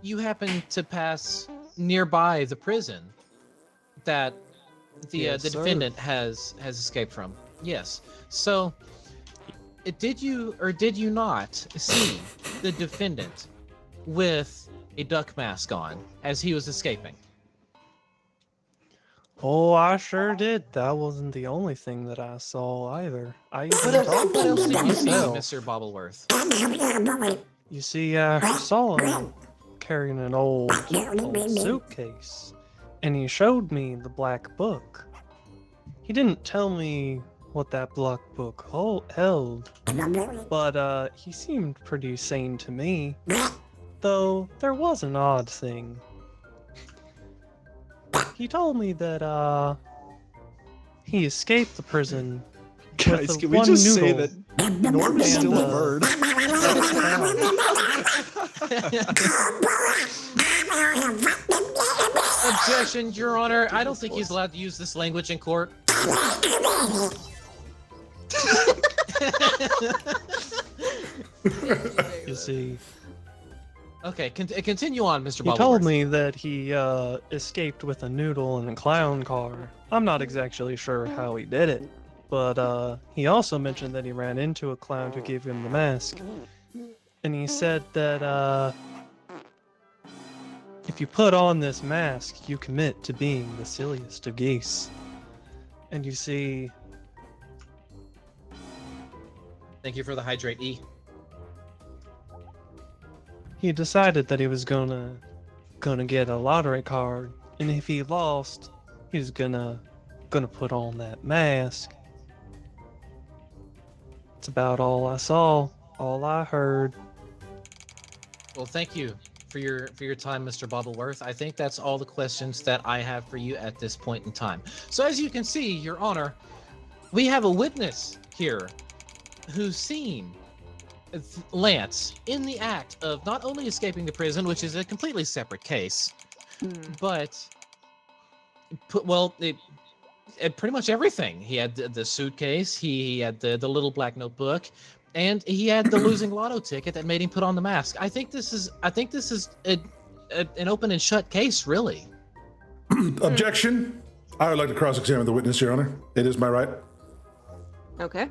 you happened to pass nearby the prison that the Yes, sir. defendant has escaped from. Yes. So did you or did you not see the defendant with a duck mask on as he was escaping? Oh, I sure did. That wasn't the only thing that I saw either. I even What else, talked what to else him did you see, myself. Mr. Bobbleworth? You see, I saw him carrying an old suitcase, and he showed me the black book. He didn't tell me what that black book held, but he seemed pretty sane to me. Though there was an odd thing. He told me that he escaped the prison. Guys, with can we one just noodle say that Norm is still a bird? Objection, Your Honor. I don't think he's allowed to use this language in court. You see, Okay, continue on, Mr. he Bobbleworth. told me that he escaped with a noodle in a clown car. I'm not exactly sure how he did it, but he also mentioned that he ran into a clown who gave him the mask. And he said that if you put on this mask, you commit to being the silliest of geese. And you see, Thank you for the hydrate, E. he decided that he was gonna get a lottery card, and if he lost, he was gonna put on that mask. It's about all I saw, all I heard. Well, thank you for your time, Mr. Bobbleworth. I think that's all the questions that I have for you at this point in time. So as you can see, Your Honor, we have a witness here who's seen Lance in the act of not only escaping the prison, which is a completely separate case, but pretty much everything. He had the suitcase, he had the little black notebook, and he had the losing lotto ticket that made him put on the mask. I think this is an open and shut case, really. Objection. I would like to cross-examine the witness, Your Honor. It is my right. Okay.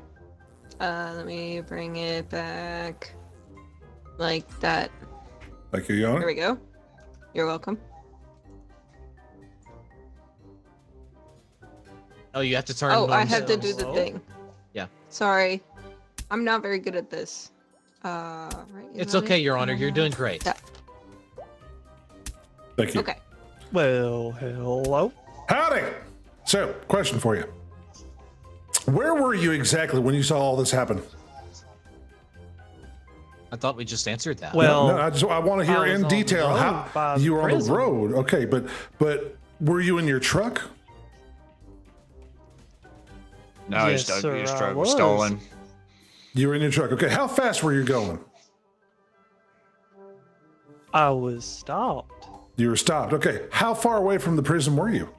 Let me bring it back like that. Thank you, Your Honor. There we go. You're welcome. Oh, you have to turn. Oh, I Norm's- have to do the thing. Yeah. Sorry. I'm not very good at this. Right. is It's that okay, it? Your Honor. You're doing great. Yeah. Thank you. Okay. Well, hello. Howdy. So, question for you. Where were you exactly when you saw all this happen? I thought we just answered that. Well, No, I want to hear I was in on the detail road how by you were on the prison. road. Okay, but were you in your truck? No, Yes, his sir, I truck was was. stolen. You were in your truck. Okay, how fast were you going? I was stopped. You were stopped. Okay, how far away from the prison were you?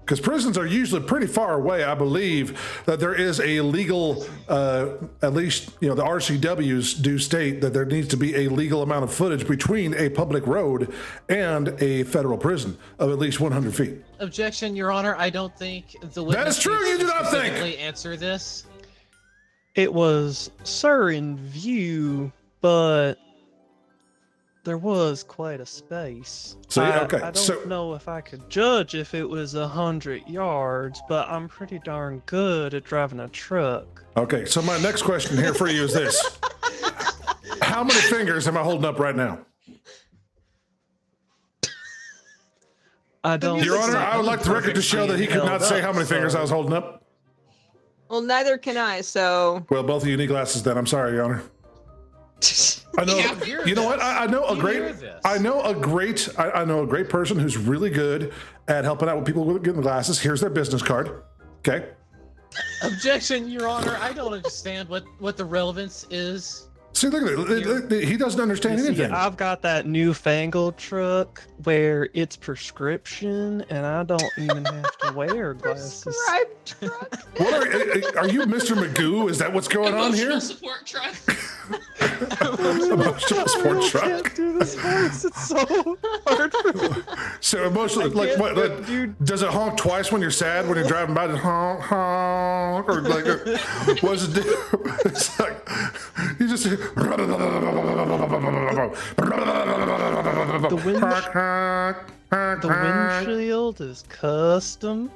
Because prisons are usually pretty far away. I believe that there is a legal, at least, the RCWs do state that there needs to be a legal amount of footage between a public road and a federal prison of at least 100 feet. Objection, Your Honor. I don't think the witness. That is true, needs you to do not think. specifically answer this. It was, sir, in view, but there was quite a space. So, I okay, don't know if I could judge if it was 100 yards, but I'm pretty darn good at driving a truck. Okay, so my next question here for you is this. How many fingers am I holding up right now? I don't. Your Honor, I would like the record to show that he could not say how many fingers I was holding up. Well, neither can I, so. Well, both of you need glasses then. I'm sorry, Your Honor. I know. Yeah, hear You know what? this. I know a You great. hear this. I know a great person who's really good at helping out with people with getting glasses. Here's their business card. Okay. Objection, Your Honor. I don't understand what the relevance is See, look at it. He doesn't understand You see, anything. I've got that newfangled truck where it's prescription, and I don't even have to wear glasses. Prescribed truck. What are you, Mr. Magoo? Is that what's going on Emotional here? support truck. Emotional support I truck. can't do this voice. It's so hard for me. So emotional, like can't what? do Like, it, dude. does it honk twice when you're sad when you're driving by? Just honk, honk, or like, what does it do? It's like you just. The windshield is custom.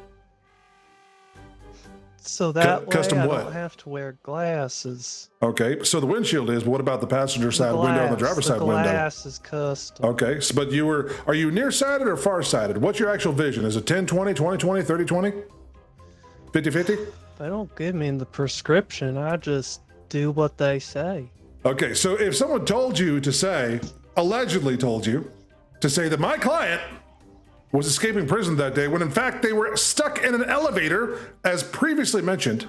So that way custom I what? don't have to wear glasses. Okay, so the windshield is. But what about the passenger side window and the driver's side window? Glass is custom. Okay, so, but are you nearsighted or farsighted? What's your actual vision? Is it 10, 20, 20, 20, 30, 20? 50, 50? They don't give me the prescription. I just do what they say. Okay, so if someone told you to say, allegedly told you to say that my client was escaping prison that day when in fact they were stuck in an elevator, as previously mentioned,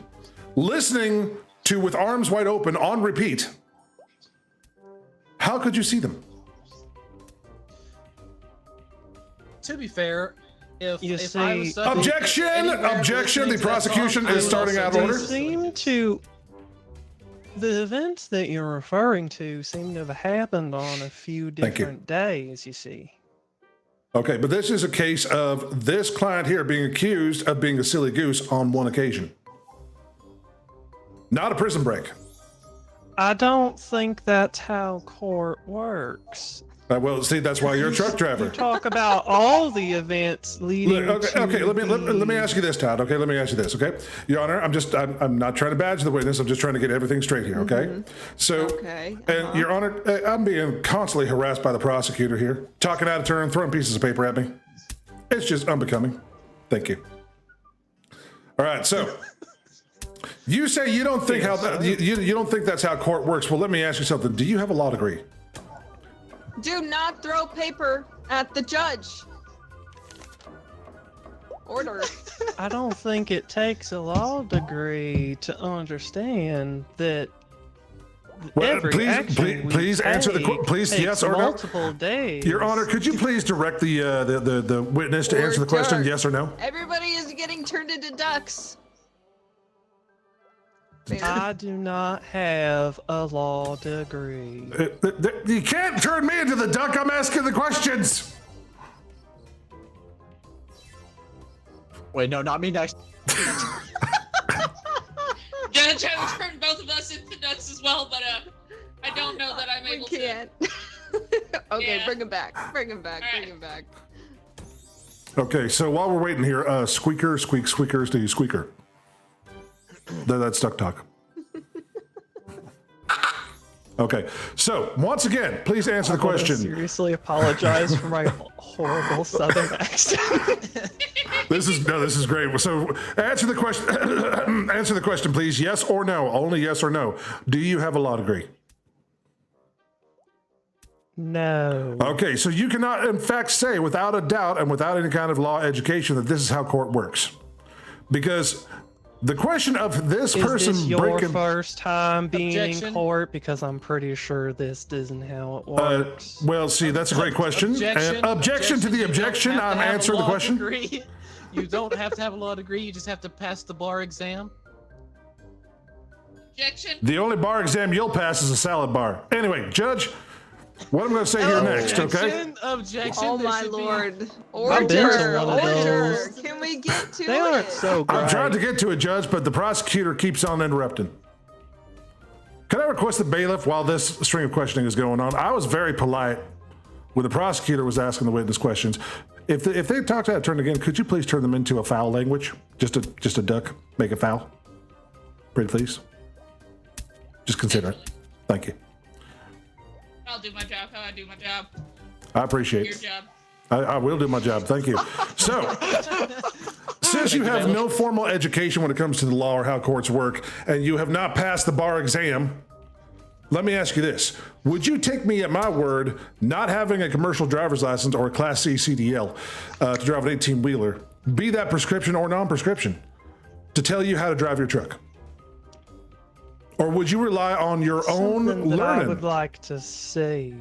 listening to With Arms Wide Open on repeat, how could you see them? To be fair, if You I was see- stuck Objection! anywhere Objection! The listening to that prosecution song, I is would starting also out do order. They so. seem to. The events that you're referring to seem to have happened on a few Thank you. different days, you see. Okay, but this is a case of this client here being accused of being a silly goose on one occasion. Not a prison break. I don't think that's how court works. Well, see, that's why you're a truck driver. Talk about all the events leading Look, to okay. Let me ask you this, Todd. Okay, let me ask you this. Okay, Your Honor, I'm not trying to badge the witness. I'm just trying to get everything straight here. Okay, so Okay, and Your Honor, I'm being constantly harassed by the prosecutor here, talking out of turn, throwing pieces of paper at me. It's just unbecoming. Thank you. All right, so you say you don't think you don't think that's how court works. Well, let me ask you something. Do you have a law degree? Do not throw paper at the judge. Order. I don't think it takes a law degree to understand that Well, every action we please answer the take please takes yes or no. multiple days. Your Honor, could you please direct the witness to answer the question, Order. yes or no? Everybody is getting turned into ducks. I do not have a law degree. You can't turn me into the duck. I'm asking the questions. Wait, no, not me next. Judge, I would turn both of us into ducks as well, but I don't know that I'm We able can't. Okay, Yeah. bring him back. Bring him back. All Bring right. him back. Okay, so while we're waiting here, squeaker, squeak, squeakers, do you squeaker? That's duck talk. Okay, so once again, please answer the I wanna question. seriously apologize for my horrible southern accent. This is great. So answer the question. Answer the question, please. Yes or no? Only yes or no. Do you have a law degree? No. Okay, so you cannot, in fact, say without a doubt and without any kind of law education that this is how court works, because the question of this person Is this your breaking. first time being in Objection. court? Because I'm pretty sure this isn't how it works. Well, see, that's a great question. And objection to the You don't objection. have to I'm have a answering the law question. degree. You don't have to have a law degree. You just have to pass the bar exam. Objection. The only bar exam you'll pass is a salad bar. Anyway, Judge, what I'm going to say here next, okay? Objection. Oh There my should be- lord. I've been to Order. one of Order. those. Can we get to They it? aren't so great. I'm trying to get to it, Judge, but the prosecutor keeps on interrupting. Can I request the bailiff while this string of questioning is going on? I was very polite when the prosecutor was asking the witness questions. If they talked out of turn again, could you please turn them into a foul language? Just a duck, make it foul. Pretty please. Just consider it. Thank you. I'll do my job how I do my job. I appreciate Your it. job. I will do my job. Thank you. So, since you have no formal education when it comes to the law or how courts work, and you have not passed the bar exam, let me ask you this. Would you take me at my word, not having a commercial driver's license or a Class C CDL to drive an 18-wheeler, be that prescription or non-prescription, to tell you how to drive your truck? Or would you rely on your own Something that I learning? would like to say.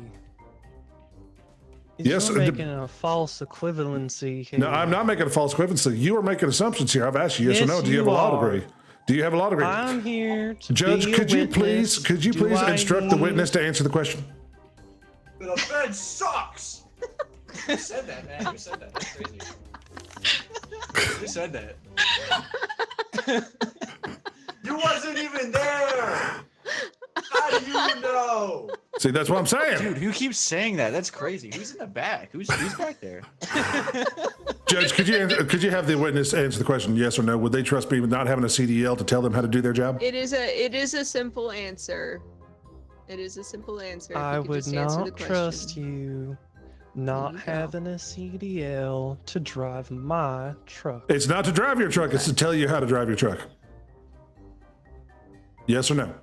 Is Yes, you're making a false equivalency here. No, I'm not making a false equivalency. You are making assumptions here. I've asked you yes or Yes, no. Do you have you a law are. degree? Do you have a law degree? I'm here to Judge, be a could you witness. please Do I instruct the need- witness to answer the question? The defense sucks. Who said that, man? Who said that? That's crazy. Who said that? You wasn't even there. How do you know? See, that's what I'm saying. Dude, who keeps saying that? That's crazy. Who's in the back? Who's back there? Judge, could you have the witness answer the question, yes or no? Would they trust me with not having a CDL to tell them how to do their job? It is a simple answer. It is a simple answer. If I you could would just answer the not question. trust you not There you go. having a CDL to drive my truck. It's not to drive your truck, it's to tell you how to drive your truck. Yes or no?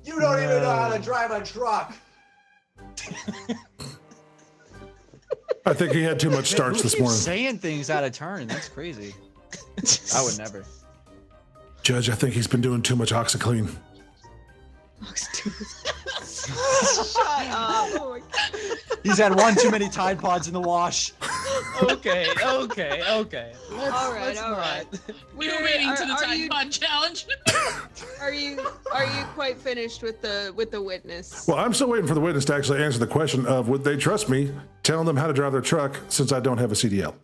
You don't even know how to drive a truck. I think he had too much starch Who this keeps morning. saying things out of turn. That's crazy. I would never. Judge, I think he's been doing too much OxyClean. Shut up. Oh my God. He's had one too many Tide Pods in the wash. Okay. All right. You're waiting to the Are Tide you- Pod challenge. Are you quite finished with the witness? Well, I'm still waiting for the witness to actually answer the question of would they trust me telling them how to drive their truck since I don't have a CDL?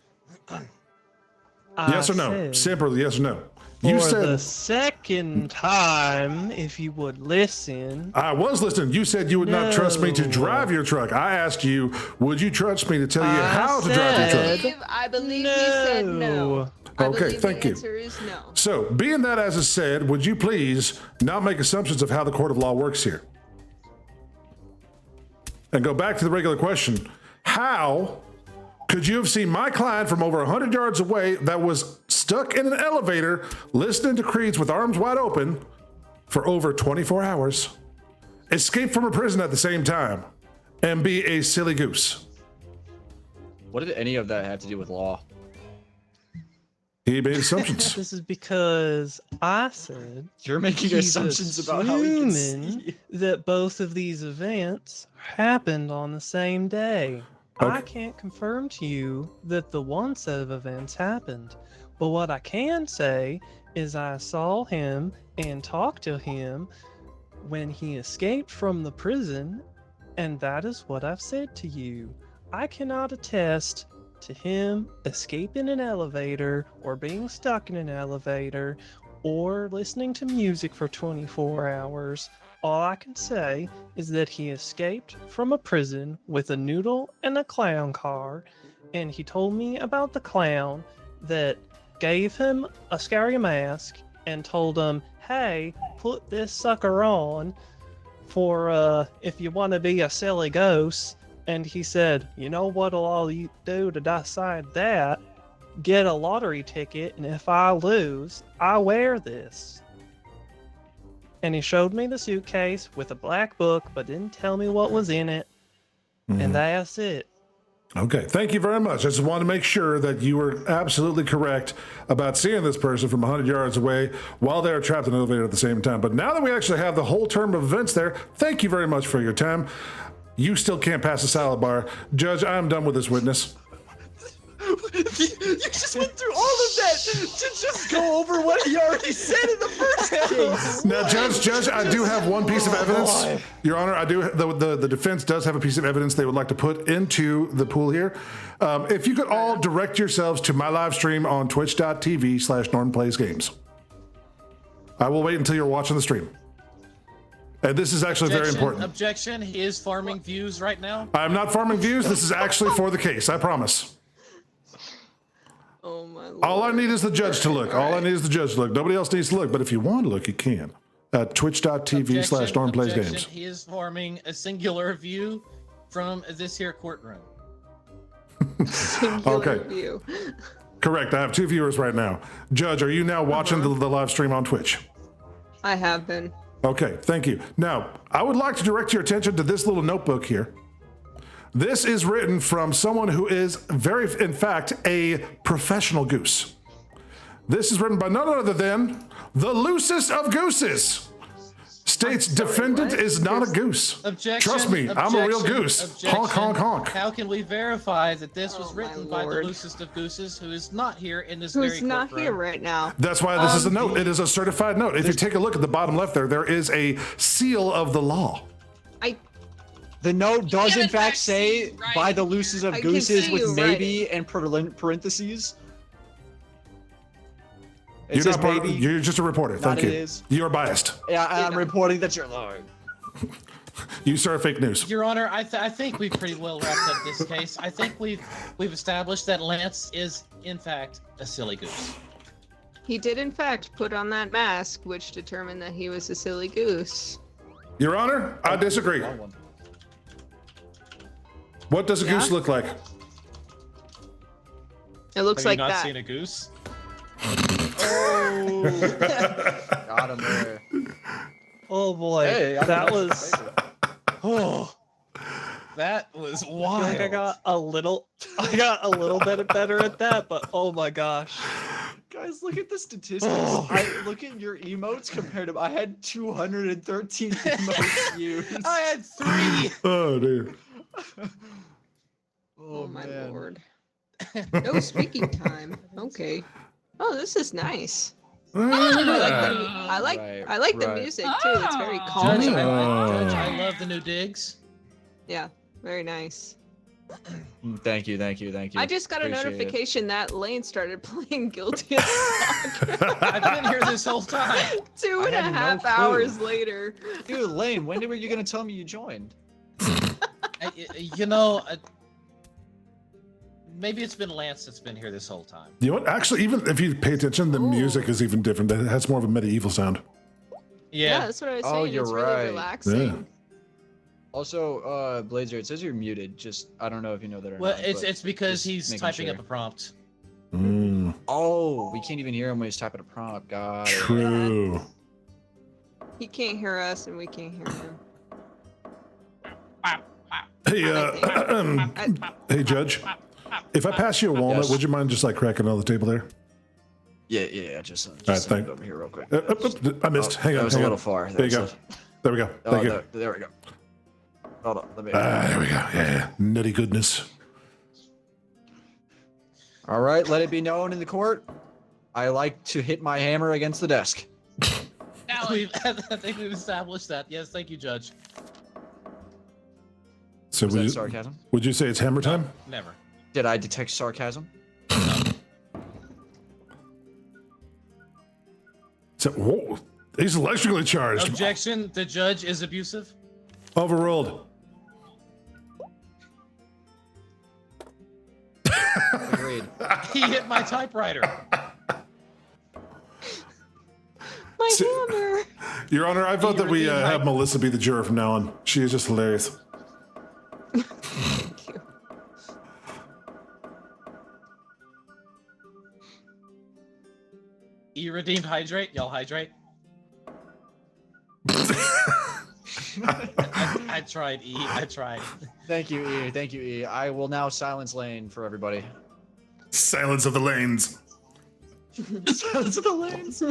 Yes or no? said Simple yes or no. For You the said second time, if you would listen. I was listening. You said you would not trust me to No. drive your truck. I asked you, would you trust me to tell you I how to drive your said- truck? I believe you said no. I Okay, believe thank the you. answer is no. So, being that as is said, would you please not make assumptions of how the court of law works here? And go back to the regular question. How could you have seen my client from over 100 yards away that was stuck in an elevator listening to Creeds with arms wide open for over 24 hours, escape from a prison at the same time, and be a silly goose? What did any of that have to do with law? He made assumptions. This is because I said You're making he's assumptions about how he can assuming see. that both of these events happened on the same day. I Okay. can't confirm to you that the one set of events happened, but what I can say is I saw him and talked to him when he escaped from the prison, and that is what I've said to you. I cannot attest to him escaping an elevator or being stuck in an elevator or listening to music for 24 hours. All I can say is that he escaped from a prison with a noodle and a clown car, and he told me about the clown that gave him a scary mask and told him, hey, put this sucker on for if you want to be a silly ghost. And he said, you know what'll all you do to decide that? Get a lottery ticket, and if I lose, I wear this. And he showed me the suitcase with a black book, but didn't tell me what was in it. And that's it. Okay, thank you very much. I just wanted to make sure that you were absolutely correct about seeing this person from 100 yards away while they were trapped in an elevator at the same time. But now that we actually have the whole term of events there, thank you very much for your time. You still can't pass a salad bar. Judge, I'm done with this witness. You just went through all of that to just go over what he already said in the first case. Now, Judge, I do have one piece of evidence. Your Honor, I do. The defense does have a piece of evidence they would like to put into the pool here. If you could all direct yourselves to my live stream on twitch.tv/GnormPlaysGames. I will wait until you're watching the stream. And this is actually very important. Objection. He is farming views right now. I'm not farming views. This is actually for the case. I promise. Oh my lord. All I need is the judge to look. All I need is the judge to look. Nobody else needs to look. But if you want to look, you can. At twitch.tv/GnormPlaysGames. Objection. He is farming a singular view from this here courtroom. Singular Okay. view. Correct. I have 2 viewers right now. Judge, are you now watching the live stream on Twitch? I have been. Okay, thank you. Now, I would like to direct your attention to this little notebook here. This is written from someone who is in fact, a professional goose. This is written by none other than the loosest of gooses, states I'm sorry, defendant what? is not a goose. Objection. Trust me, I'm a real goose. Honk, honk, honk. How can we verify that this was Oh, my written by the lord. loosest of gooses who is not here in this very Who's not courtroom? here right now? That's why this is a note. It is a certified note. If you take a look at the bottom left there is a seal of the law. The note does Yeah, in in fact fact, say he's right by the here. looses of I can gooses see with you maybe and parentheses. It You're says not part, maybe. you're just a reporter. Thank Not you. it is. You're biased. Yeah, I'm know. reporting that you're lying. You sir fake news. Your Honor, I think we've pretty well wrapped up this case. I think we've established that Lance is in fact a silly goose. He did in fact put on that mask, which determined that he was a silly goose. Your Honor, I disagree. Wrong one. What does a goose look like? It looks Have like you not that. seen a goose? Oh, got him there. Oh boy, Hey, I that can- was. Oh, that was I feel wild. like I got a little bit better at that, but oh my gosh. Guys, look at the statistics. Oh. Look at your emotes compared to. I had 213 emotes used. I had 3. Oh, dude. Oh my man. lord. No speaking time. Okay. Oh, this is nice. I like Right, the right. music too. It's very Oh. calming. Judge, Oh. I love the new digs. Yeah, very nice. Thank you. I just got a Appreciate it. notification that Lane started playing Guilty as Fuck. I've been here this whole time. 2.5 clue. hours later. Dude, Lane, when were you gonna tell me you joined? You know, maybe it's been Lance that's been here this whole time. You know what? Actually, even if you pay attention, the music is even different. It has more of a medieval sound. Yeah, Yeah. that's what I was Oh, saying. you're It's really right. relaxing. Yeah. Also, Blazer, it says you're muted. Just I don't know if you know that or Well, not. it's but because just he's making typing sure. up a prompt. Mm, Oh, we can't even hear him when he's typing a prompt. God. true. He can't hear us and we can't hear him. Hey, I hey, Judge. If I pass you a walnut, Yes. would you mind just like cracking on the table there? Yeah. Just right, set thank- it over here real quick. I missed. Oh, hang on. that was hang a on. little far. There you go. There we go. Oh, Thank you. there we go. Hold on. Let me. There we go. Yeah. Nutty goodness. All right. Let it be known in the court. I like to hit my hammer against the desk. Valid. I think we've established that. Yes, thank you, Judge. So Was that sarcasm? would you say it's hammer time? Never. Did I detect sarcasm? So, whoa, he's electrically charged. Objection. The judge is abusive. Overruled. Agreed. He hit my typewriter. My So- hammer. Your Honor, I vote that we redeemed have my- Melissa be the juror from now on. She is just hilarious. Thank you. E redeemed hydrate. Y'all hydrate. I tried, E. I tried. Thank you, E. Thank you, E. I will now silence Lane for everybody. Silence of the lanes. Silence of the lanes.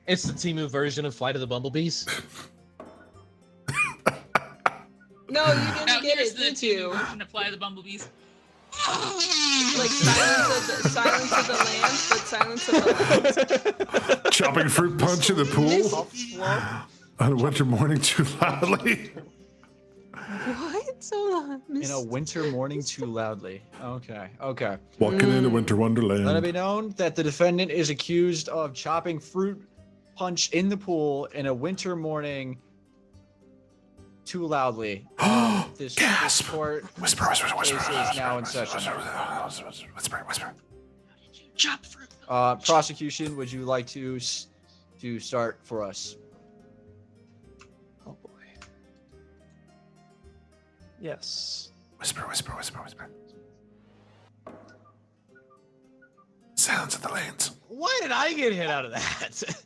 It's the Temu version of Flight of the Bumblebees. No, you didn't Now get here's it, the did TV you? version of Fly the Bumblebees. Like Silence of the Lambs, but Silence of the Lambs. Chopping fruit punch in the pool on a winter morning too loudly. What? So In a winter morning too loudly. Okay. Walking into winter Let it wonderland. be known that the defendant is accused of chopping fruit punch in the pool in a winter morning too loudly. This Gasp. court Whisper. case is now in session. Whisper. Chop fruit. Prosecution, would you like to start for us? Oh boy. Yes. Whisper. Silence of the lanes. Why did I get hit out of that?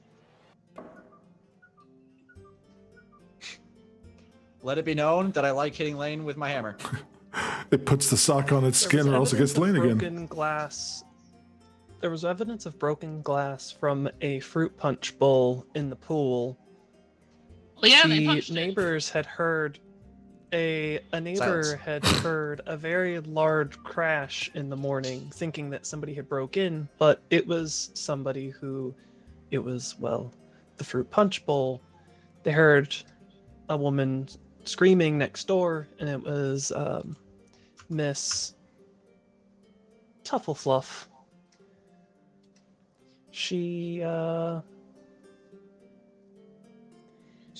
Let it be known that I like hitting Lane with my hammer. It puts the sock on its There was skin or else it evidence gets of lane again. broken glass. There was evidence of broken glass from a fruit punch bowl in the pool. Well, yeah, they The punched it. neighbors had heard a neighbor Silence. had heard a very large crash in the morning, thinking that somebody had broke in, but it was somebody who, it was, well, the fruit punch bowl. They heard a woman screaming next door, and it was Miss Tufflefluff. She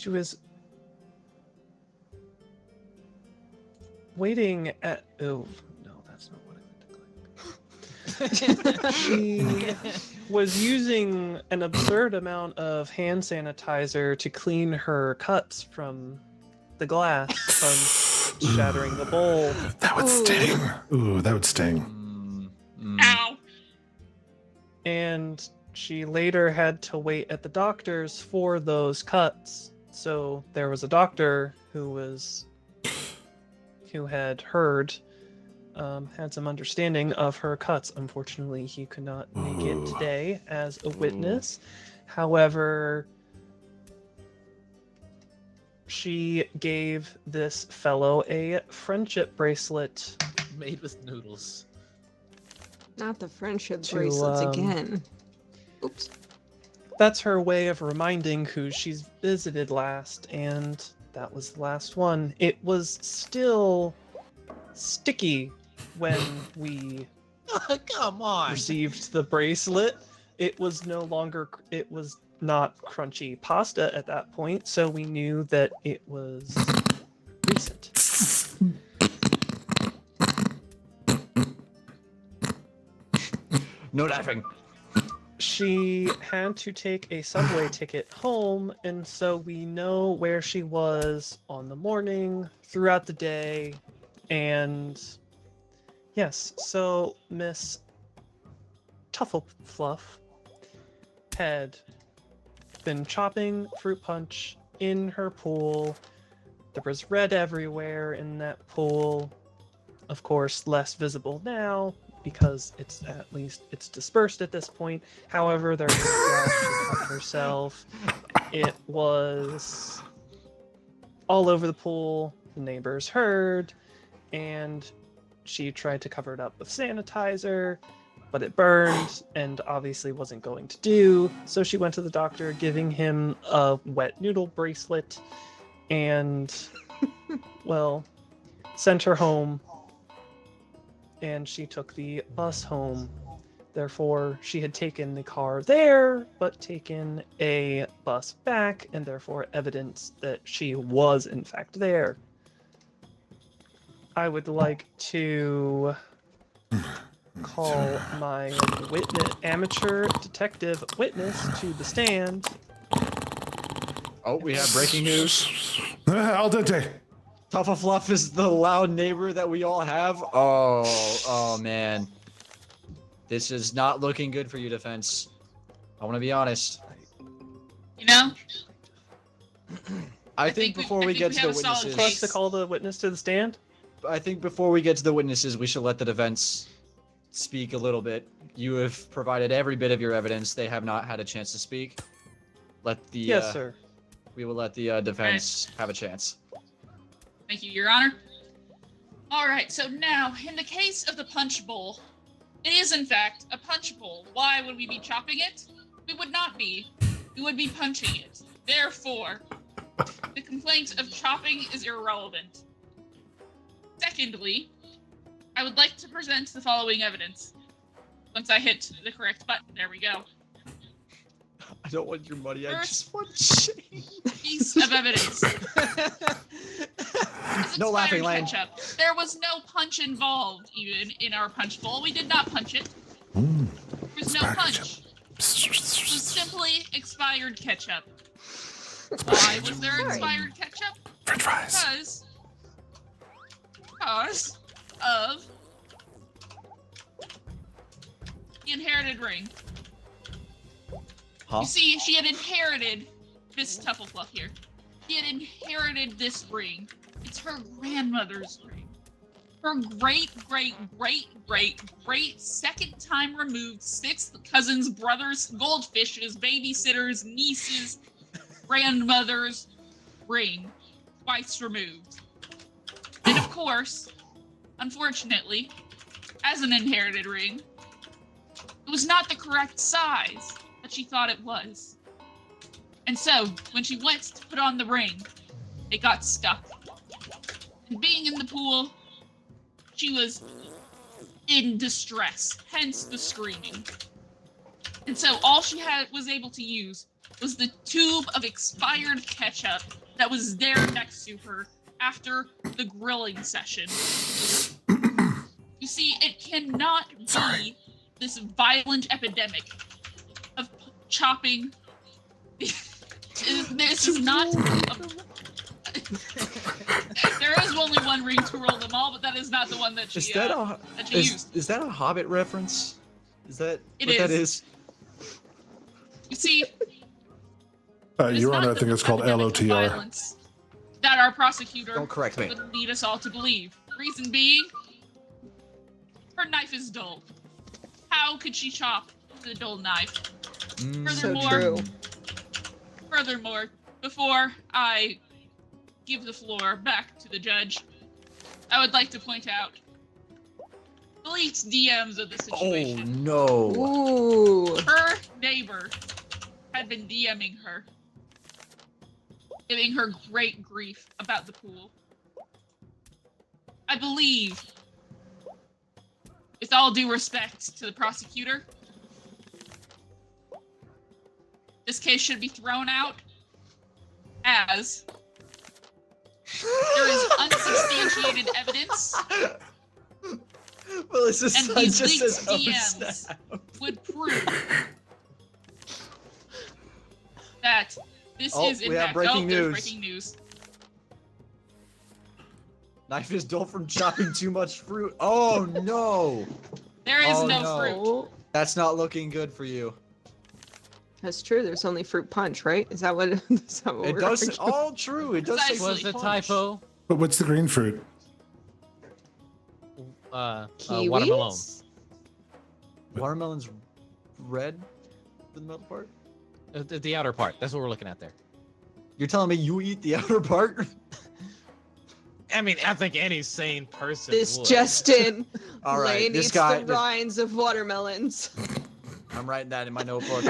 was waiting at. Oh no, that's not what I meant to click. She was using an absurd amount of hand sanitizer to clean her cuts from the glass from shattering the bowl. That would sting. Ooh, that would sting. Ow. And she later had to wait at the doctor's for those cuts. So there was a doctor who had heard, had some understanding of her cuts. Unfortunately, he could not make it today as a witness. However, she gave this fellow a friendship bracelet. Made with noodles. Not the friendship To, bracelets again. Oops. That's her way of reminding who she's visited last, and that was the last one. It was still sticky when we Come on. received the bracelet. It was no longer, it was not crunchy pasta at that point, so we knew that it was recent. No laughing. She had to take a subway ticket home, and so we know where she was on the morning, throughout the day, and yes, so Miss Tufflefluff had been chopping fruit punch in her pool. There was red everywhere in that pool. Of course, less visible now, because it's dispersed at this point. However, there was blood. She cut herself. It was all over the pool. The neighbors heard, and she tried to cover it up with sanitizer, but it burned and obviously wasn't going to do. So she went to the doctor, giving him a wet noodle bracelet, and well, sent her home. And she took the bus home. Therefore, she had taken the car there, but taken a bus back, and therefore evidence that she was in fact there. I would like to call my amateur detective witness to the stand. Oh, we have breaking news. Al dente. Tufflefluff is the loud neighbor that we all have. Oh man. This is not looking good for you, Defense. I want to be honest. You know? I think before we get to the have a solid witnesses, For us to call the witness to the stand? I think before we get to the witnesses, we should let the defense speak a little bit. You have provided every bit of your evidence. They have not had a chance to speak. Let the Yes, sir. We will let the defense have a chance. Thank you, Your Honor. All right, so now, in the case of the punch bowl, it is in fact a punch bowl. Why would we be chopping it? We would not be. We would be punching it. Therefore, the complaint of chopping is irrelevant. Secondly, I would like to present the following evidence. Once I hit the correct button, there we go. I don't want your money. I First- just want shame. Piece of evidence. No laughing, Expired Lane. ketchup. There was no punch involved, even in our punch bowl. We did not punch it. There was no expired punch. ketchup. It was simply expired ketchup. Why was there expired ketchup? French fries. Because of the inherited ring. Huh? You see, she had inherited Miss Tufflefluff here. She had inherited this ring. It's her grandmother's ring. Her great second time removed, sixth cousins, brothers, goldfishes, babysitters, nieces, grandmothers, ring twice removed. And of course, unfortunately, as an inherited ring, it was not the correct size that she thought it was. And so, when she went to put on the ring, it got stuck. And being in the pool, she was in distress, hence the screaming. And so all she was able to use was the tube of expired ketchup that was there next to her after the grilling session. You see, it cannot be this violent epidemic of chopping. This is not. There is only one ring to rule them all, but that is not the one that she used. Is that a Hobbit reference? Is that what that is? You see, Your Honor, I think it's called LOTR. Violence that our prosecutor Don't correct me. would lead us all to believe. Reason being, her knife is dull. How could she chop with a dull knife? So true. Furthermore, before I give the floor back to the judge, I would like to point out the leaked DMs of the situation. Oh no. Ooh. Her neighbor had been DMing her, giving her great grief about the pool. I believe, with all due respect to the prosecutor, this case should be thrown out as there is unsubstantiated evidence, Melissa and Sun these just leaked says, "Oh, DMs snap." would prove that this Oh, is in we have fact breaking there's news. breaking news. Knife is dull from chopping too much fruit. Oh no. There is Oh, no no. fruit. That's not looking good for you. That's true. There's only fruit punch, right? Is that what? Is that what It we're does arguing? all true. It does say Precisely. Was fruit a punch. typo. But what's the green fruit? Watermelon. Kiwis? Watermelon's red, the middle part. The outer part. That's what we're looking at there. You're telling me you eat the outer part? I mean, I think any sane person This would. Justin All right, Lane this eats guy- the rinds of watermelons. I'm writing that in my notebook.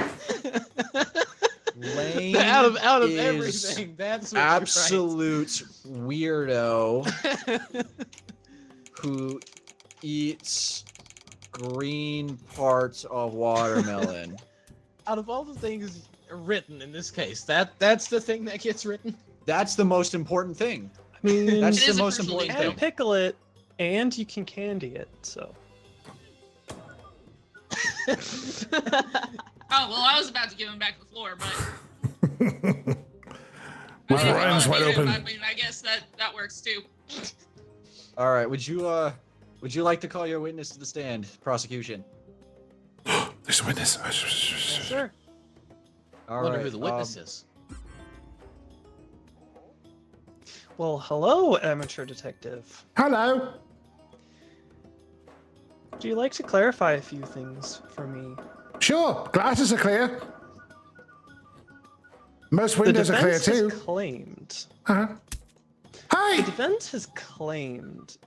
Lane out of is everything, that's what absolute weirdo who eats green parts of watermelon. Out of all the things written in this case, that's the thing that gets written. That's the most important thing. I mean, That's It the is most officially important you thing. can pickle it, and you can candy it. So Oh well, I was about to give him back the floor, but With I didn't Ryan's want wide to. open. I mean, I guess that works too. All right, would you like to call your witness to the stand, prosecution? There's a witness. sure. All Wonder right. who the witness is. Well, hello, amateur detective. Hello. Do you like to clarify a few things for me? Sure. Glasses are clear. Most The windows are clear defense too. has claimed. Uh-huh. The Hey. defense has claimed.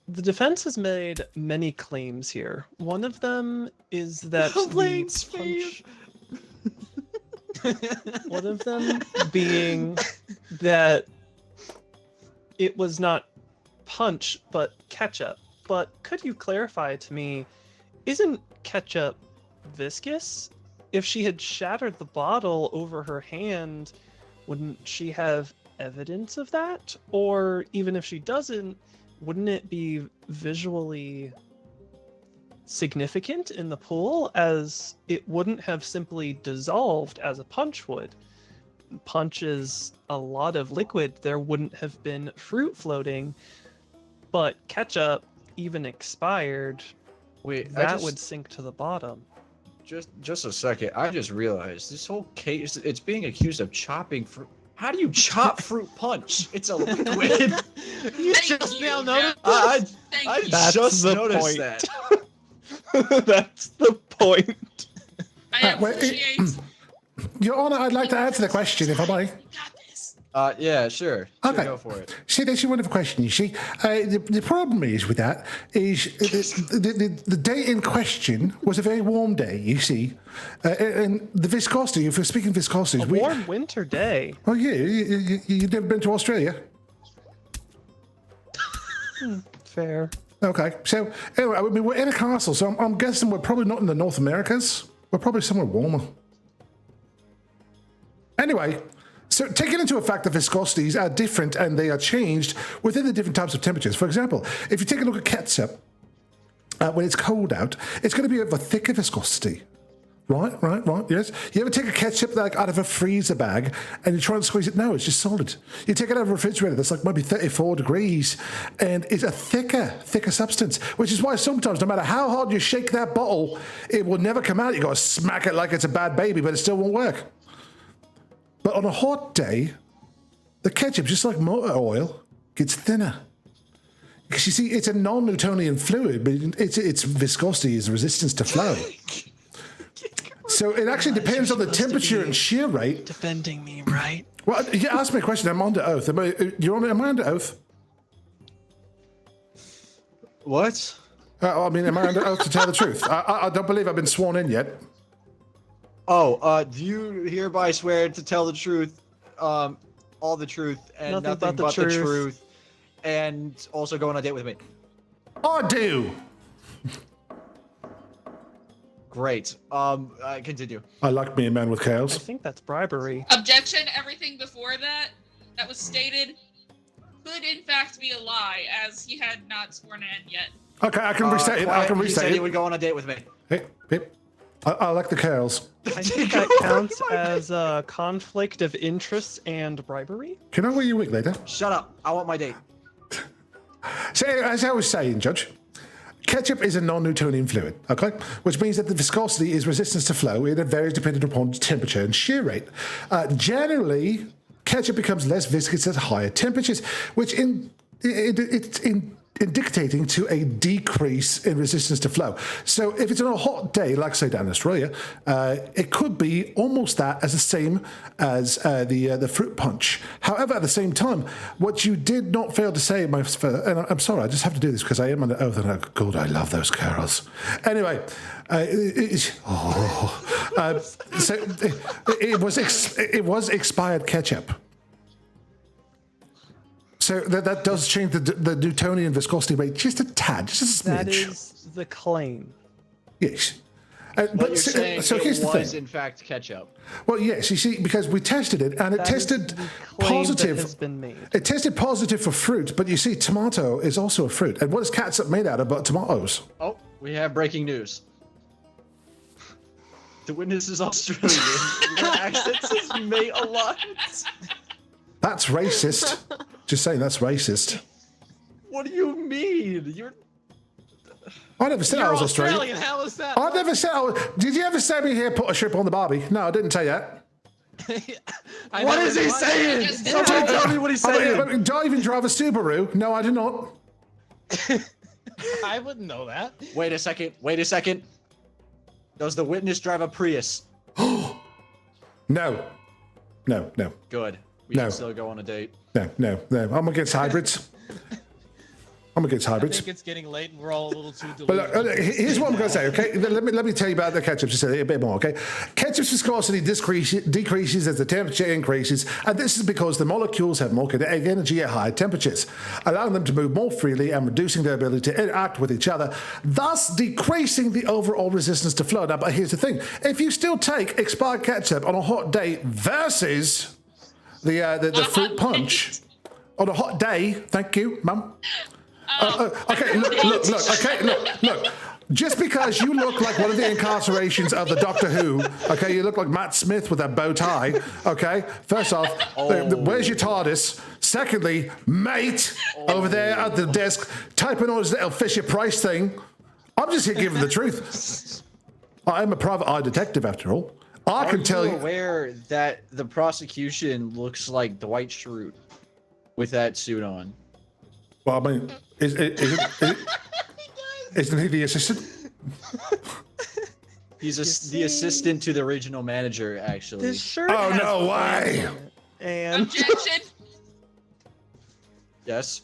The defense has made many claims here. One of them is that the Lane's punch. One of them being that it was not punch but ketchup. But could you clarify to me, isn't ketchup viscous? If she had shattered the bottle over her hand, wouldn't she have evidence of that? Or even if she doesn't, wouldn't it be visually significant in the pool, as it wouldn't have simply dissolved as a punch would? Punch is a lot of liquid, there wouldn't have been fruit floating, but ketchup, even expired, Wait, that would sink to the bottom. just a second. I just realized this whole case, it's being accused of chopping fruit. How do you chop fruit punch? It's a liquid. You Thank just you, now Jeff. noticed. I Thank you. That's just the noticed point. that. That's the point. I Wait, appreciate Your Honor, I'd like to answer the question, if I may. We got this. Yeah, sure. Okay. Sure, go for it. See, that's a wonderful question. You see, the problem is with that is the day in question was a very warm day. You see, and the viscosity. If we're speaking viscosity, A warm winter day. Oh yeah, you've never been to Australia? Fair. Okay, so anyway, I mean, we're in a castle, so I'm guessing we're probably not in the North Americas. We're probably somewhere warmer. Anyway. So taking into effect that viscosities are different and they are changed within the different types of temperatures. For example, if you take a look at ketchup, when it's cold out, it's going to be of a thicker viscosity. Right, yes. You ever take a ketchup like out of a freezer bag and you try and squeeze it? No, it's just solid. You take it out of a refrigerator that's like maybe 34 degrees and it's a thicker substance, which is why sometimes no matter how hard you shake that bottle, it will never come out. You got to smack it like it's a bad baby, but it still won't work. But on a hot day, the ketchup, just like motor oil, gets thinner. Because you see, it's a non-Newtonian fluid, but its viscosity is resistance to flow. So it actually depends on the temperature and shear rate. Defending me, right? Well, yeah, ask me a question. I'm under oath. Am I under oath? What? Am I under oath to tell the truth? I don't believe I've been sworn in yet. Oh, do you hereby swear to tell the truth, all the truth, and nothing but the truth, and also go on a date with me? I do. Great. Continue. I like me a man with I cows. think that's bribery. Objection, everything before that was stated could in fact be a lie, as he had not sworn in yet. Okay, I can restate it. I can He said restate he it. would go on a date with me. Hey. I like the cows. I think that counts as a conflict of interest and bribery. Can I wear you a week later? Shut up. I want my date. So, as I was saying, Judge, ketchup is a non-Newtonian fluid, okay? Which means that the viscosity is resistance to flow, and it varies depending upon temperature and shear rate. Generally, ketchup becomes less viscous at higher temperatures, which it's dictating to a decrease in resistance to flow. So if it's on a hot day, like say down in Australia, it could be almost that as the same as the fruit punch. However, at the same time, what you did not fail to say, and I'm sorry, I just have to do this because I am under oath, and God, I love those carols. Anyway, so it was expired ketchup. So that does change the Newtonian viscosity rate just a tad, just a smidge. That is the claim. Yes. But you're saying so here's it the was thing. in fact ketchup. Well, yes, you see, because we tested it and it That tested is the claim positive. that has been made. It tested positive for fruit, but you see, tomato is also a fruit. And what is catsup made out of but tomatoes? Oh, we have breaking news. The witness is Australian. Your accent says mate a lot. That's racist. Just saying, that's racist. What do you mean? I never said I was Australian. How is that? I never said I was. Did you ever say me here, put a shrimp on the barbie? No, I didn't tell you that. What is he saying? Somebody tell me what he's saying. Do I even drive a Subaru? No, I do not. I wouldn't know that. Wait a second. Does the witness drive a Prius? No. Good. We No. can still go on a date. No. I'm against hybrids. I think it's getting late and we're all a little too But delusional. look, here's what I'm going to say, okay? Let me tell you about the ketchup just a bit more, okay? Ketchup's viscosity decreases as the temperature increases, and this is because the molecules have more kinetic energy at higher temperatures, allowing them to move more freely and reducing their ability to interact with each other, thus decreasing the overall resistance to flow. Now, but here's the thing. If you still take expired ketchup on a hot day versus the fruit punch on a hot day, thank you, Mum. Okay, look. Just because you look like one of the incarcerations of the Doctor Who, okay, you look like Matt Smith with a bow tie, okay? First off, where's your TARDIS? Secondly, mate, over there at the desk, typing on his little Fisher-Price thing. I'm just here giving the truth. I'm a private eye detective, after all. I can tell you. Are you aware that the prosecution looks like Dwight Schrute with that suit on? Well, I mean, isn't he the assistant? He's the assistant to the original manager, actually. This shirt Oh, has no flames way. on it, And Objection. Yes.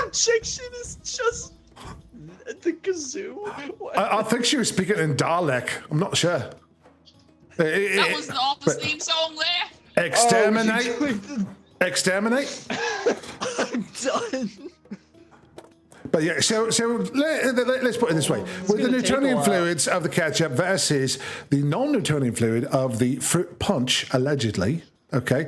objection is just the kazoo. I think she was speaking in Dalek. I'm not sure. That was the office theme song there. Exterminate. Oh, Exterminate. I'm done. But yeah, so let's put it this way: with the gonna take a Newtonian while. fluids of the ketchup versus the non-Newtonian fluid of the fruit punch, allegedly. Okay,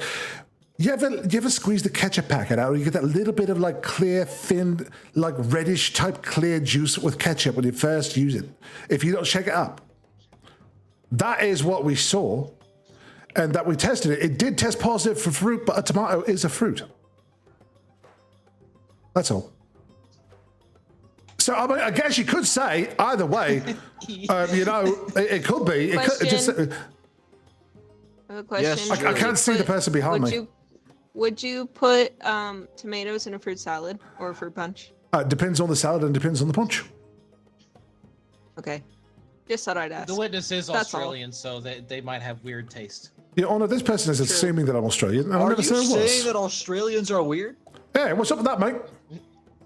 you ever squeeze the ketchup packet out, and you get that little bit of like clear, thin, like reddish type clear juice with ketchup when you first use it. If you don't shake it up, that is what we saw, and that we tested it. It did test positive for fruit, but a tomato is a fruit. That's all. So I mean, I guess you could say either way. It could be. It could, just, I have a question. Yes, I can't see the person behind me. Would you put tomatoes in a fruit salad or a fruit punch? Depends on the salad and depends on the punch. Okay. Just thought I'd ask. The witness is That's all. Australian, so they might have weird taste. Your Honour, this person is assuming that I'm Australian. And I Are never you said I saying was. that Australians are weird? Hey, what's up with that, mate?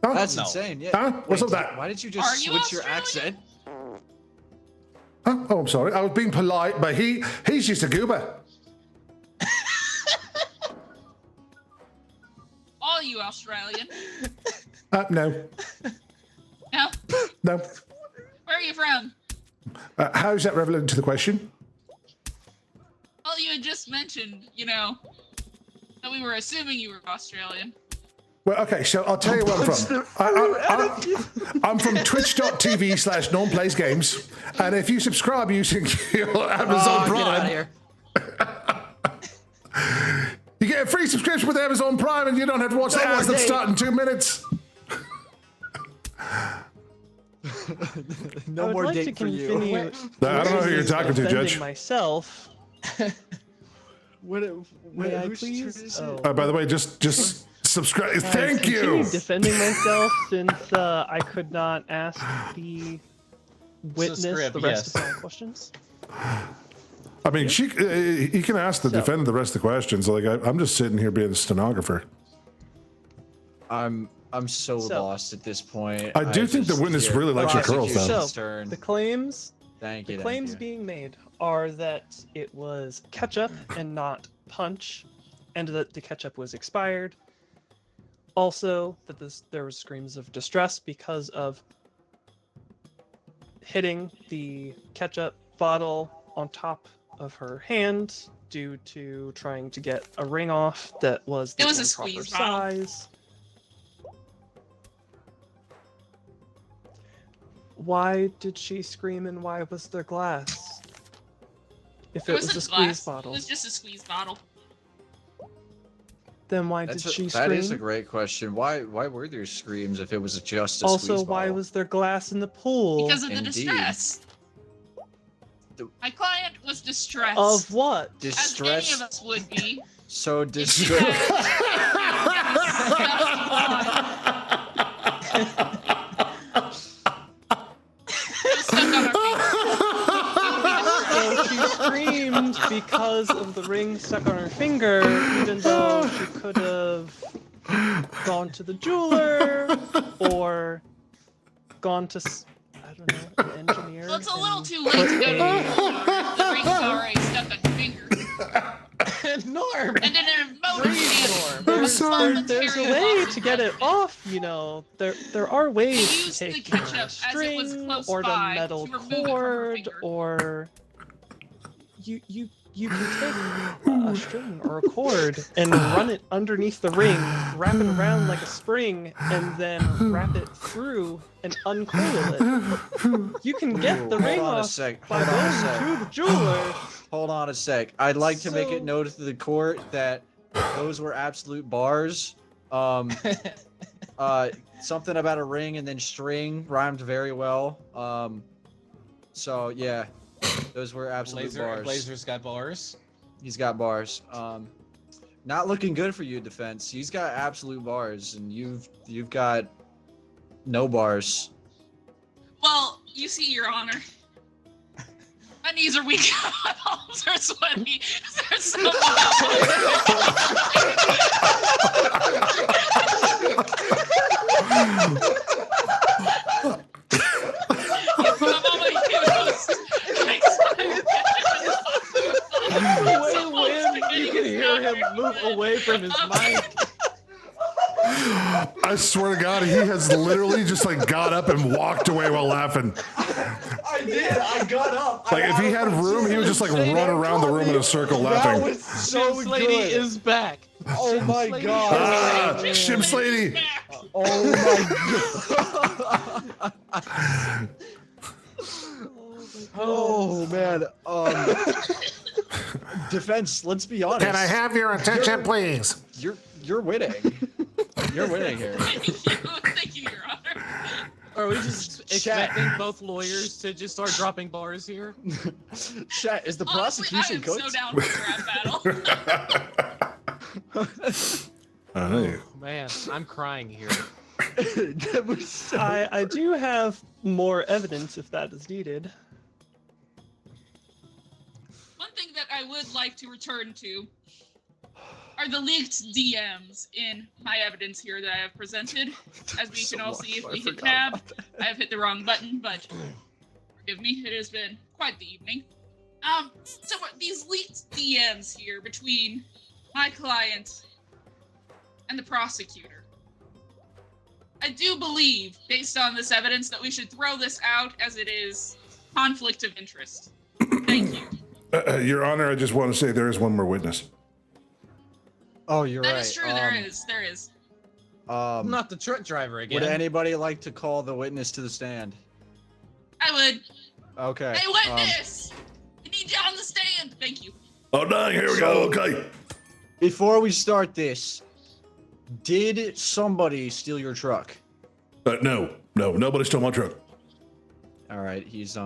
Huh? That's No. insane. Yeah. Huh? What's up with that? Why did you Are just you switch your Australian? accent? Huh? Oh, I'm sorry. I was being polite, but he's just a goober. Are you Australian? No. No. No. Where are you from? How is that relevant to the question? Well, you had just mentioned, that we were assuming you were Australian. Well, okay, so I'll tell you where I'm from. I'm from twitch.tv/GnormPlaysGames. And if you subscribe using your Amazon Get out of Prime, here. you get a free subscription with Amazon Prime and you don't have to watch the ads that start in 2 minutes. No I would more like to date for you. continue. I don't know who you're talking to, defending Judge. myself. May I whose turn please? is it? Oh. By the way, just subscribe. Thank you. Continue defending myself since I could not ask the witness script, the rest yes. of my questions. I mean, he can ask the defendant the rest of the questions. Like I'm just sitting here being a stenographer. I'm so lost at this point. I do think the witness really likes your curls, though. Prosecution's So, turn. the claims Thank you. The claims being made are that it was ketchup and not punch, and that the ketchup was expired. Also, that there was screams of distress because of hitting the ketchup bottle on top of her hand due to trying to get a ring off that was the It was a improper squeeze bottle. size. Why did she scream and why was there glass? If it was a squeeze bottle, It was just a squeeze bottle. then why did she scream? That is a great question. Why were there screams if it was just a Also, squeeze why bottle? was there glass in the pool? Because of the Indeed. distress. The- My client was distressed. Of what? As any distress? of us would be. So If you distress. So she screamed because of the ring stuck on her finger, even though she could have gone to the jeweler or gone to, I don't know, an engineer. Well, it's a little and too late to go to the jeweler if the ring's already stuck on your finger. Norm. And then in a moment, There's a way to get it off, you know. There are ways Use to the take ketchup a as it was string close or the by metal to remove it from her cord, finger. or you can take a string or a cord and run it underneath the ring, wrap it around like a spring, and then wrap it through and uncoil it. You can get the ring Hold on a off sec. by Hold on a sec. going to the jeweler. Hold on a sec. I'd like to make So- it noted to the court that those were absolute bars. Something about a ring and then string rhymed very well. So yeah, those were absolute bars. Blazer's got bars. He's got bars. Not looking good for you, Defense. He's got absolute bars, and you've got no bars. Well, you see, Your Honor. My knees are weak. My palms are sweaty. There's so much. I'm on my heels. You can hear him move away from his mic. I swear to God, he has literally just like got up and walked away while laughing. I did. I got up. Like if he had room, he would just like run around the room in a circle laughing. That was so This lady good. is back. Oh my Lady. god. Shim's lady. Oh my god. Oh man. Defense, let's be honest. Can I have your attention, please? You're winning. You're winning here. Thank you, Your Honor. Are we just expecting both lawyers to just start dropping bars here? Chat, is the Honestly, prosecution I am cooked? so down for a rap battle. Oh, man, I'm crying here. That was so I do have more evidence if that is needed. One thing that I would like to return to are the leaked DMs in my evidence here that I have presented. As we can all see, if we hit tab, I have hit the wrong button, but forgive me, it has been quite the evening. So these leaked DMs here between my client and the prosecutor. I do believe, based on this evidence, that we should throw this out as it is conflict of interest. Thank you. Your Honor, I just want to say there is one more witness. Oh, you're right. That is true, there is. Not the truck driver again. Would anybody like to call the witness to the stand? I would. Okay. Hey, witness! I need you on the stand. Thank you. Oh, dang, here we go. Okay. Before we start this, did somebody steal your truck? No, nobody stole my truck. All right, he's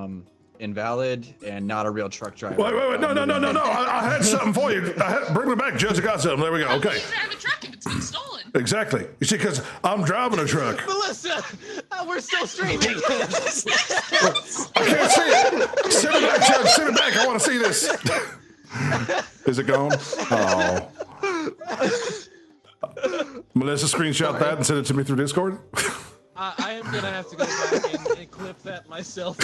invalid and not a real truck driver. Wait, no. I had something for you. Bring me back, Judge. I got something. There we go. Okay. You drive a truck if it's been stolen. Exactly. You see, because I'm driving a truck. Melissa, we're still streaming. I can't see it. Send it back, Judge. Send it back. I want to see this. Is it gone? Oh. Melissa, screenshot that and send it to me through Discord. I am gonna have to go back and clip that myself.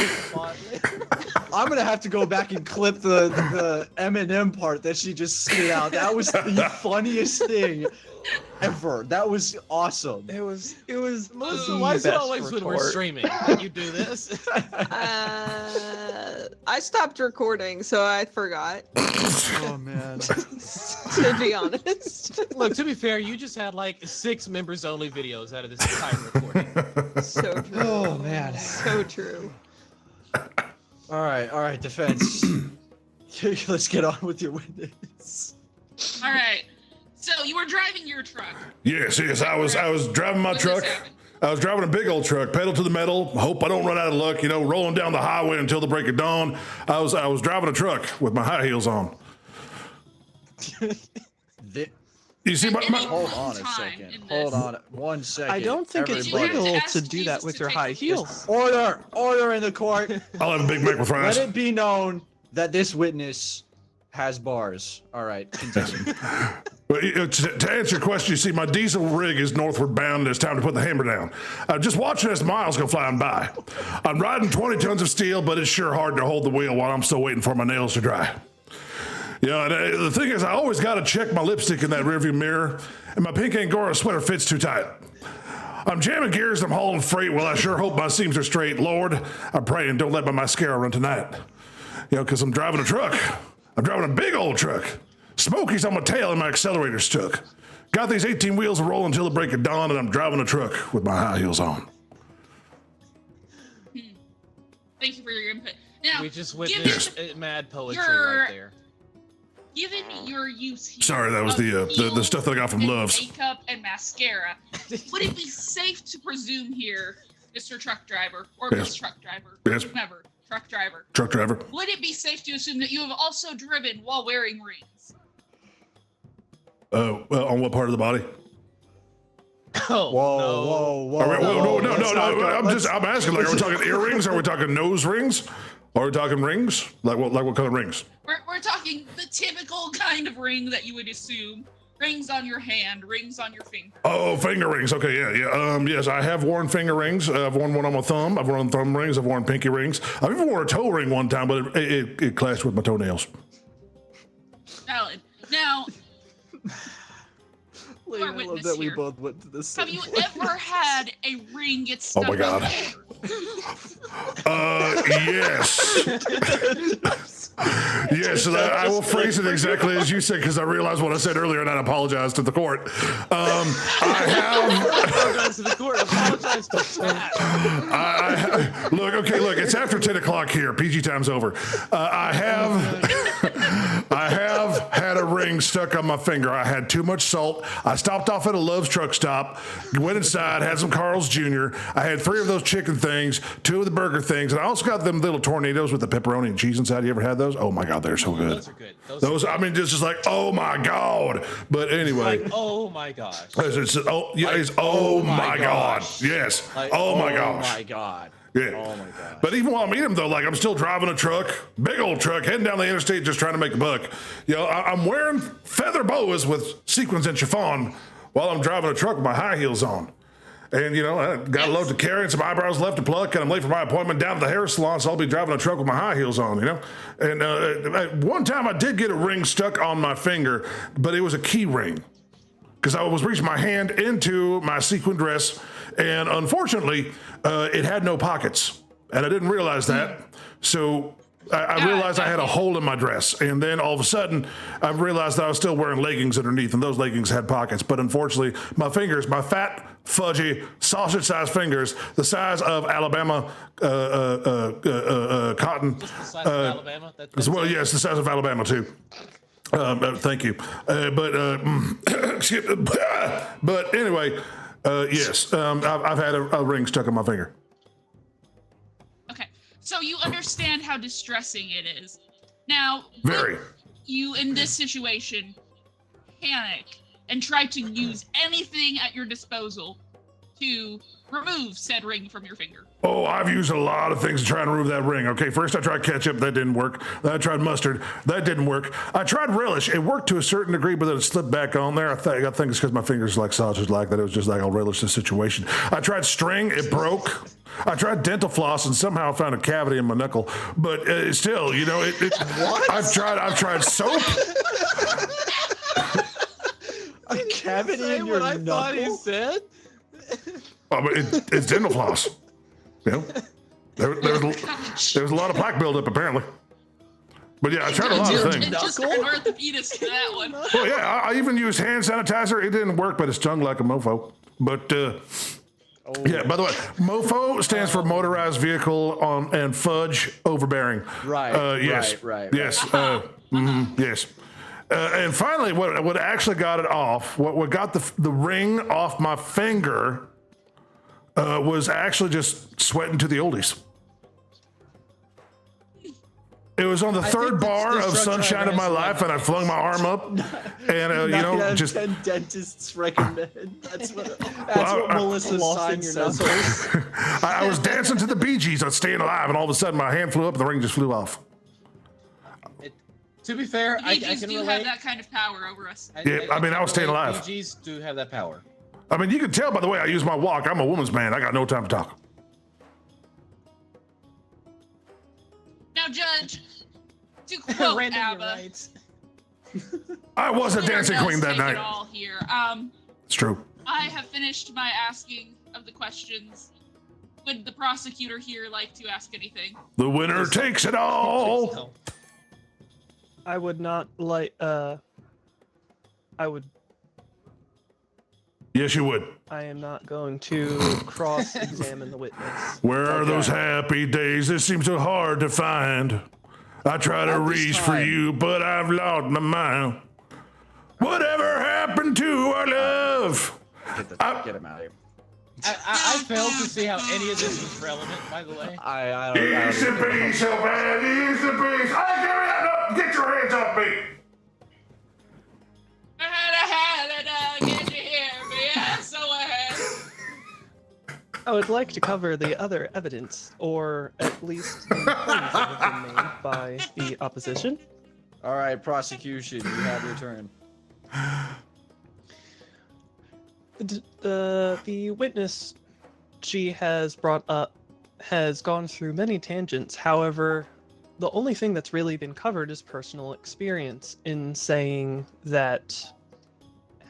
I'm gonna have to go back and clip the Eminem part that she just spit out. That was the funniest thing ever. That was awesome. It was Melissa, why is it always when we're streaming you do this? I stopped recording, so I forgot. Oh man. To be honest. Look, to be fair, you just had like 6 members only videos out of this entire recording. So true. Oh man. So true. All right, defense. Let's get on with your witness. All right. So you were driving your truck. Yes. I was driving my truck. I was driving a big old truck, pedal to the metal. Hope I don't run out of luck. You know, rolling down the highway until the break of dawn. I was driving a truck with my high heels on. You see, Hold on a second. Hold on 1 second. I don't think it's everybody. legal to do that with your high heels. Order in the court. I'll have a Big Mac with fries. Let it be known that this witness has bars. All right, continue. But to answer your question, you see, my diesel rig is northward bound, and it's time to put the hammer down. I'm just watching as miles go flying by. I'm riding 20 tons of steel, but it's sure hard to hold the wheel while I'm still waiting for my nails to dry. You know, and the thing is, I always got to check my lipstick in that rearview mirror, and my pink Angora sweater fits too tight. I'm jamming gears and I'm hauling freight. Well, I sure hope my seams are straight. Lord, I'm praying don't let my mascara run tonight. You know, because I'm driving a truck. I'm driving a big old truck. Smoky's on my tail and my accelerator's took. Got these 18 wheels rolling until the break of dawn, and I'm driving a truck with my high heels on. Thank you for your input. Now, We just witnessed mad poetry right there. Given your use here Sorry, that was of the stuff that I got from and Love's. makeup and mascara, would it be safe to presume here, Mr. Truck Driver or Yes. Miss Truck Driver, or Yes. whomever, truck driver. Truck driver. Would it be safe to assume that you have also driven while wearing rings? On what part of the body? Oh, Whoa. I'm asking, like, are we talking earrings? Are we talking nose rings? Are we talking rings? Like what kind of rings? We're talking the typical kind of ring that you would assume. Rings on your hand, rings on your finger. Oh, finger rings. Okay, yeah. Yes, I have worn finger rings. I've worn one on my thumb. I've worn thumb rings. I've worn pinky rings. I've even worn a toe ring one time, but it clashed with my toenails. Valid. Now, Lane, I love that we both went to the same have you place. ever had a ring get stuck Oh my God. on you? Yes. Yes, I will phrase it exactly as you said because I realized what I said earlier and I apologize to the court. I have. Apologize to the court. Apologize to Look, it's after 10 o'clock here. PG time's over. I have had a ring stuck on my finger. I had too much salt. I stopped off at a Love's truck stop, went inside, had some Carl's Jr. I had 3 of those chicken things, 2 of the burger things, and I also got them little tornadoes with the pepperoni and cheese inside. You ever had those? Oh my God, they're so good. Those are good. Those I mean, just like, oh my God. But anyway. Like, oh my gosh. Oh my God. Yes. Like, oh my gosh. Oh my God. Yeah. Oh my God. But even while I'm eating them, though, like I'm still driving a truck, big old truck, heading down the interstate just trying to make a buck. You know, I'm wearing feather boas with sequins and chiffon while I'm driving a truck with my high heels on. And, you know, I got a load to carry and some eyebrows left to pluck, and I'm late for my appointment down to the hair salon, so I'll be driving a truck with my high heels on, you know? And one time I did get a ring stuck on my finger, but it was a key ring. Because I was reaching my hand into my sequin dress, and unfortunately, it had no pockets. And I didn't realize that. So I realized I had a hole in my dress. And then all of a sudden, I realized that I was still wearing leggings underneath, and those leggings had pockets. But unfortunately, my fingers, my fat, fudgy, sausage-sized fingers, the size of Alabama cotton. Just the size of Alabama? Well, yes, the size of Alabama, too. Thank you. But anyway, yes, I've had a ring stuck in my finger. Okay, so you understand how distressing it is. Now, Very. would you in this situation panic and try to use anything at your disposal to remove said ring from your finger? Oh, I've used a lot of things to try and remove that ring. Okay, first I tried ketchup, that didn't work. Then I tried mustard, that didn't work. I tried relish, it worked to a certain degree, but then it slipped back on there. I think it's because my fingers like sausage like that. It was just like, I'll relish the situation. I tried string, it broke. I tried dental floss and somehow found a cavity in my knuckle. But still, you know, What? I've tried soap. A cavity in your I knuckle? thought he said. Oh, but it's dental floss. You know, there's a lot of plaque buildup apparently. But yeah, I tried a lot of things. It just turned orthopedist to that one. Oh yeah, I even used hand sanitizer. It didn't work, but it stung like a mofo. But yeah, by the way, mofo stands for motorized vehicle and fudge overbearing. Right. Yes. Right. Yes. Yes. And finally, what actually got it off, what got the ring off my finger, was actually just sweating to the oldies. It was on the third bar of Sunshine of My Life, and I flung my arm up, and you know, just 10 dentists recommend. That's what Melissa's sign says. I was dancing to the Bee Gees on Staying Alive, and all of a sudden my hand flew up and the ring just flew off. To be fair, I BGs can do relate. have that kind of power over us. Yeah, I mean, I was staying alive. BGs do have that power. I mean, you can tell by the way I use my walk. I'm a woman's man. I got no time to talk. Now, Judge, to quote Random, you're ABBA, right. I was a Taylor dancing does queen that take night. It all here. It's true. I have finished my asking of the questions. Would the prosecutor here like to ask anything? The winner takes it all. I would not like. I would. Yes, you would. I am not going to cross-examine the witness. Where are those happy days? This seems so hard to find. I try to reach for you, but I've lost my mind. Whatever happened to our love? Get him out of here. I failed to see how any of this was relevant, by the way. I don't Easy peasy, so bad. Easy peasy. Hey, give me that. Get your hands off me. Get you here, but so ahead. I would like to cover the other evidence, or at least the claims that have been made by the opposition. All right, prosecution, you have your turn. The witness she has brought up has gone through many tangents. However, the only thing that's really been covered is personal experience in saying that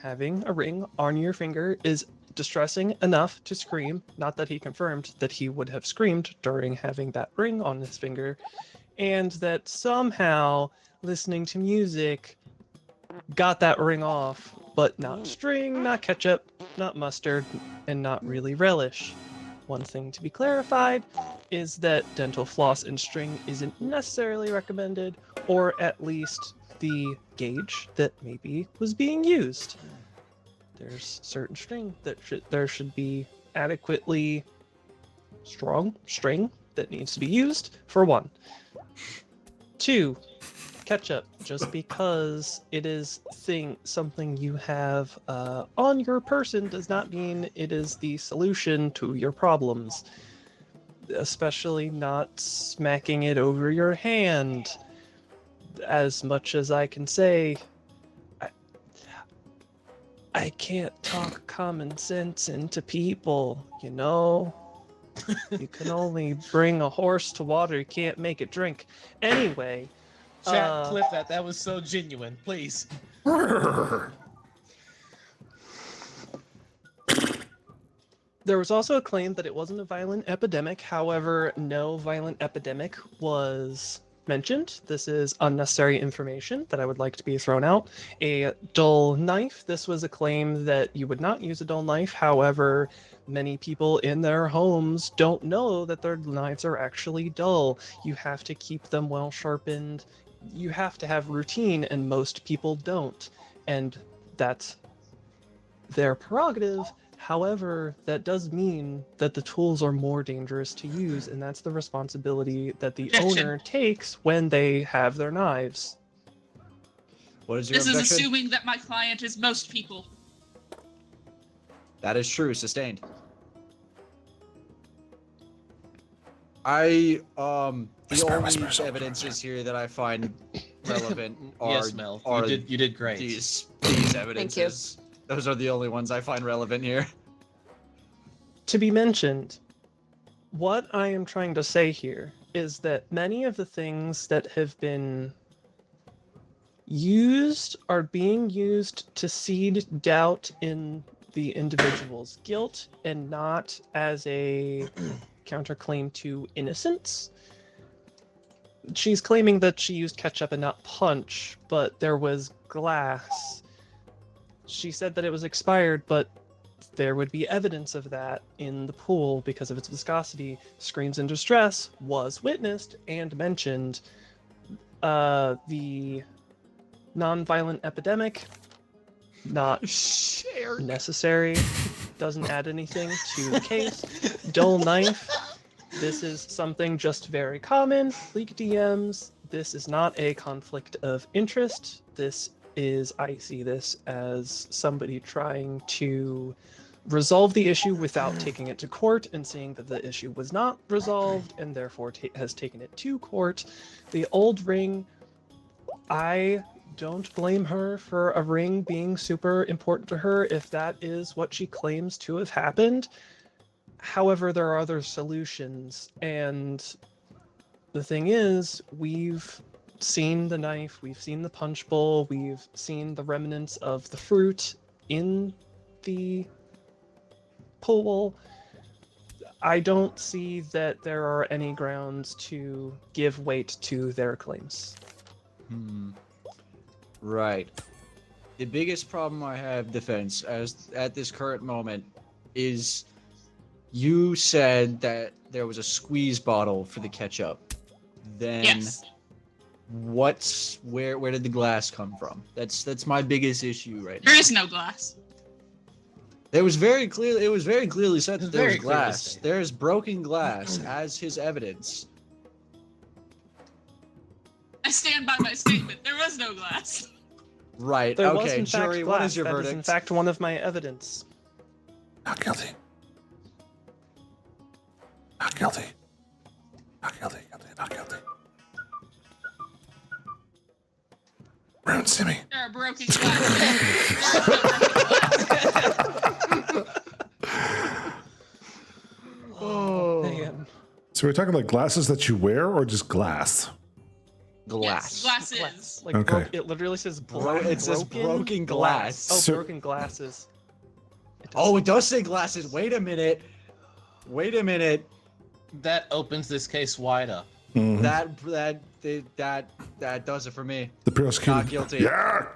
having a ring on your finger is distressing enough to scream. Not that he confirmed that he would have screamed during having that ring on his finger, and that somehow listening to music got that ring off, but not string, not ketchup, not mustard, and not really relish. One thing to be clarified is that dental floss and string isn't necessarily recommended, or at least the gauge that maybe was being used. There's certain string that there should be adequately strong string that needs to be used, for one. 2, ketchup. Just because it is something you have on your person does not mean it is the solution to your problems. Especially not smacking it over your hand. As much as I can say, I can't talk common sense into people, you know? You can only bring a horse to water, you can't make it drink. Anyway. Chat, clip that. That was so genuine. Please. There was also a claim that it wasn't a violent epidemic. However, no violent epidemic was mentioned. This is unnecessary information that I would like to be thrown out. A dull knife. This was a claim that you would not use a dull knife. However, many people in their homes don't know that their knives are actually dull. You have to keep them well sharpened. You have to have routine, and most people don't. And that's their prerogative. However, that does mean that the tools are more dangerous to use, and that's the responsibility that the owner takes when they have their knives. What is your This objection? is assuming that my client is most people. That is true. Sustained. The only evidences here that I find relevant are Yes, Mel. You did great. These evidences. Those are the only ones I find relevant here. To be mentioned, what I am trying to say here is that many of the things that have been used are being used to seed doubt in the individual's guilt and not as a counterclaim to innocence. She's claiming that she used ketchup and not punch, but there was glass. She said that it was expired, but there would be evidence of that in the pool because of its viscosity. Screams in distress was witnessed and mentioned. The non-violent epidemic, not necessary, doesn't add anything to the case. Dull knife, this is something just very common. Leak DMs, this is not a conflict of interest. I see this as somebody trying to resolve the issue without taking it to court and seeing that the issue was not resolved and therefore has taken it to court. The old ring, I don't blame her for a ring being super important to her if that is what she claims to have happened. However, there are other solutions, and the thing is, we've seen the knife, we've seen the punch bowl, we've seen the remnants of the fruit in the pool. I don't see that there are any grounds to give weight to their claims. Right. The biggest problem I have, defense, at this current moment, is you said that there was a squeeze bottle for the ketchup. Then Yes. where did the glass come from? That's my biggest issue right now. There is no glass. It was very clear. It was very clearly said that there was Very clearly glass. stated. There's broken glass as his evidence. I stand by my statement. There was no glass. Right. There was Okay, in fact jury. glass. What is your That verdict? is in fact one of my evidence. Not guilty. Not guilty. Not guilty. Not guilty. Ruin Simmy. There are broken glass. There are no broken glass. Oh, Man. So we're talking like glasses that you wear or just glass? glass. Yes, glasses. Like Okay. it literally says It says broken glass. Oh, So- broken glasses. Oh, it does say glasses. Wait a minute. Wait a minute. That opens this case wide up. Mhm. That does it for me. The prosecutor. Not guilty. Yeah.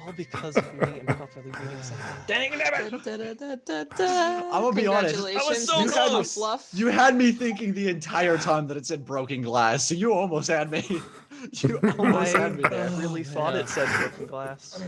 All because of me improperly doing something. Dang it! I'm gonna be honest. Congratulations, so Mr. close. Fluff. You had me thinking the entire time that it said broken glass, so you almost had me. You almost had me I there. really thought it said broken glass.